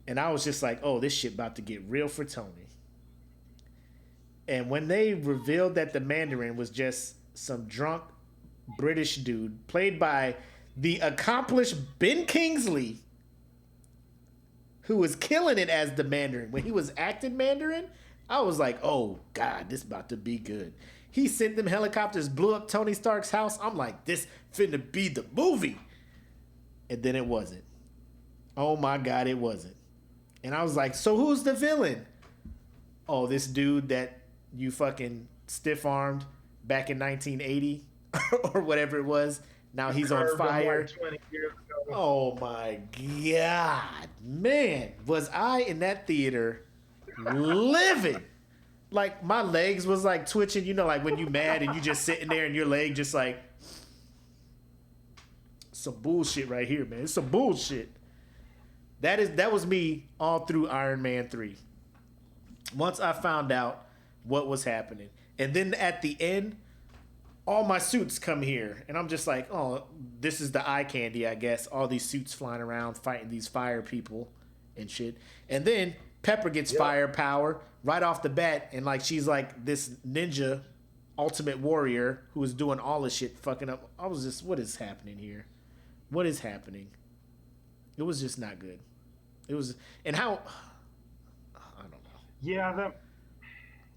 and I was just like, oh, this shit about to get real for Tony. And when they revealed that the Mandarin was just some drunk British dude played by the accomplished Ben Kingsley, who was killing it as the Mandarin. When he was acting Mandarin, I was like, oh, God, this about to be good. He sent them helicopters, blew up Tony Stark's house. I'm like, this finna be the movie. And then it wasn't. Oh, my God, it wasn't. And I was like, so who's the villain? Oh, this dude that you fucking stiff-armed back in 1980 or whatever it was. Now he's on fire. Like 20 years ago. Oh, my God. Man, was I in that theater living. Like, my legs was, like, twitching. You know, like, when you mad and you just sitting there and your leg just, like, some bullshit right here, man. It's some bullshit. That was me all through Iron Man 3. Once I found out what was happening. And then at the end, all my suits come here. And I'm just like, oh, this is the eye candy, I guess. All these suits flying around fighting these fire people and shit. And then Pepper gets firepower right off the bat. And like she's like this ninja ultimate warrior who is doing all this shit fucking up. I was just, what is happening here? What is happening? It was just not good. It was, and how, I don't know. Yeah,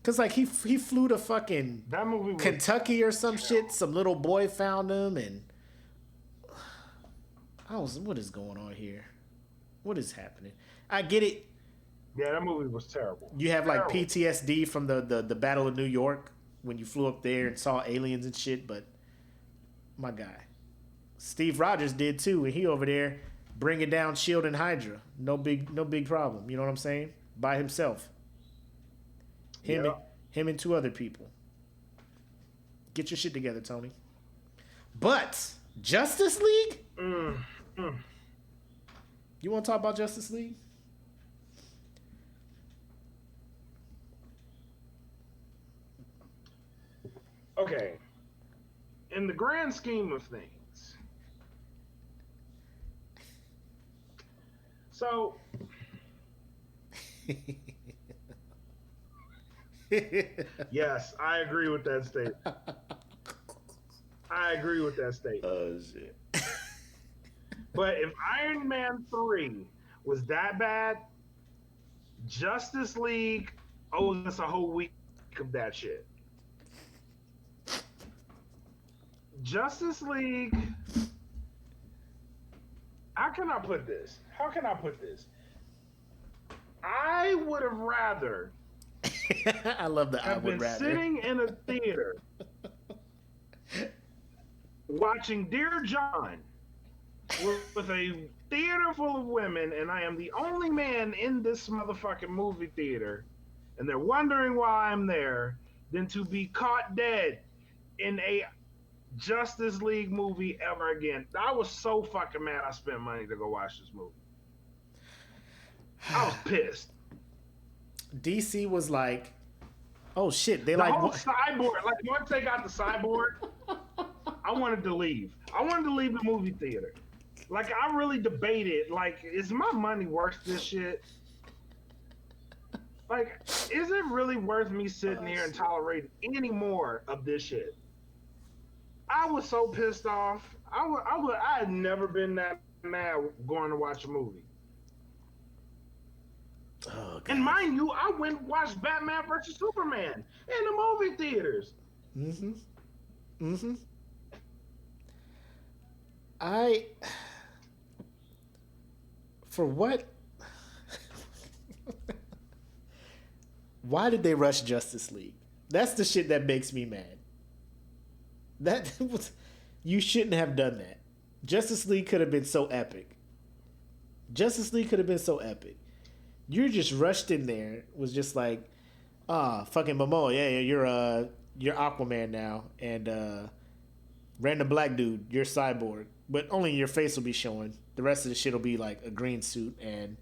Cause like he flew to fucking that movie was, Kentucky or some shit. Some little boy found him, and I was, what is going on here? What is happening? I get it. Yeah, that movie was terrible. You have like Terrible. PTSD from the Battle of New York when you flew up there and saw aliens and shit, but my guy. Steve Rogers did too, and he over there bringing down Shield and Hydra. No big problem. You know what I'm saying? By himself. Him and two other people. Get your shit together, Tony. But Justice League? You want to talk about Justice League? Okay. In the grand scheme of things, so yes, I agree with that statement. I agree with that statement. Oh shit. But if Iron Man 3 was that bad, Justice League owes us a whole week of that shit. Justice League. How can I put this? I would have rather I love the I have would been rather. sitting in a theater watching Dear John with a theater full of women, and I am the only man in this motherfucking movie theater, and they're wondering why I'm there, than to be caught dead in a Justice League movie ever again. I was so fucking mad I spent money to go watch this movie. I was pissed. DC was like, oh shit, they The like whole cyborg, like once they got the cyborg, I wanted to leave. I wanted to leave the movie theater. Like I really debated, like, is my money worth this shit? Like, is it really worth me sitting here and tolerating any more of this shit? I was so pissed off. I had never been that mad going to watch a movie. Oh, God. And mind you, I went and watched Batman versus Superman in the movie theaters. For what? Why did they rush Justice League? That's the shit that makes me mad. You shouldn't have done that. Justice League could have been so epic. You just rushed in there, was just like, fucking Momoa, yeah, you're Aquaman now, and random black dude, you're Cyborg, but only your face will be showing. The rest of the shit will be like a green suit, and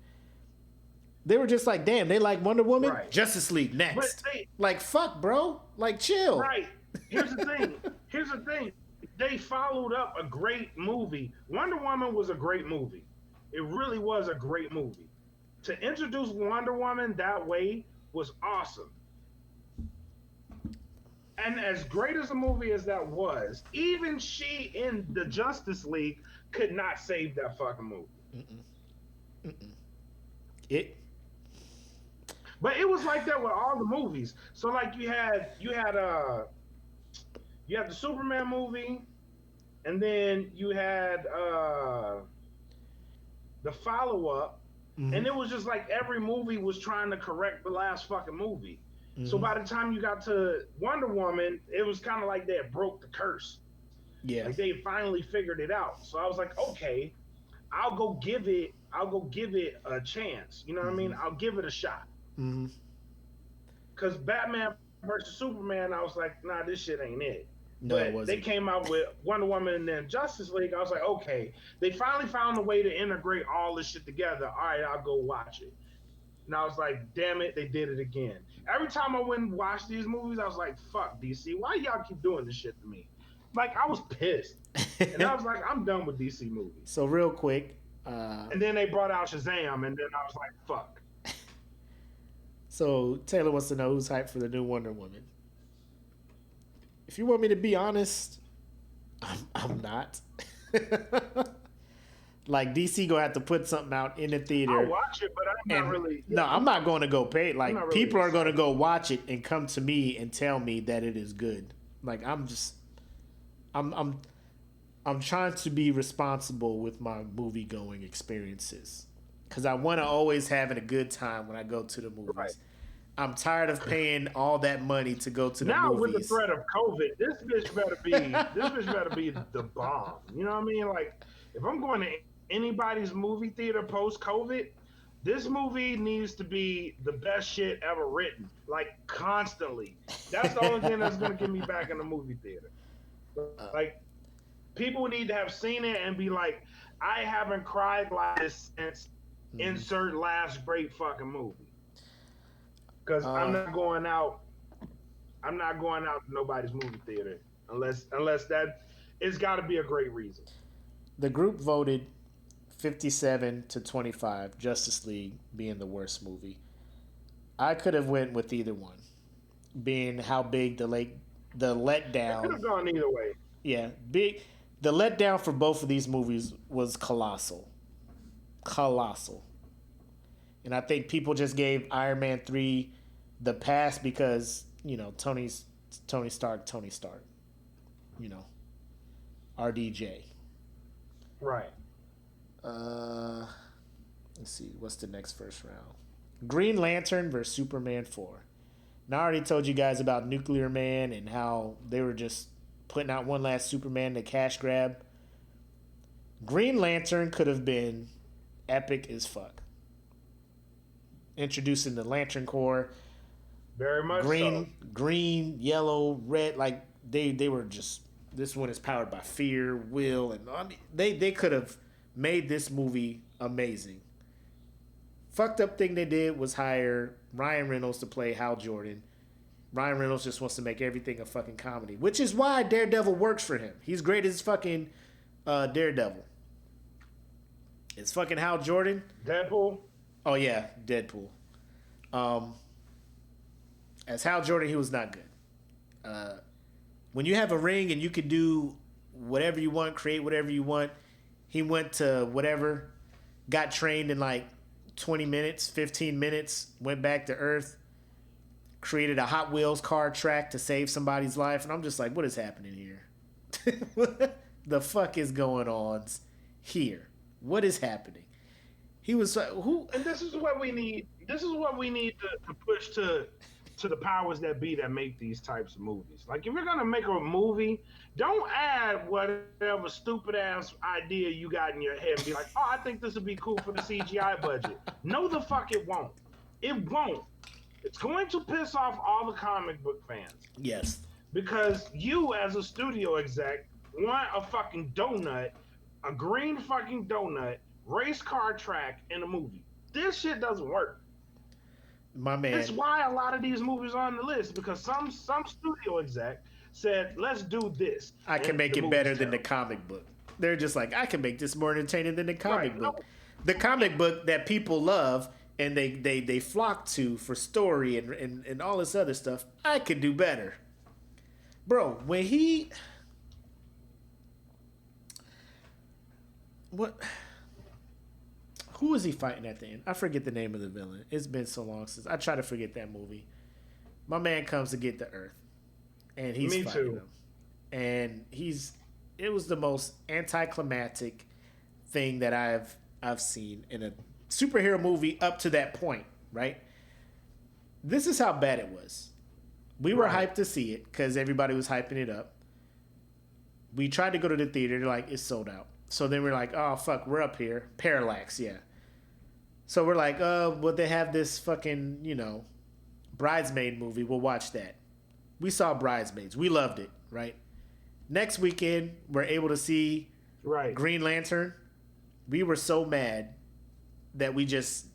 they were just like, damn, they like Wonder Woman, Right. Justice League next. But Like, fuck, bro, like chill. Right. Here's the thing. They followed up a great movie. Wonder Woman was a great movie. It really was a great movie. To introduce Wonder Woman that way was awesome. And as great as a movie as that was, even she in the Justice League could not save that fucking movie. But it was like that with all the movies. So like you had the Superman movie, and then you had the follow-up, and it was just like every movie was trying to correct the last fucking movie. So by the time you got to Wonder Woman, it was kind of like they had broke the curse. Yeah. Like they finally figured it out. So I was like, okay, I'll go give it a chance. You know what I mean? I'll give it a shot. Because Batman versus Superman, I was like, nah, this shit ain't it. No, but it wasn't. they came out with Wonder Woman and then Justice League. I was like, okay, they finally found a way to integrate all this shit together. All right, I'll go watch it. And I was like, damn it, they did it again. Every time I went and watched these movies, I was like, fuck DC, why y'all keep doing this shit to me? Like, I was pissed. And I was like, I'm done with DC movies. So real quick. And then they brought out Shazam, and then I was like, fuck. So Taylor wants to know who's hyped for the new Wonder Woman. If you want me to be honest, I'm not. Like DC gonna have to put something out in the theater. I'll watch it, but I'm not really. No, I'm not going to go pay. Like not really people are going to excited. go watch it and come to me and tell me that it is good. Like I'm trying to be responsible with my movie going experiences. because I want to always having a good time when I go to the movies. Right. I'm tired of paying all that money to go to the Now movies. with the threat of COVID, this bitch better be the bomb. You know what I mean? Like, if I'm going to anybody's movie theater post COVID, this movie needs to be the best shit ever written, like constantly. That's the only thing that's gonna get me back in the movie theater. Like, people need to have seen it and be like, I haven't cried like this since insert last great fucking movie. Because I'm not going out to nobody's movie theater unless that it's got to be a great reason. The group voted 57-25, Justice League being the worst movie. I could have went with either one, being how big the letdown. Could have gone either way. Yeah, big. The letdown for both of these movies was colossal. And I think people just gave Iron Man 3 the pass because, you know, Tony Stark. You know, RDJ. Right. Let's see. What's the next first round? Green Lantern versus Superman 4. Now, I already told you guys about Nuclear Man and how they were just putting out one last Superman to cash grab. Green Lantern could have been epic as fuck. Introducing the Lantern Corps. Very much green, yellow, red. Like, they were just... This one is powered by fear, will, and... I mean, they could have made this movie amazing. Fucked up thing they did was hire Ryan Reynolds to play Hal Jordan. Ryan Reynolds just wants to make everything a fucking comedy, which is why Daredevil works for him. He's great as fucking Daredevil. It's fucking Hal Jordan. Deadpool? Oh, yeah, Deadpool. As Hal Jordan, he was not good. When you have a ring and you can do whatever you want, create whatever you want, he went to whatever, got trained in like 20 minutes, 15 minutes, went back to Earth, created a Hot Wheels car track to save somebody's life. And I'm just like, what is happening here? What the fuck is going on here? What is happening? He was who? And this is what we need. This is what we need to push to the powers that be that make these types of movies. Like, if you're gonna make a movie, don't add whatever stupid ass idea you got in your head and be like, oh, I think this would be cool for the CGI budget. No, the fuck it won't. It won't. It's going to piss off all the comic book fans. Yes. Because you, as a studio exec, want a fucking donut, a green fucking donut, race car track in a movie. This shit doesn't work. My man. That's why a lot of these movies are on the list, because some studio exec said, let's do this. I can make it better than the comic book. They're just like, I can make this more entertaining than the comic book. No. The comic book that people love and they flock to for story and all this other stuff, I could do better. Bro, when he... What... Who was he fighting at the end? I forget the name of the villain. It's been so long since I try to forget that movie. My man comes to get the Earth, and he's fighting him. And it was the most anticlimactic thing that I've seen in a superhero movie up to that point. Right? This is how bad it was. We were hyped to see it because everybody was hyping it up. We tried to go to the theater. They're like, it's sold out. So then we're like, oh fuck, we're up here. Parallax, yeah. So we're like, well, they have this fucking, you know, Bridesmaid movie. We'll watch that. We saw Bridesmaids. We loved it, right? Next weekend, we're able to see Green Lantern. We were so mad that we just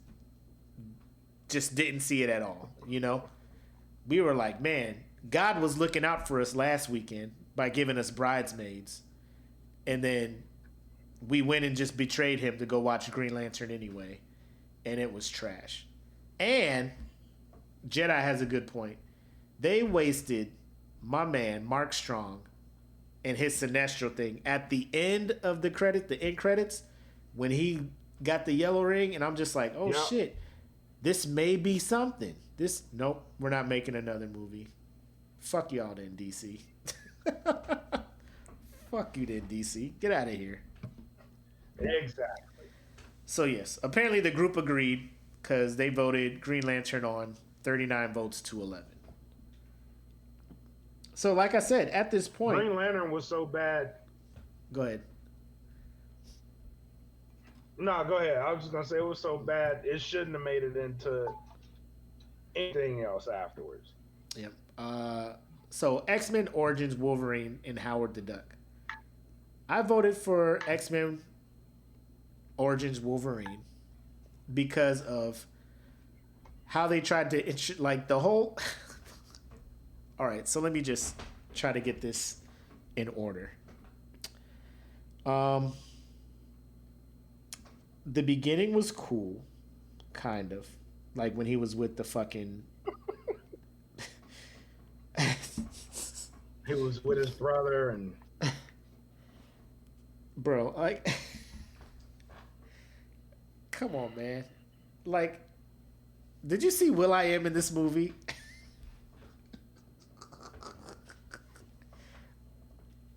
didn't see it at all, you know? We were like, man, God was looking out for us last weekend by giving us Bridesmaids. And then we went and just betrayed him to go watch Green Lantern anyway. And it was trash. And Jedi has a good point. They wasted my man, Mark Strong, and his Sinestro thing at the end of the end credits, when he got the yellow ring, and I'm just like, oh shit, this may be something. Nope, we're not making another movie. Fuck y'all then, DC. Fuck you then, DC. Get out of here. Exactly. So yes, apparently the group agreed because they voted Green Lantern on 39 votes to 11. So like I said, at this point, Green Lantern was so bad. go ahead. No, go ahead. I was just gonna say it was so bad it shouldn't have made it into anything else afterwards. Yep. So X-Men Origins Wolverine and Howard the Duck. I voted for X-Men Origins Wolverine because of how they tried to like the whole. All right, so let me just try to get this in order. The beginning was cool, kind of, like when he was with the fucking. He was with his brother and. Bro, like, come on, man. Like, did you see will.i.am in this movie?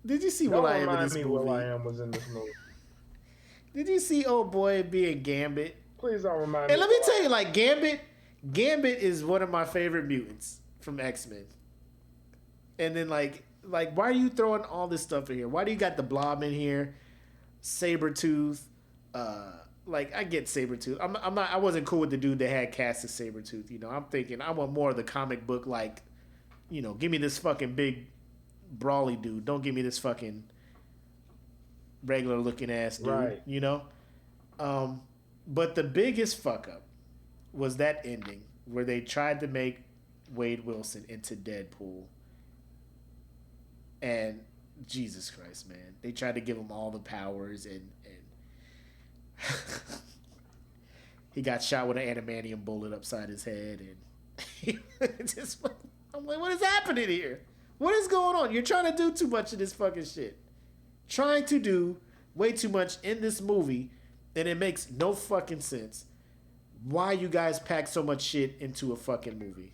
Did you see will.i.am in this movie? will.i.am was in this movie. Did you see old boy being Gambit? Please don't remind me. And let me tell you, like, Gambit is one of my favorite mutants from X-Men. And then, like, why are you throwing all this stuff in here? Why do you got the Blob in here? Sabretooth. Like, I get Sabretooth. I wasn't cool with the dude that had cast as Sabretooth. You know, I'm thinking I want more of the comic book, like, you know, give me this fucking big brawly dude. Don't give me this fucking regular looking ass dude. Right. You know? But the biggest fuck up was that ending where they tried to make Wade Wilson into Deadpool. And Jesus Christ, man. They tried to give him all the powers and he got shot with an adamantium bullet upside his head and I'm like, what is happening here? What is going on? You're trying to do too much of this fucking shit. Trying to do way too much in this movie and it makes no fucking sense. Why you guys pack so much shit into a fucking movie?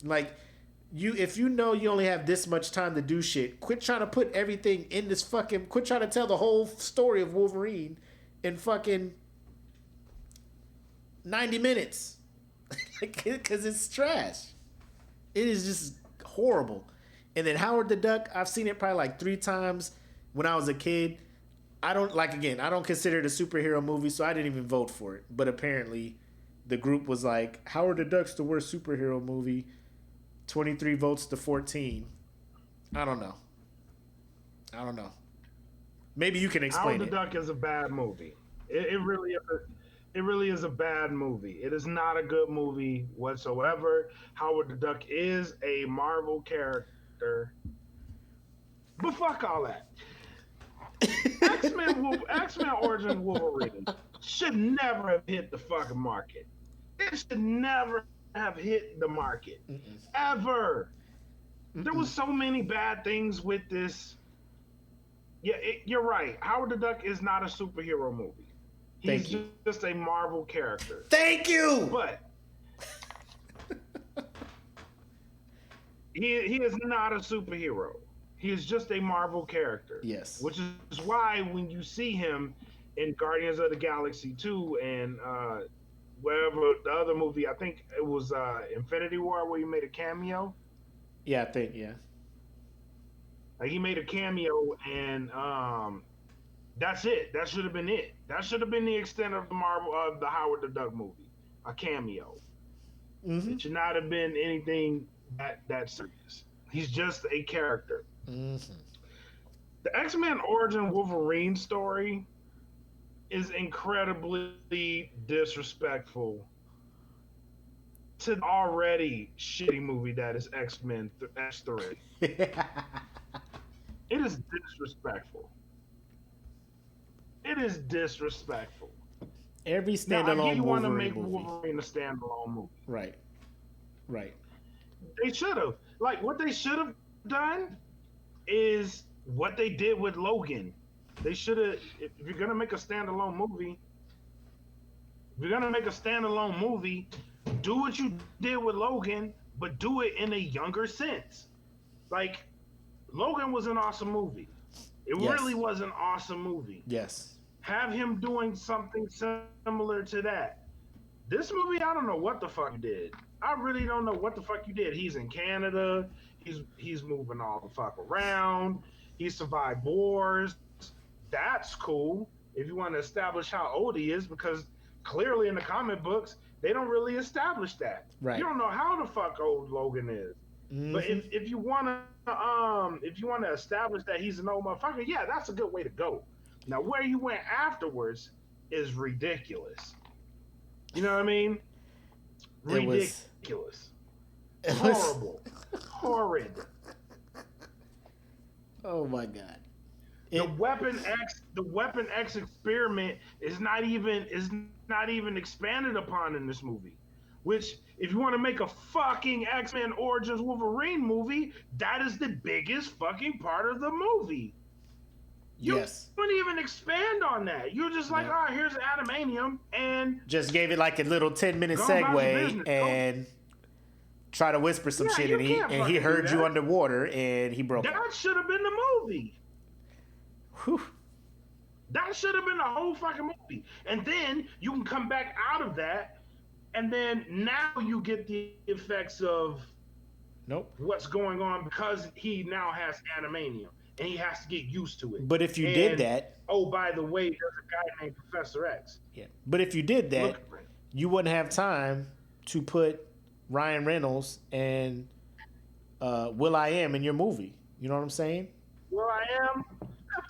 Like, if you know you only have this much time to do shit, quit trying to put everything in this fucking. Quit trying to tell the whole story of Wolverine in fucking 90 minutes, because it's trash. It is just horrible. And then Howard the Duck, I've seen it probably like 3 times when I was a kid. I don't consider it a superhero movie, so I didn't even vote for it. But apparently, the group was like, Howard the Duck's the worst superhero movie. 23 votes to 14. I don't know. Maybe you can explain Howard the Duck is a bad movie. It really is. It really is a bad movie. It is not a good movie whatsoever. Howard the Duck is a Marvel character. But fuck all that. X-Men Origins Wolverine should never have hit the fucking market. It should never have hit the market. Ever. There was so many bad things with this. Yeah, you're right. Howard the Duck is not a superhero movie. He's just a Marvel character. Thank you! But he is not a superhero. He is just a Marvel character. Yes. Which is why when you see him in Guardians of the Galaxy 2 and wherever the other movie, I think it was Infinity War where he made a cameo. Yeah, I think, yeah. Like he made a cameo and that's it. That should have been it. That should have been the extent of the Howard the Duck movie. A cameo. Mm-hmm. It should not have been anything that serious. He's just a character. Mm-hmm. The X-Men Origin Wolverine story is incredibly disrespectful to the already shitty movie that is X-Men X3. It is disrespectful. It is disrespectful. Every standalone want to make Wolverine a standalone movie. Right. They should have. Like, what they should have done is what they did with Logan. They should have, if you're going to make a standalone movie, do what you did with Logan, but do it in a younger sense. Like, Logan was an awesome movie. It really was an awesome movie. Yes. Have him doing something similar to that. This movie, I don't know what the fuck you did. I really don't know what the fuck you did. He's in Canada. He's moving all the fuck around. He survived wars. That's cool. If you want to establish how old he is, because clearly in the comic books they don't really establish that. Right. You don't know how the fuck old Logan is. Mm-hmm. But if you wanna establish that he's an old motherfucker, yeah, that's a good way to go. Now where you went afterwards is ridiculous. You know what I mean? Ridiculous. Horrible. Horrid. Oh my god. The Weapon X experiment is not even expanded upon in this movie. Which, if you want to make a fucking X-Men Origins Wolverine movie, that is the biggest fucking part of the movie. You wouldn't even expand on that. You're just like, oh, here's adamantium, and just gave it like a little 10-minute segue and try to whisper some shit, and he heard you underwater, and he broke. That should have been the movie. Whew. That should have been the whole fucking movie, and then you can come back out of that, and then now you get the effects of what's going on because he now has adamantium. And he has to get used to it. But if you did that... Oh, by the way, there's a guy named Professor X. Yeah. But if you did that, you wouldn't have time to put Ryan Reynolds and will.i.am in your movie. You know what I'm saying? will.i.am?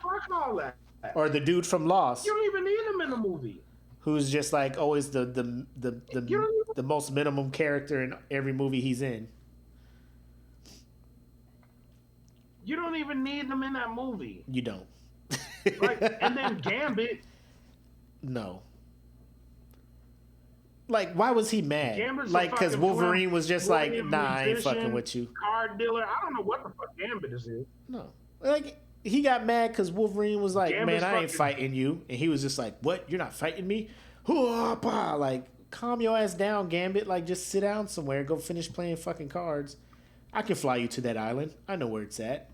Fuck all that. Or the dude from Lost. You don't even need him in the movie. Who's just like always the most minimum character in every movie he's in. You don't even need them in that movie. You don't. And then Gambit. No. Like, why was he mad? Gambit's like, because Wolverine was just like, nah, I ain't fucking with you. Card dealer. I don't know what the fuck Gambit is. No. Like, he got mad because Wolverine was like, Gambit's man, I ain't fighting you. And he was just like, what? You're not fighting me? Like, calm your ass down, Gambit. Like, just sit down somewhere. Go finish playing fucking cards. I can fly you to that island. I know where it's at.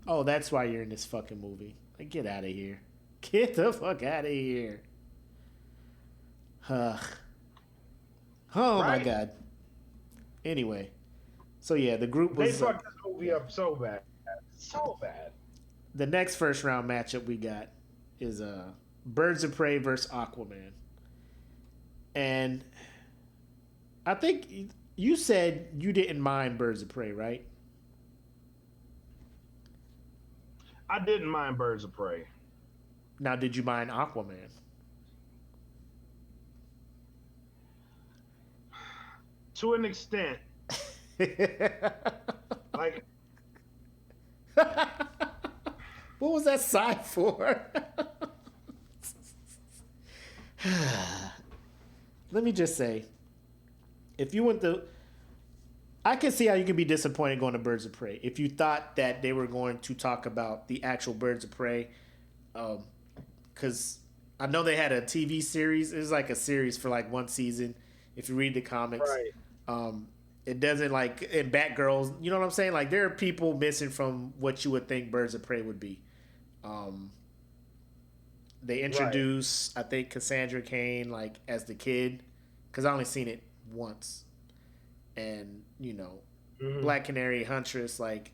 Oh, that's why you're in this fucking movie. Like, get out of here. Get the fuck out of here. Oh, my God. Anyway. So, yeah, the group was... They fucked this movie up so bad. So bad. The next first round matchup we got is Birds of Prey versus Aquaman. And I think... You said you didn't mind Birds of Prey, right? I didn't mind Birds of Prey. Now, did you mind Aquaman? To an extent. Like... What was that sigh for? Let me just say... If you went to... I can see how you can be disappointed going to Birds of Prey. If you thought that they were going to talk about the actual Birds of Prey. Because I know they had a TV series. It was like a series for like one season. If you read the comics. Right. It doesn't like... In Batgirls, you know what I'm saying? Like, there are people missing from what you would think Birds of Prey would be. They introduce, I think, Cassandra Cain, like, as the kid. Because I only seen it once. And, you know, Black Canary, Huntress, like,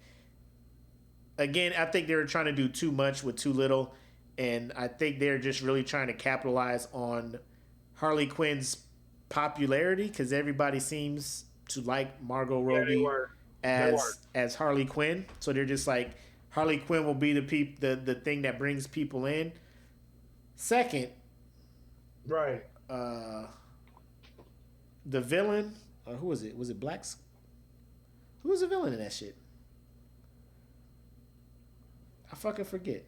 again, I think they were trying to do too much with too little, and I think they're just really trying to capitalize on Harley Quinn's popularity, because everybody seems to like Margot Robbie as Harley Quinn, so they're just like, Harley Quinn will be the thing that brings people in. Second, right, the villain, who was it? Was it Blacks? Who was the villain in that shit? I fucking forget.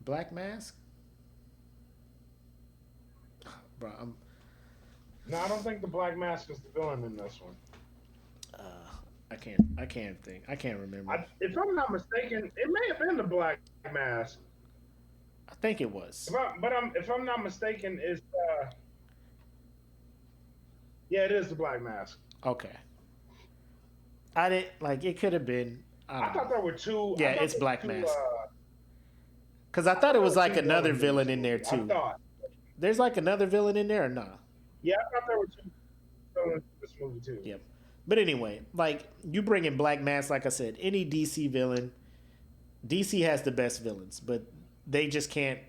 Black Mask? Bro, No, I don't think the Black Mask is the villain in this one. I can't think. I can't remember. If I'm not mistaken, it may have been the Black Mask. I think it was. If I'm not mistaken, it's yeah, it is the Black Mask. Okay. I didn't like. It could have been. I thought there were two. Yeah, it's Black Mask. Because I thought it was like another villain in there I too. thought. There's like another villain in there or nah? Yeah, I thought there were two villains in this movie too. Yep. But anyway, like you bring in Black Mass, like I said, any DC villain. DC has the best villains, but they just can't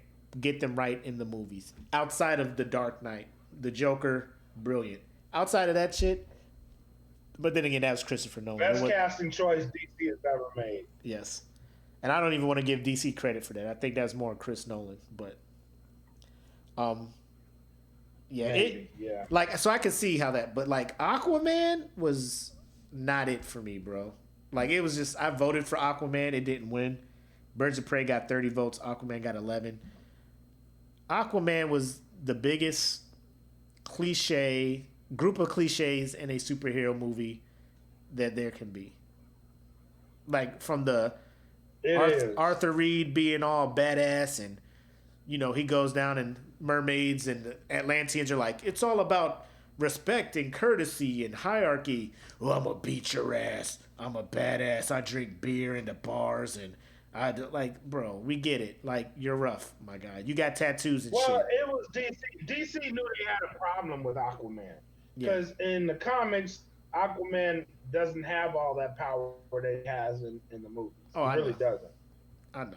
get them right in the movies. Outside of The Dark Knight, the Joker, brilliant. Outside of that shit, but then again, that was Christopher Nolan. Best casting choice DC has ever made. Yes. And I don't even want to give DC credit for that. I think that's more Chris Nolan. But, yeah. Maybe, yeah. Like, so I can see how that, but like Aquaman was not it for me, bro. Like, it was just, I voted for Aquaman. It didn't win. Birds of Prey got 30 votes. Aquaman got 11. Aquaman was the biggest group of cliches in a superhero movie that there can be. Like, from the Arthur Reed being all badass and, you know, he goes down and mermaids and the Atlanteans are like, it's all about respect and courtesy and hierarchy. Well, I'm going to beat your ass. I'm a badass. I drink beer in the bars and I like, bro, we get it. Like, you're rough, my guy. You got tattoos and shit. Well, it was DC. DC knew they had a problem with Aquaman. Because in the comics, Aquaman doesn't have all that power that he has in the movies. Oh, he really doesn't. I know.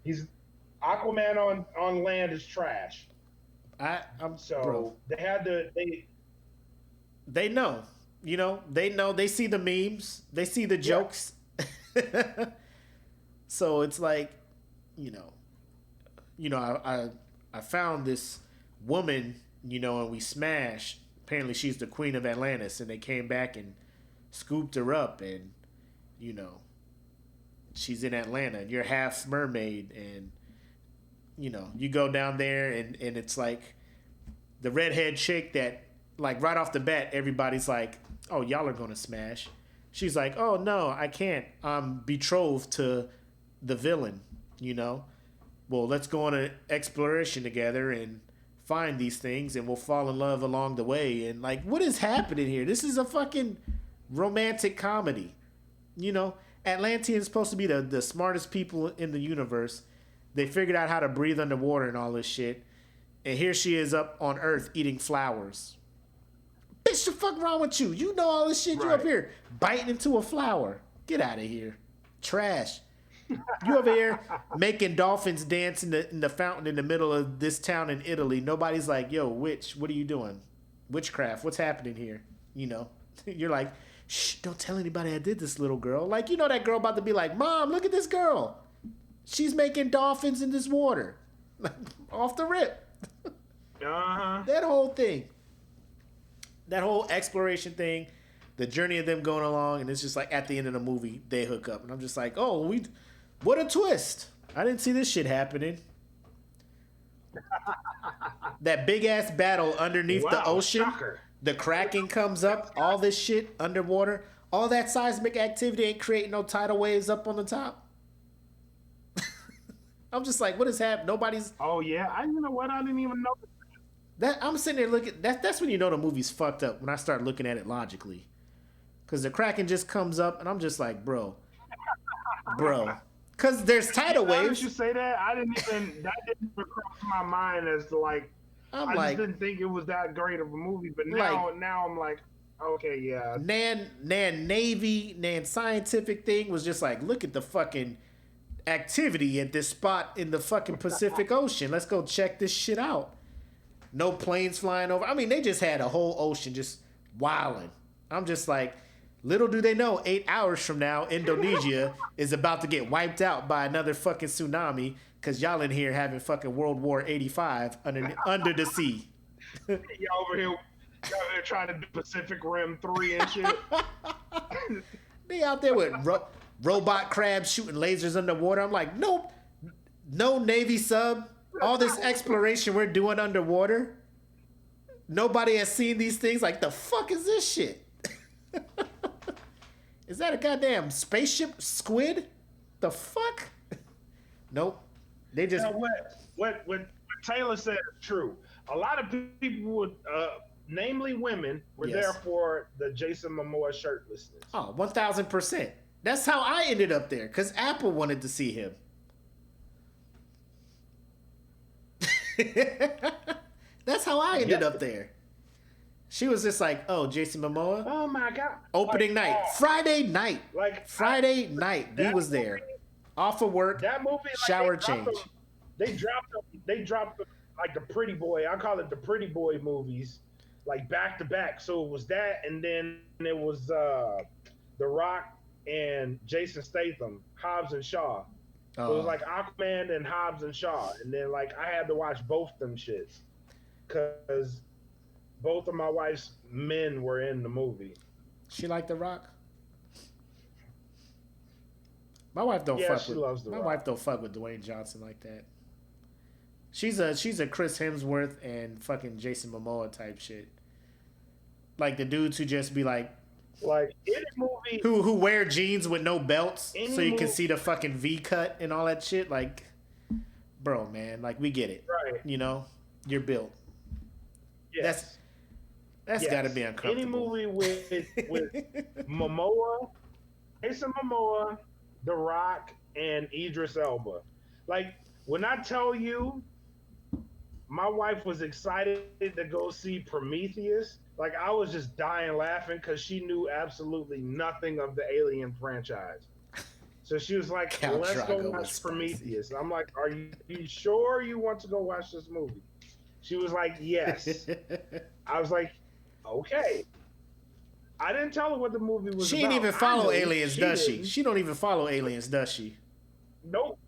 He's Aquaman on land is trash. Bro. They had to They know. You know, they know. They see the memes. They see the jokes. So it's like, you know, I found this woman, you know, and we smashed. Apparently she's the queen of Atlantis, and they came back and scooped her up, and, you know, she's in Atlanta, and you're half mermaid, and, you know, you go down there, and it's like the redhead chick that, like, right off the bat, everybody's like, oh, y'all are gonna smash. She's like, oh, no, I can't. I'm betrothed to the villain, you know? Well, let's go on an exploration together and find these things, and we'll fall in love along the way. And, like, what is happening here? This is a fucking romantic comedy. You know, Atlanteans supposed to be the smartest people in the universe. They figured out how to breathe underwater and all this shit. And here she is up on Earth eating flowers. Bitch, the fuck wrong with you? You know all this shit. Right. You up here biting into a flower. Get out of here. Trash. You over here making dolphins dance in the fountain in the middle of this town in Italy. Nobody's like, yo, witch, what are you doing? Witchcraft, what's happening here? You know, you're like, shh, don't tell anybody I did this, little girl. Like, you know that girl about to be like, Mom, look at this girl. She's making dolphins in this water. Like, off the rip. Uh-huh. That whole thing. That whole exploration thing. The journey of them going along, and it's just like at the end of the movie, they hook up. And I'm just like, oh, what a twist. I didn't see this shit happening. That big-ass battle underneath the ocean. Shocker. The Kraken comes up, all this shit underwater. All that seismic activity ain't creating no tidal waves up on the top. I'm just like, what is happening? Nobody's... Oh, yeah? You know what? I didn't even know that. I'm sitting there looking... That's when you know the movie's fucked up, when I start looking at it logically. Because the Kraken just comes up, and I'm just like, bro. Because there's tidal waves. Why did you say that? That didn't even cross my mind as to, like, I just didn't think it was that great of a movie. But now I'm like, okay, yeah. Nan scientific thing was just like, look at the fucking activity at this spot in the fucking Pacific Ocean. Let's go check this shit out. No planes flying over. I mean, they just had a whole ocean just wilding. I'm just like, little do they know, 8 hours from now, Indonesia is about to get wiped out by another fucking tsunami because y'all in here having fucking World War 85 under the sea. Y'all over here trying to do Pacific Rim 3 and shit. They out there with robot crabs shooting lasers underwater. I'm like, nope, no Navy sub. All this exploration we're doing underwater. Nobody has seen these things. Like, the fuck is this shit? Is that a goddamn spaceship squid? The fuck? Nope. They just... Now, what Taylor said is true. A lot of people would, namely women, were there for the Jason Momoa shirtlessness. Oh, 1,000%. That's how I ended up there, because Apple wanted to see him. That's how I ended up there. She was just like, "Oh, Jason Momoa." Oh my god! Opening night, Friday night. Friday night, we was there. Off of work. That movie, shower change. They dropped like the Pretty Boy. I call it the Pretty Boy movies, like back to back. So it was that, and then it was The Rock and Jason Statham, Hobbs and Shaw. So it was like Aquaman and Hobbs and Shaw, and then like I had to watch both them shits because both of my wife's men were in the movie. She liked The Rock. My wife don't fuck with. Loves The Rock. My wife don't fuck with Dwayne Johnson like that. She's a Chris Hemsworth and fucking Jason Momoa type shit. Like the dudes who just be like any movie who wear jeans with no belts so you can see the fucking V cut and all that shit. Like, bro, man, like we get it, right? You know, you're built. Yes. That's got to be uncomfortable. Any movie with Momoa, Jason Momoa, The Rock, and Idris Elba. Like when I tell you, my wife was excited to go see Prometheus. Like I was just dying laughing because she knew absolutely nothing of the Alien franchise. So she was like, "Let's go watch Prometheus." I'm like, "Are you sure you want to go watch this movie?" She was like, "Yes." I was like, "Okay." I didn't tell her what the movie was about. She didn't even follow Aliens, does she? She don't even follow Aliens, does she? Nope.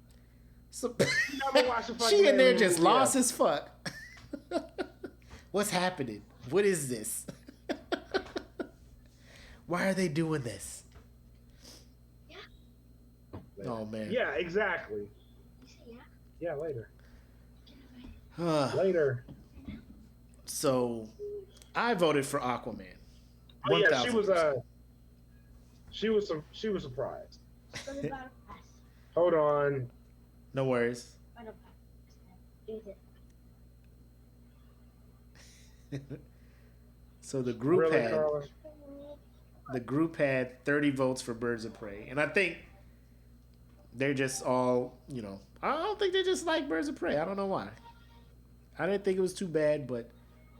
So, never watched a fucking she in there movie just lost as fuck. What's happening? What is this? Why are they doing this? Yeah. Oh man. Yeah, exactly. Yeah, later. Later. So, I voted for Aquaman. Oh yeah, she was surprised. Hold on. No worries. So the group had 30 votes for Birds of Prey, and I think they're just all, you know, I don't think they just like Birds of Prey. I don't know why. I didn't think it was too bad, but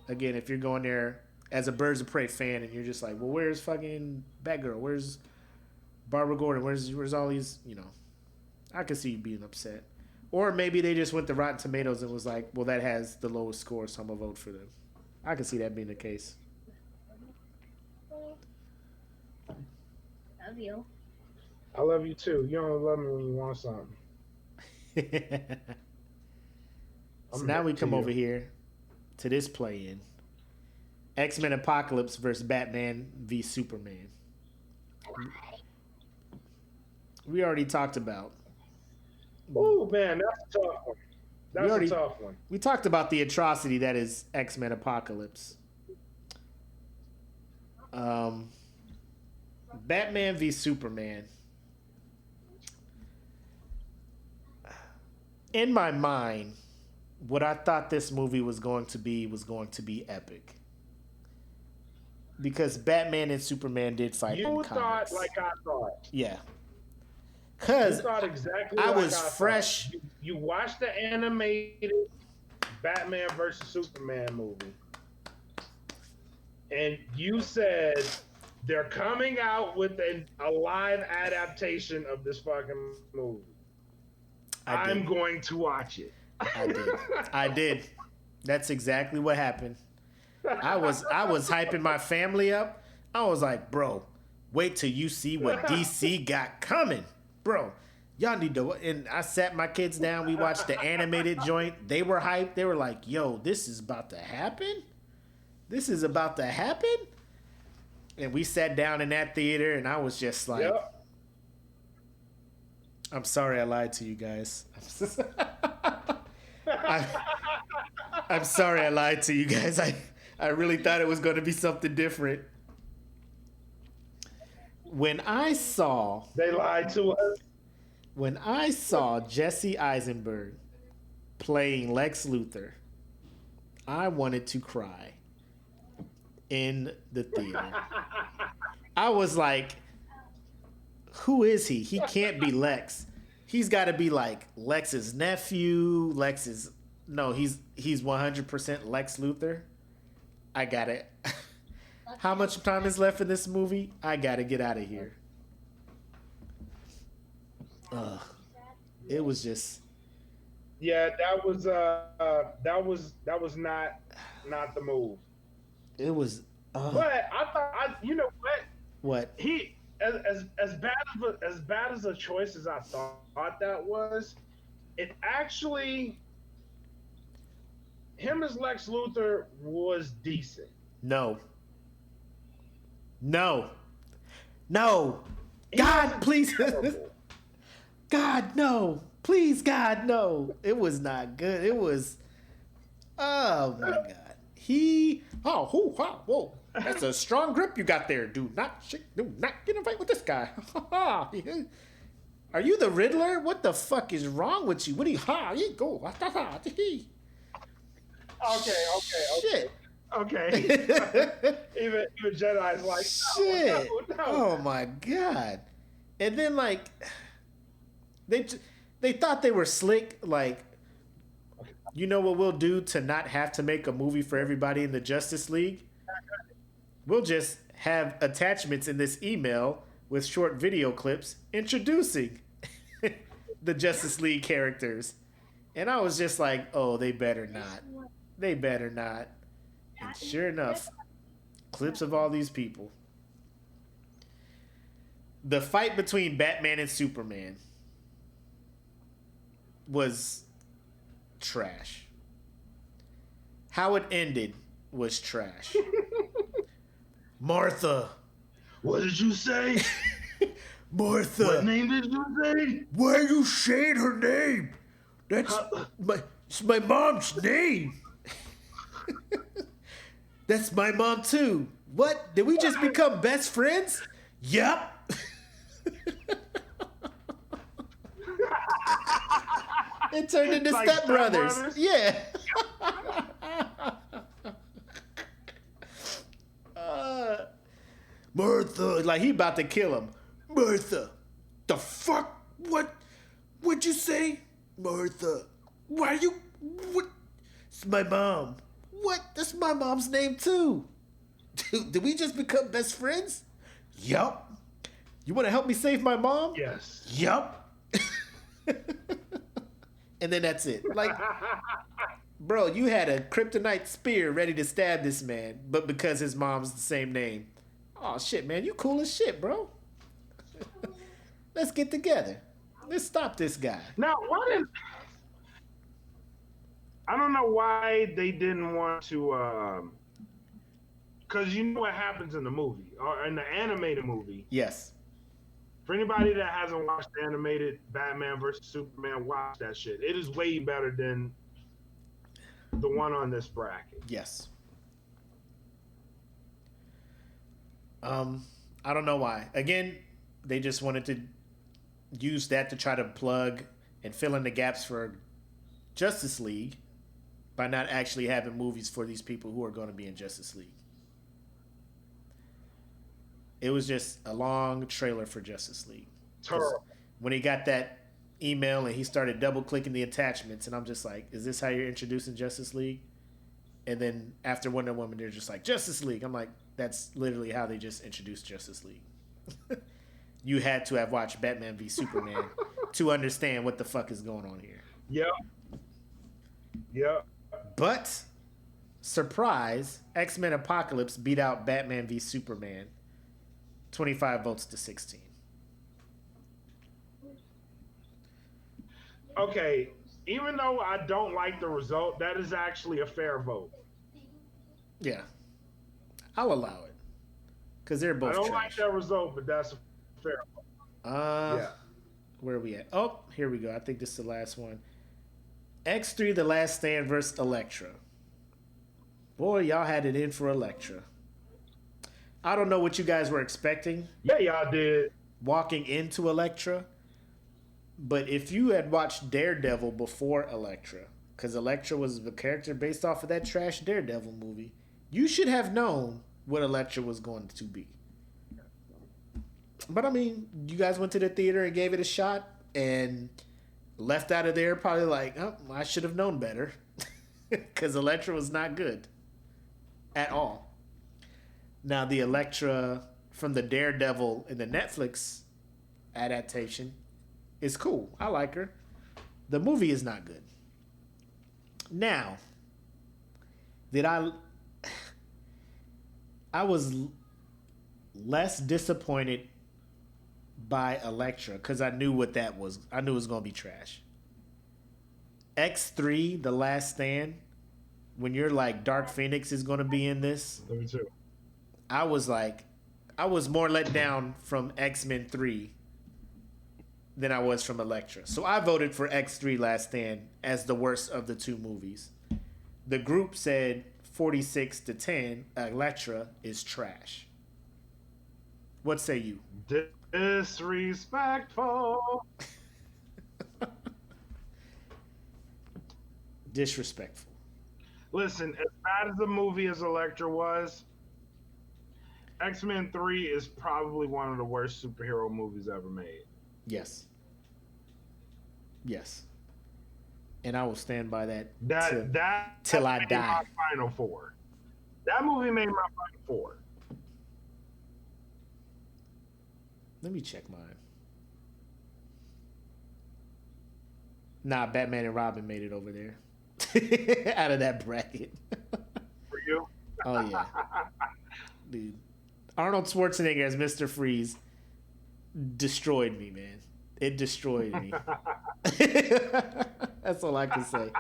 again, if you're going there as a Birds of Prey fan and you're just like, well, where's fucking Batgirl? Where's Barbara Gordon? Where's all these, you know, I could see you being upset. Or maybe they just went to Rotten Tomatoes and was like, well, that has the lowest score, so I'm going to vote for them. I could see that being the case. Love you. I love you too. You don't love me when you want something. So now we come over here to this play-in. X-Men Apocalypse versus Batman v Superman. We already talked about. Oh man, that's a tough one. That's a tough one. We talked about the atrocity that is X-Men Apocalypse. Batman v Superman. In my mind, what I thought this movie was going to be epic. Because Batman and Superman did fight in comics. You thought like I thought. Yeah. Because exactly I was fresh. You watched the animated Batman versus Superman movie. And you said they're coming out with a live adaptation of this fucking movie. I'm going to watch it. I did. That's exactly what happened. I was hyping my family up. I was like, bro, wait till you see what DC got coming. Bro, y'all need to. And I sat my kids down. We watched the animated joint. They were hyped. They were like, yo, this is about to happen? This is about to happen? And we sat down in that theater, and I was just like, I'm sorry I lied to you guys. I'm sorry I lied to you guys. I really thought it was going to be something different. When I saw... They lied to us. When I saw Jesse Eisenberg playing Lex Luthor, I wanted to cry in the theater. I was like, who is he? He can't be Lex. He's got to be like Lex's nephew, Lex's No, he's 100% Lex Luthor. I got it. How much time is left in this movie? I gotta get out of here. Ugh. It was just. Yeah, that was not the move. It was. But I thought, you know what? What? He as bad as a choice as I thought that was, it actually him as Lex Luthor was decent. No. God, please. God, no. Please, God, no. It was not good. It was. Oh my God. Whoa. That's a strong grip you got there. Do not get in a fight with this guy. Are you the Riddler? What the fuck is wrong with you? What do you go? Okay. Shit. Okay. even Jedi's like, shit. No. Oh my God. And then like they thought they were slick, like, you know what we'll do to not have to make a movie for everybody in the Justice League? We'll just have attachments in this email with short video clips introducing the Justice League characters. And I was just like, oh, they better not. They better not. And sure enough, clips of all these people. The fight between Batman and Superman was trash. How it ended was trash. Martha. What did you say? Martha. What name did you say? Why are you saying her name? That's my mom's name. That's my mom too. What? Did we just become best friends? Yep. It turned into Like Step Brothers. Brothers? Yeah. Martha, like he about to kill him. Martha, the fuck? What'd you say? Martha, why you? What? It's my mom. What? That's my mom's name too. Did we just become best friends? Yup. You want to help me save my mom? Yes. Yup. And then that's it. Like, bro, you had a kryptonite spear ready to stab this man, but because his mom's the same name. Oh shit, man, you cool as shit, bro. Let's get together. Let's stop this guy. Now, I don't know why they didn't want to, because you know what happens in the movie, or in the animated movie. Yes. For anybody that hasn't watched the animated Batman versus Superman, watch that shit. It is way better than the one on this bracket. Yes. I don't know why. Again, they just wanted to use that to try to plug and fill in the gaps for Justice League by not actually having movies for these people who are going to be in Justice League. It was just a long trailer for Justice League. Terrible. When he got that email and he started double clicking the attachments, and I'm just like, is this how you're introducing Justice League? And then after Wonder Woman, they're just like, Justice League. I'm like, that's literally how they just introduced Justice League. You had to have watched Batman v Superman to understand what the fuck is going on here. Yep. But, surprise, X-Men Apocalypse beat out Batman v Superman 25 votes to 16. Okay, even though I don't like the result, that is actually a fair vote. Yeah. I'll allow it. Because they're both I don't trash. like that result, but that's a fair vote. Yeah. Where are we at? Oh, here we go. I think this is the last one. X3 The Last Stand versus Elektra. Boy, y'all had it in for Elektra. I don't know what you guys were expecting Yeah, y'all did. walking into Elektra, but if you had watched Daredevil before Elektra, because Elektra was the character based off of that trash Daredevil movie, you should have known what Elektra was going to be. But I mean, you guys went to the theater and gave it a shot and left out of there probably like, oh, I should have known better. because Elektra was not good at all. Now the Elektra from the Daredevil in the Netflix adaptation is cool. I like her. The movie is not good. Now, did I was less disappointed by Elektra because I knew what that was. I knew it was gonna be trash. X3, The Last Stand, when you're like Dark Phoenix is gonna be in this, Me too. I was more let down from X-Men 3 than I was from Elektra. So I voted for X3 Last Stand as the worst of the two movies. The group said 46-10, Elektra is trash. What say you? Disrespectful. Disrespectful. Listen, as bad as the movie as Elektra was, X-Men 3 is probably one of the worst superhero movies ever made. Yes. Yes. And I will stand by that till I die. My Final Four. That movie made my Final Four. Let me check mine. Nah, Batman and Robin made it over there. Out of that bracket. For you? Oh, yeah. Dude. Arnold Schwarzenegger as Mr. Freeze destroyed me, man. It destroyed me. That's all I can say.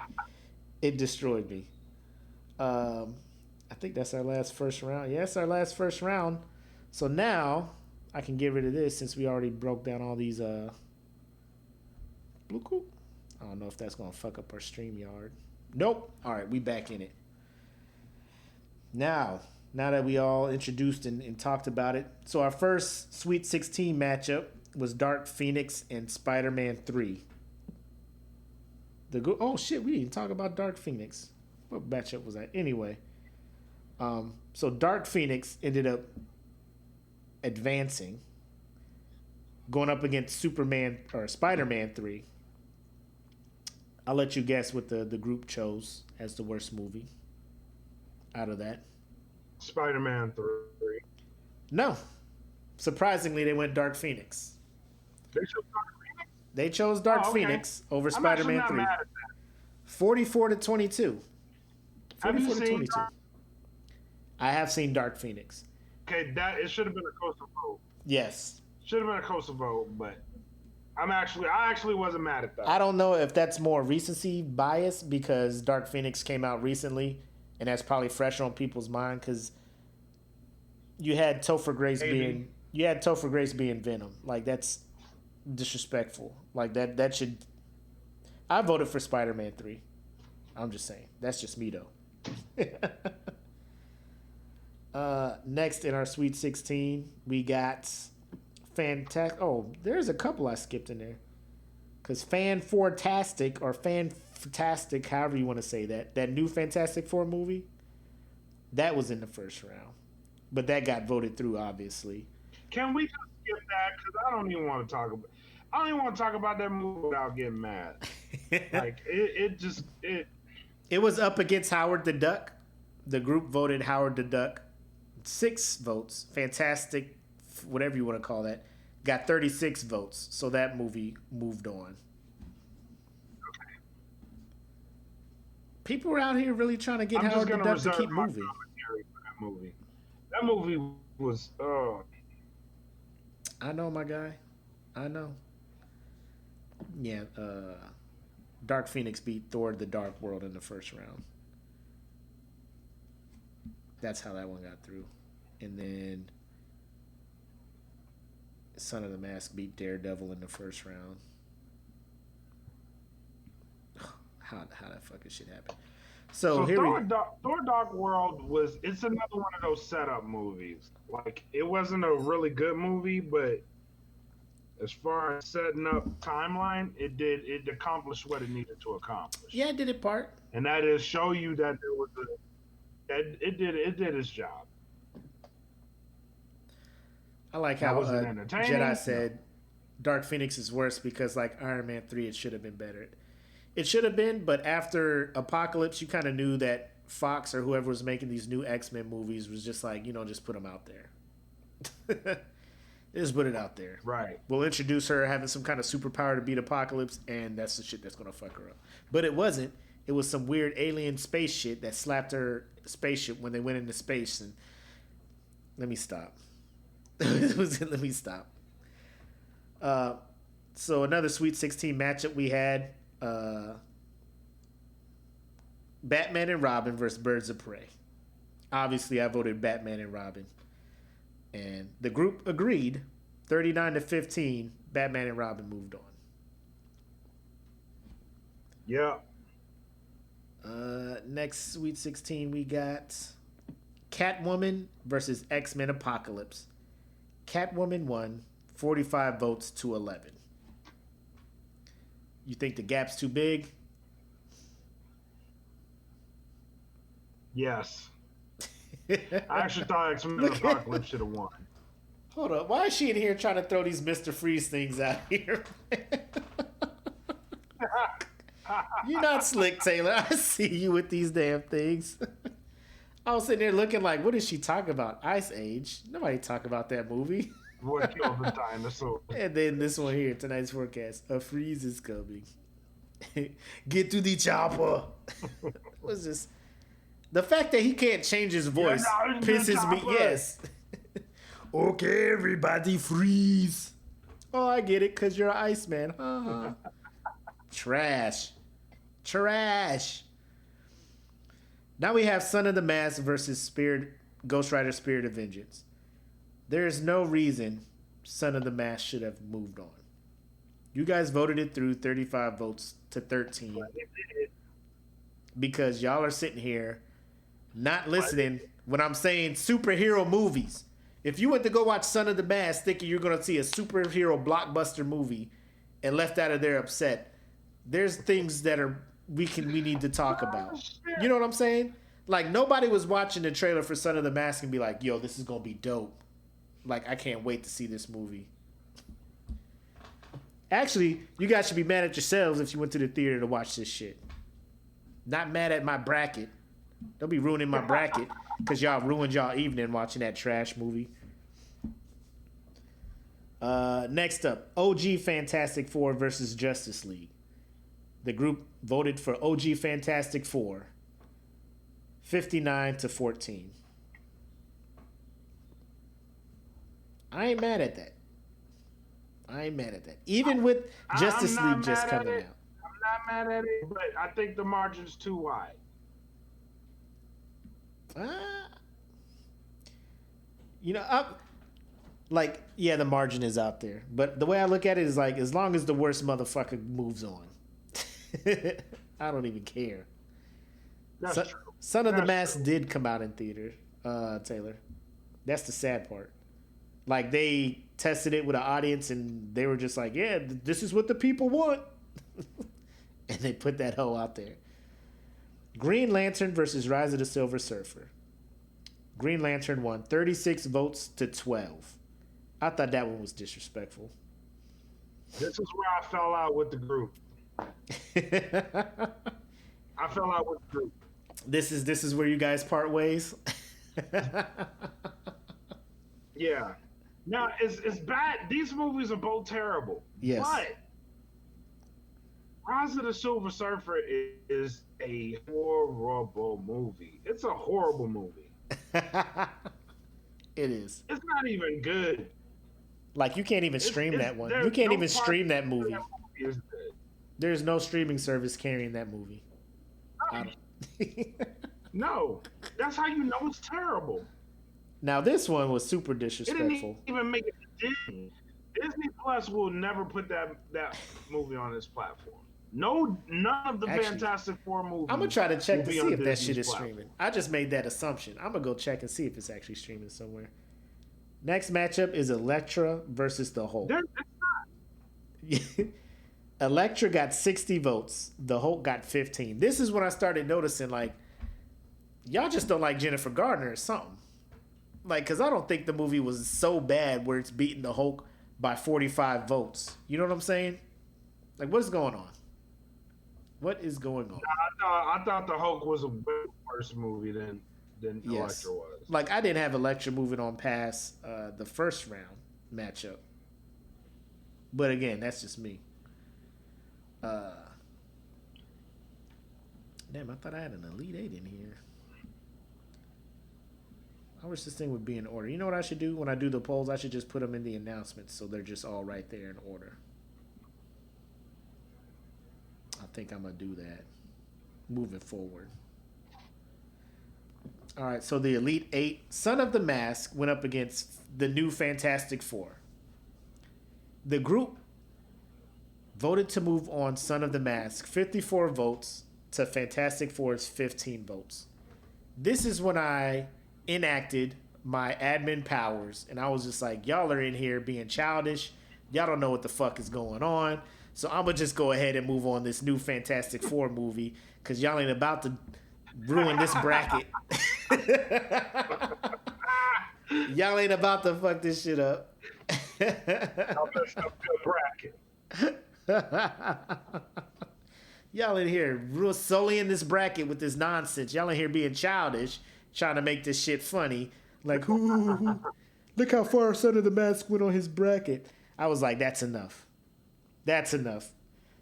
It destroyed me. I think that's our last first round. Yes, our last first round. So now I can get rid of this since we already broke down all these blue cool. I don't know if that's gonna fuck up our StreamYard. Nope. All right, we back in it. Now that we all introduced and talked about it, so our first Sweet 16 matchup was Dark Phoenix and Spider-Man 3. Oh shit, we didn't talk about Dark Phoenix. What matchup was that? Anyway, so Dark Phoenix ended up advancing, going up against Spider-Man 3. I'll let you guess what the group chose as the worst movie out of that. Spider-Man 3. No. Surprisingly, they went Dark Phoenix. They chose Dark Phoenix? They chose Dark Phoenix over Spider-Man 3. 44-22. Have you seen I have seen Dark Phoenix. Okay, it should have been a closer vote. Yes. Should have been a closer vote, but I actually wasn't mad at that. I don't know if that's more recency bias because Dark Phoenix came out recently and that's probably fresh on people's mind because you had Topher Grace being Venom. Like that's disrespectful. Like that should. I voted for Spider-Man 3. I'm just saying. That's just me though. Next in our Sweet 16, we got Fantastic. Oh, there's a couple I skipped in there. Because Fan-Four-tastic or Fan-tastic, however you want to say that new Fantastic Four movie, that was in the first round. But that got voted through, obviously. Can we just skip that? Because I don't even want to talk about that movie without getting mad. Like, it was up against Howard the Duck. The group voted Howard the Duck. 6 votes. Fantastic, whatever you want to call that, got 36 votes. So that movie moved on. Okay. People were out here really trying to get Howard the Duck to keep moving. That movie was. I know, my guy. I know. Yeah. Dark Phoenix beat Thor: The Dark World in the first round. That's how that one got through. And then Son of the Mask beat Daredevil in the first round. How that fucking shit happened? So here Thor: Dark World it's another one of those setup movies. Like it wasn't a really good movie, but as far as setting up timeline, it accomplished what it needed to accomplish. Yeah, it did its part. And that is show you that there was it did its job. I like how Jedi said Dark Phoenix is worse because like Iron Man 3 it should have been better. It should have been, but after Apocalypse, you kind of knew that Fox or whoever was making these new X-Men movies was just like, just put them out there. Just put it out there. Right. We'll introduce her having some kind of superpower to beat Apocalypse, and that's the shit that's going to fuck her up. But it wasn't. It was some weird alien space shit that slapped her spaceship when they went into space. And let me stop. Let me stop. So another Sweet 16 matchup we had. Batman and Robin versus Birds of Prey. Obviously, I voted Batman and Robin. And the group agreed. 39-15, Batman and Robin moved on. Yeah. Next Sweet 16, we got Catwoman versus X-Men Apocalypse. Catwoman won 45 votes to 11. You think the gap's too big? Yes. I actually thought X-Men Apocalypse should have won. Hold up. Why is she in here trying to throw these Mr. Freeze things out here? You're not slick, Taylor. I see you with these damn things. I was sitting there looking like, what is she talking about? Ice Age? Nobody talk about that movie. What killed the dinosaur? And then this one here, tonight's forecast. A freeze is coming. Get to the chopper. What's this? The fact that he can't change his voice pisses me. Yes. Okay, everybody freeze. Oh, I get it, because you're an Iceman. Trash. Now we have Son of the Mask versus Ghost Rider Spirit of Vengeance. There is no reason Son of the Mask should have moved on. You guys voted it through 35 votes to 13. Because y'all are sitting here not listening when I'm saying superhero movies. If you went to go watch Son of the Mask thinking you're going to see a superhero blockbuster movie and left out of there upset, there's things that we need to talk about. You know what I'm saying? Like, nobody was watching the trailer for Son of the Mask and be like, yo, this is going to be dope. Like, I can't wait to see this movie. Actually, you guys should be mad at yourselves if you went to the theater to watch this shit. Not mad at my bracket. Don't be ruining my bracket because y'all ruined y'all evening watching that trash movie. Next up, OG Fantastic Four versus Justice League. The group voted for OG Fantastic Four, 59-14. I ain't mad at that. Even with Justice League just coming out. I'm not mad at it, but I think the margin's too wide. The margin is out there. But the way I look at it is like, as long as the worst motherfucker moves on. I don't even care. That's true. Son of the Mask did come out in theater, Taylor. That's the sad part. Like, they tested it with an audience and they were just like, yeah, this is what the people want. And they put that hoe out there. Green Lantern versus Rise of the Silver Surfer. Green Lantern won 36 votes to 12. I thought that one was disrespectful. This is where I fell out with the group. This is where you guys part ways. Yeah. Now, it's bad. These movies are both terrible. Yes. But Rise of the Silver Surfer is a horrible movie. It's a horrible movie. It is. It's not even good. Like, you can't even stream that one. You can't even stream that movie. That movie is good. There's no streaming service carrying that movie. No. That's how you know it's terrible. Now, this one was super It disrespectful. didn't even make it to Disney. Disney Plus will never put that movie on its platform. No, none of the Fantastic Four movies. I'm going to try to check to see if that shit is platform. streaming. I just made that assumption. I'm going to go check and see if it's actually streaming somewhere. Next matchup is Elektra versus the Hulk. It's not. Elektra got 60 votes. The Hulk got 15. This is when I started noticing, like, y'all just don't like Jennifer Garner or something. Like, because I don't think the movie was so bad where it's beating the Hulk by 45 votes. You know what I'm saying? Like, what is going on? What is going on? I thought the Hulk was a way worse movie than Yes. Elektra was. Like, I didn't have Elektra moving on past the first round matchup. But again, that's just me. Damn, I thought I had an Elite 8 in here. I wish this thing would be in order. You know what I should do? When I do the polls, I should just put them in the announcements so they're just all right there in order. I think I'm going to do that moving forward. All right, so the Elite 8, Son of the Mask, went up against the new Fantastic Four. The group voted to move on Son of the Mask, 54 votes to Fantastic Four's 15 votes. This is when I enacted my admin powers, and I was just like, y'all are in here being childish. Y'all don't know what the fuck is going on. So I'm going to just go ahead and move on this new Fantastic Four movie because y'all ain't about to ruin this bracket. Y'all ain't about to fuck this shit up. I'll mess up your bracket. Y'all in here real sullying this bracket with this nonsense. Y'all in here being childish, trying to make this shit funny. Like, look how far Son of the Mask went on his bracket. I was like, that's enough. That's enough.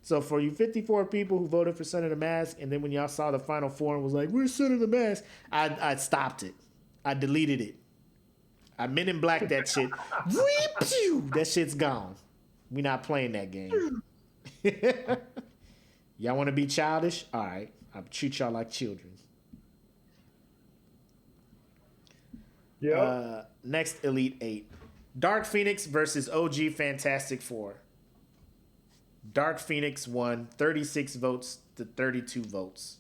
So for you 54 people who voted for Son of the Mask, and then when y'all saw the final four and was like, where's Son of the Mask? I stopped it. I deleted it. I Men in Black that shit. That shit's gone. We not playing that game. Y'all want to be childish? All right. I'll treat y'all like children. Yeah. Next Elite 8. Dark Phoenix versus OG Fantastic Four. Dark Phoenix won 36 votes to 32 votes.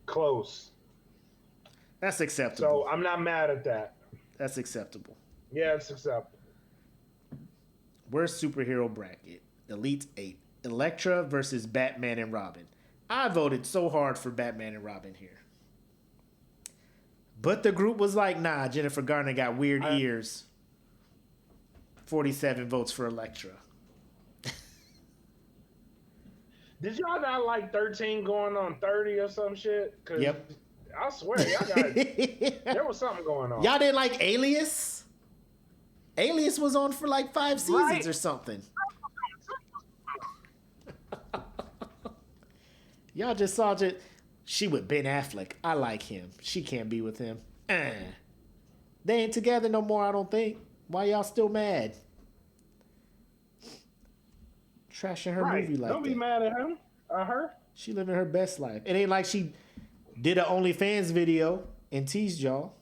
Close. That's acceptable. So I'm not mad at that. That's acceptable. Yeah, it's acceptable. Worst superhero bracket. Elite 8. Elektra versus Batman and Robin. I voted so hard for Batman and Robin here. But the group was like, nah, Jennifer Garner got weird ears. 47 votes for Elektra. Did y'all not like 13 going on 30 or some shit? Yep. I swear, y'all got there was something going on. Y'all didn't like Alias? Alias was on for like 5 seasons or something. Y'all just saw it. She with Ben Affleck. I like him. She can't be with him. They ain't together no more, I don't think. Why y'all still mad? Trashing her movie like that. Don't be mad at him. Her. She living her best life. It ain't like she did an OnlyFans video and teased y'all.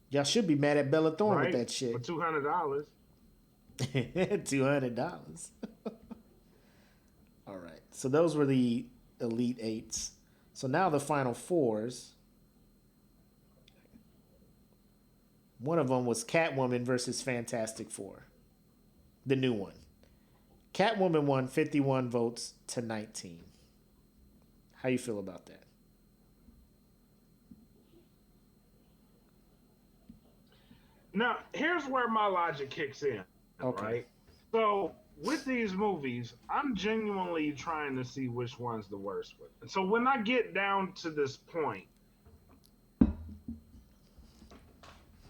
Y'all should be mad at Bella Thorne with that shit. For $200. $200. All right. So those were the Elite 8s. So now the Final Fours. One of them was Catwoman versus Fantastic Four. The new one. Catwoman won 51 votes to 19. How you feel about that? Now, here's where my logic kicks in. Okay. Right? So, with these movies, I'm genuinely trying to see which one's the worst one. And so, when I get down to this point,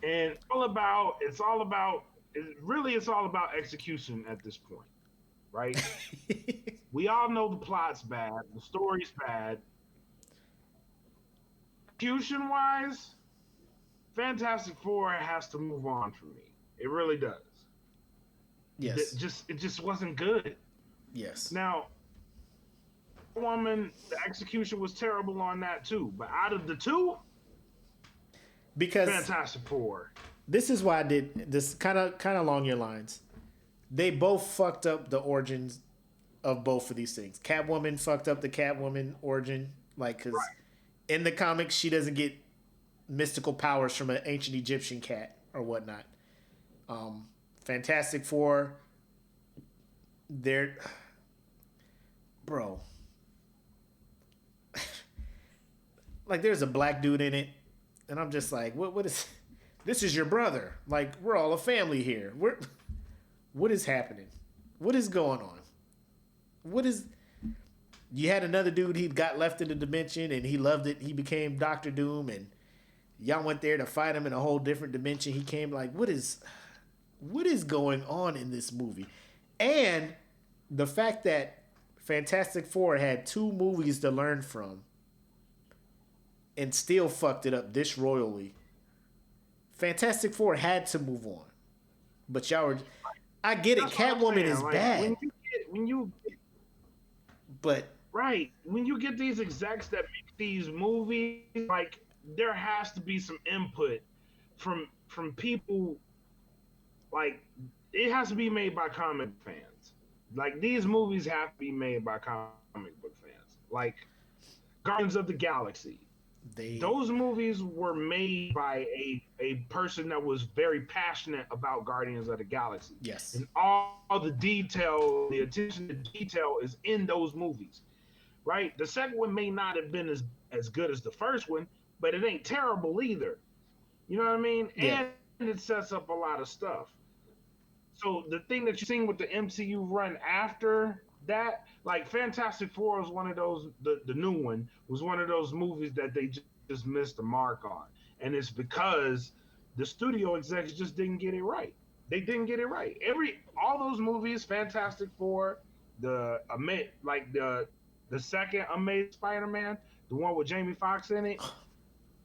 and it's all about execution at this point, right? We all know the plot's bad, the story's bad. Execution-wise, Fantastic Four has to move on for me. It really does. Yes. It just wasn't good. Yes. Now, Woman, the execution was terrible on that too. But out of the two, because Fantastic Four. This is why I did this kind of along your lines. They both fucked up the origins of both of these things. Catwoman fucked up the Catwoman origin, like because in the comics she doesn't get mystical powers from an ancient Egyptian cat or whatnot. Fantastic Four, they're bro. Like there's a black dude in it, and I'm just like, what is? This is your brother. Like we're all a family here. What is happening? What is going on? What is? You had another dude he got left in the dimension and he loved it. He became Doctor Doom and y'all went there to fight him in a whole different dimension. He came like, what is going on in this movie? And the fact that Fantastic Four had 2 movies to learn from and still fucked it up this royally. Fantastic Four had to move on. But y'all were... I get it. Catwoman is like, bad. But... Right. When you get these execs that make these movies, like, there has to be some input from people, like, it has to be made by comic fans. Like, these movies have to be made by comic book fans. Like, Guardians of the Galaxy. Those movies were made by a person that was very passionate about Guardians of the Galaxy. Yes. And all the detail, the attention to detail is in those movies. Right? The second one may not have been as good as the first one, but it ain't terrible either. You know what I mean? Yeah. And it sets up a lot of stuff. So the thing that you've seen with the MCU run after that, like Fantastic Four was one of those, the new one was one of those movies that they just missed the mark on. And it's because the studio execs just didn't get it right. They didn't get it right. All those movies, Fantastic Four, the second Amazing Spider-Man, the one with Jamie Foxx in it,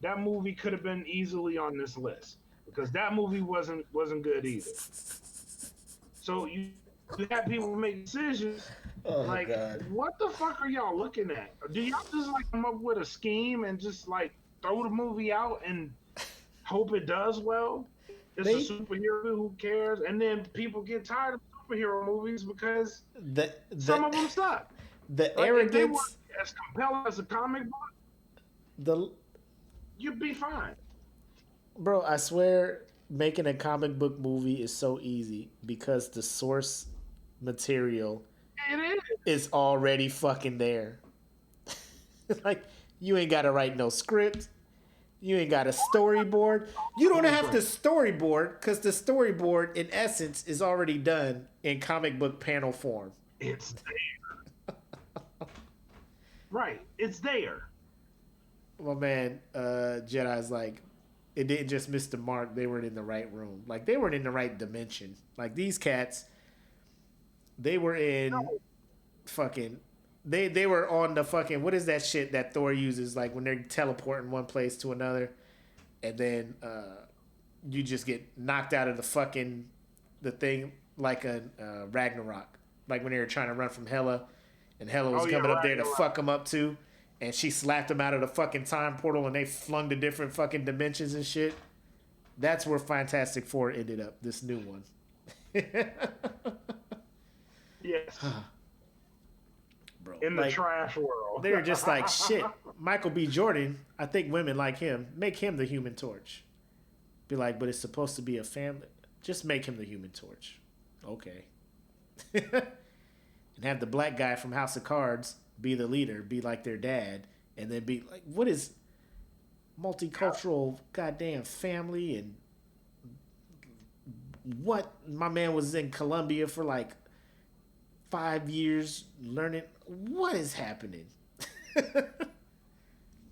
that movie could have been easily on this list because that movie wasn't good either. So you have people make decisions like, God. What the fuck are y'all looking at? Do y'all just like come up with a scheme and just like throw the movie out and hope it does well? It's a superhero, who cares? And then people get tired of superhero movies because some of them suck. The arrogance. If they were as compelling as a comic book, you'd be fine. Bro, I swear making a comic book movie is so easy because the source material is already fucking there. Like, you ain't got to write no script. You ain't got a storyboard. You don't have to storyboard because the storyboard, in essence, is already done in comic book panel form. It's there. Right. It's there. Well, man, Jedi's like, it didn't just miss the mark. They weren't in the right room. Like, they weren't in the right dimension. Like, these cats, they were in fucking... They were on the fucking... What is that shit that Thor uses? Like, when they're teleporting one place to another, and then you just get knocked out of the thing like a Ragnarok. Like, when they were trying to run from Hela, and Hela was coming up there to fuck them up, too. And she slapped them out of the fucking time portal and they flung to different fucking dimensions and shit. That's where Fantastic Four ended up, this new one. Yes. Bro, in the trash world. They were just like, shit, Michael B. Jordan, I think women like him. Make him the Human Torch. Be like, but it's supposed to be a family. Just make him the Human Torch. Okay. And have the black guy from House of Cards be the leader, be like their dad, and then be like, what is multicultural goddamn family? And what? My man was in Colombia for like 5 years learning. What is happening?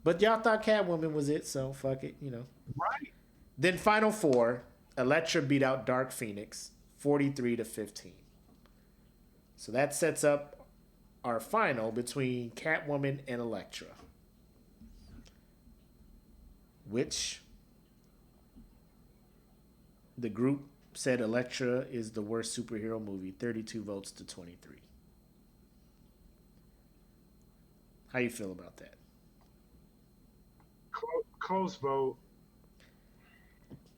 But y'all thought Catwoman was it, so fuck it, you know. Right. Then Final Four, Elektra beat out Dark Phoenix 43-15. So that sets up our final between Catwoman and Elektra, which the group said Elektra is the worst superhero movie, 32 votes to 23. How you feel about that? Close vote.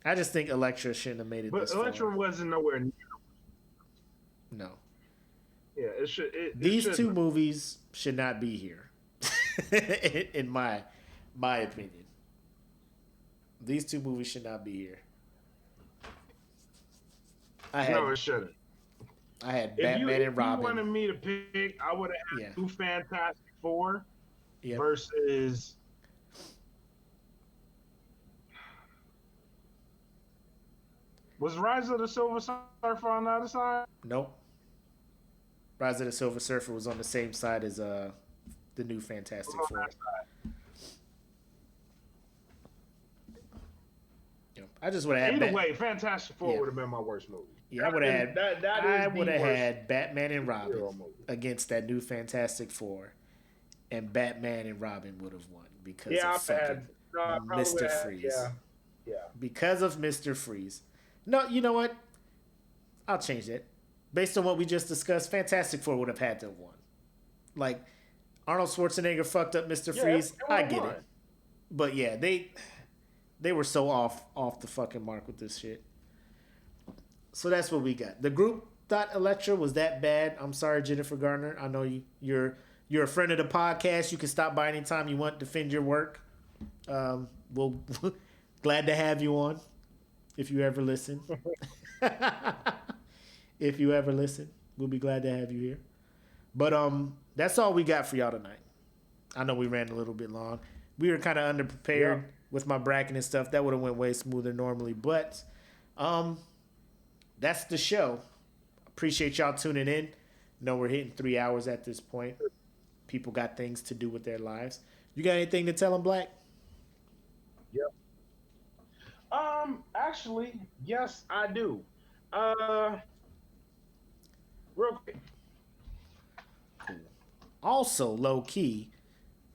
I just think Elektra shouldn't have made it this far. But Elektra wasn't nowhere near. No. Yeah, it should. These two movies should not be here, in my opinion. These two movies should not be here. No, it shouldn't. I had Batman and Robin. If you wanted me to pick, I would have had two Fantastic Four versus. Was Rise of the Silver Surfer on the other side? Nope. Rise of the Silver Surfer was on the same side as the new Fantastic On Four. that side. Yep. I just would have had Either way, Fantastic Four Yeah. would have been my worst movie. Yeah, I would have had. That I is the would have worst had Batman and hero Robin movie. against that new Fantastic Four, and Batman and Robin would have won because Yeah, of fucking I probably Mr. would have. Freeze. Yeah. Because of Mr. Freeze. No, you know what? I'll change that. Based on what we just discussed, Fantastic Four would have had to have won. Like, Arnold Schwarzenegger fucked up Mr. Freeze. I get it. But yeah, they were so off the fucking mark with this shit. So that's what we got. The group thought Elektra was that bad. I'm sorry, Jennifer Garner. I know you're a friend of the podcast. You can stop by anytime you want, defend your work. We'll glad to have you on if you ever listen. If you ever listen, we'll be glad to have you here. But that's all we got for y'all tonight. I know we ran a little bit long. We were kind of underprepared with my bracket and stuff. That would have went way smoother normally, but that's the show. Appreciate y'all tuning in. Know we're hitting 3 hours at this point. People got things to do with their lives. You got anything to tell them, Black? Yep. Actually, yes, I do. Real quick. Cool. Also, low key,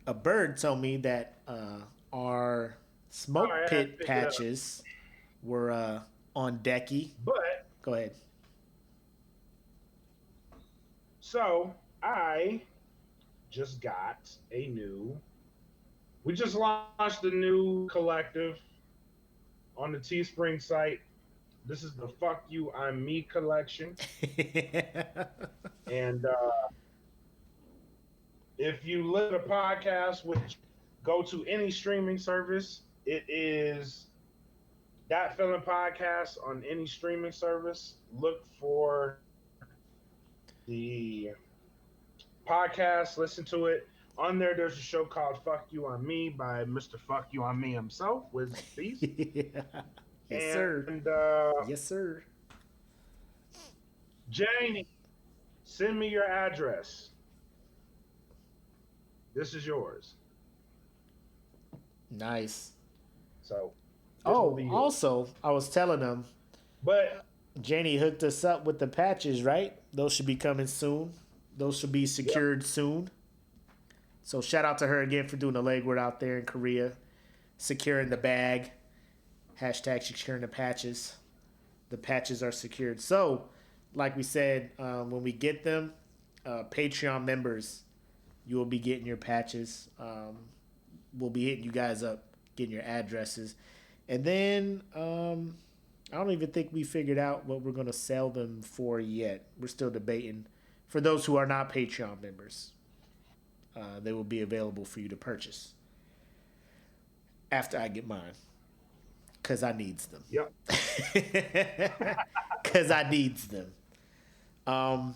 a bird told me that our smoke Sorry, I had to pit pick it up. patches were on decky. But Go ahead. so I just got we just launched a new collective on the Teespring site. This is the Fuck You, I'm Me collection. And if you listen to podcasts, which go to any streaming service, it is That Feeling Podcast on any streaming service. Look for the podcast, listen to it. On there, there's a show called Fuck You on Me by Mr. Fuck You on Me himself, with Beast. Yes, sir. And Yes, sir. Janie, send me your address. This is yours. Nice. So. this will Oh, be yours. also, I was telling them, But Janie hooked us up with the patches, right? Those should be coming soon. Those should be secured soon. So shout out to her again for doing the legwork out there in Korea, securing the bag. Hashtag securing the patches. The patches are secured. So, like we said, when we get them, Patreon members, you will be getting your patches. We'll be hitting you guys up, getting your addresses. And then, I don't even think we figured out what we're going to sell them for yet. We're still debating. For those who are not Patreon members, they will be available for you to purchase after I get mine. Because I needs them. yep. Because I needs them. Again,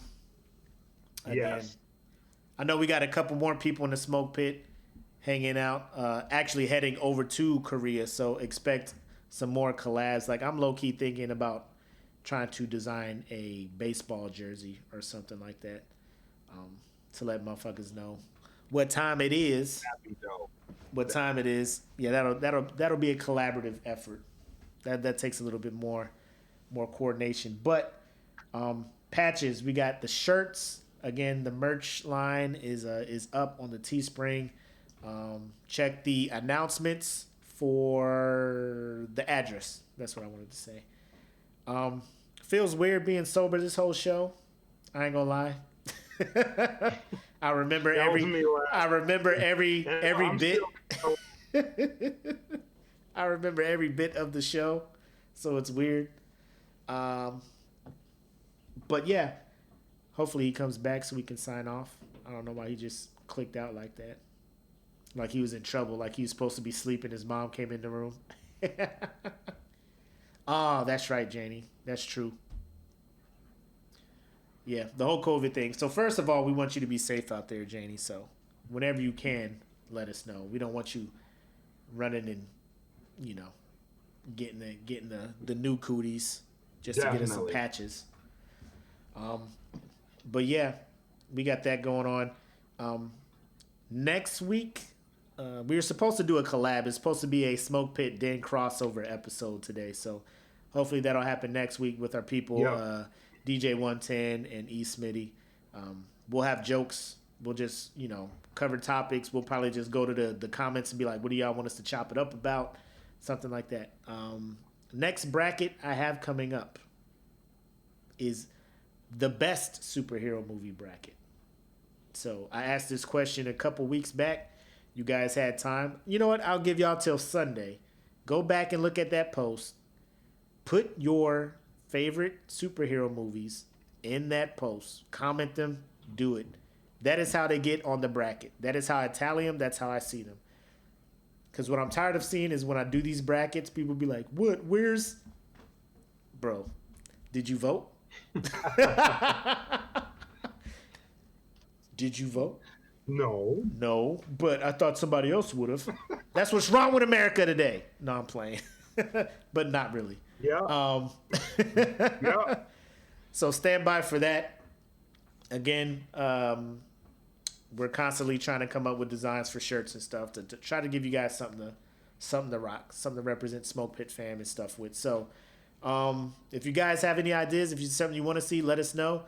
Yes. I know we got a couple more people in the smoke pit hanging out, actually heading over to Korea. So expect some more collabs. Like, I'm low-key thinking about trying to design a baseball jersey or something like that, to let motherfuckers know what time it is. That'd be dope. What time it is. Yeah, that'll be a collaborative effort. That takes a little bit more coordination. But patches, we got the shirts. Again, the merch line is up on the Teespring. Check the announcements for the address. That's what I wanted to say. Feels weird being sober this whole show. I ain't gonna lie. I remember That was me last. I remember every I'm bit. still- I remember every bit of the show, so it's weird. But yeah, hopefully he comes back so we can sign off. I don't know why he just clicked out like that. Like he was in trouble, like he was supposed to be sleeping. His mom came in the room. Oh, that's right, Janie. That's true. Yeah, the whole COVID thing. So first of all, we want you to be safe out there, Janie. So whenever you can, let us know. We don't want you running and, getting the new cooties just to get us some patches. But yeah, we got that going on. Next week, we were supposed to do a collab. It's supposed to be a Smoke Pit Den crossover episode today. So hopefully that'll happen next week with our people, DJ 110 and E Smitty. We'll have jokes. We'll just, cover topics. We'll probably just go to the comments and be like, what do y'all want us to chop it up about? Something like that. Next bracket I have coming up is the best superhero movie bracket. So I asked this question a couple weeks back. You guys had time. You know what? I'll give y'all till Sunday. Go back and look at that post. Put your favorite superhero movies in that post. Comment them. Do it. That is how they get on the bracket. That is how I tally them. That's how I see them. Because what I'm tired of seeing is when I do these brackets, people be like, what? Where's... Bro, did you vote? Did you vote? No, but I thought somebody else would have. That's what's wrong with America today. No, I'm playing. But not really. Yeah. Yeah. So stand by for that. Again, we're constantly trying to come up with designs for shirts and stuff to try to give you guys something to rock, something to represent Smoke Pit fam and stuff with. So if you guys have any ideas, if it's something you want to see, let us know.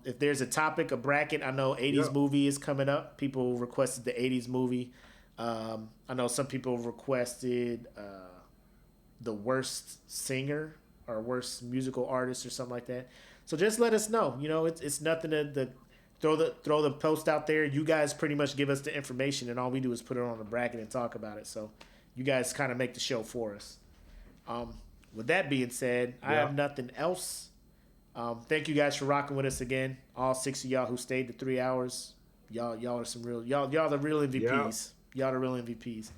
If there's a topic, a bracket, I know 80s movie is coming up. People requested the 80s movie. I know some people requested the worst singer or worst musical artist or something like that. So just let us know. It's nothing to throw the post out there. You guys pretty much give us the information, and all we do is put it on the bracket and talk about it. So you guys kind of make the show for us. With that being said, I have nothing else. Thank you guys for rocking with us again. All 6 of y'all who stayed the 3 hours. Y'all are some real y'all the real MVPs. Y'all the real MVPs.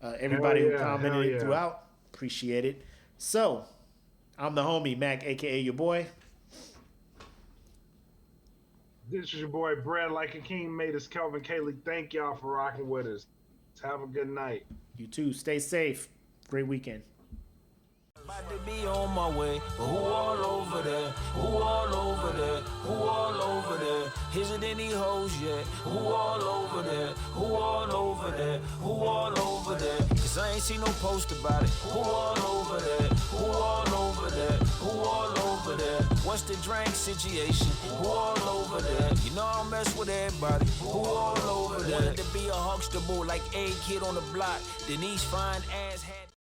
Everybody who commented throughout, appreciate it. So, I'm the homie Makk, aka your boy. This is your boy Brad Like a King, made us Kelvin Cayley. Thank y'all for rocking with us. Have a good night. You too. Stay safe. Great weekend. About to be on my way, but who all over there? Who all over there? Who all over there? Is it any hoes yet? Who all over there? Who all over there? Who all over there? Cause I ain't seen no post about it. Who all over there? Who all over there? Who all over there? What's the drink situation? Who all over there? You know I mess with everybody. Who all over there? Wanted to be a huckster boy like a kid on the block. Denise fine ass had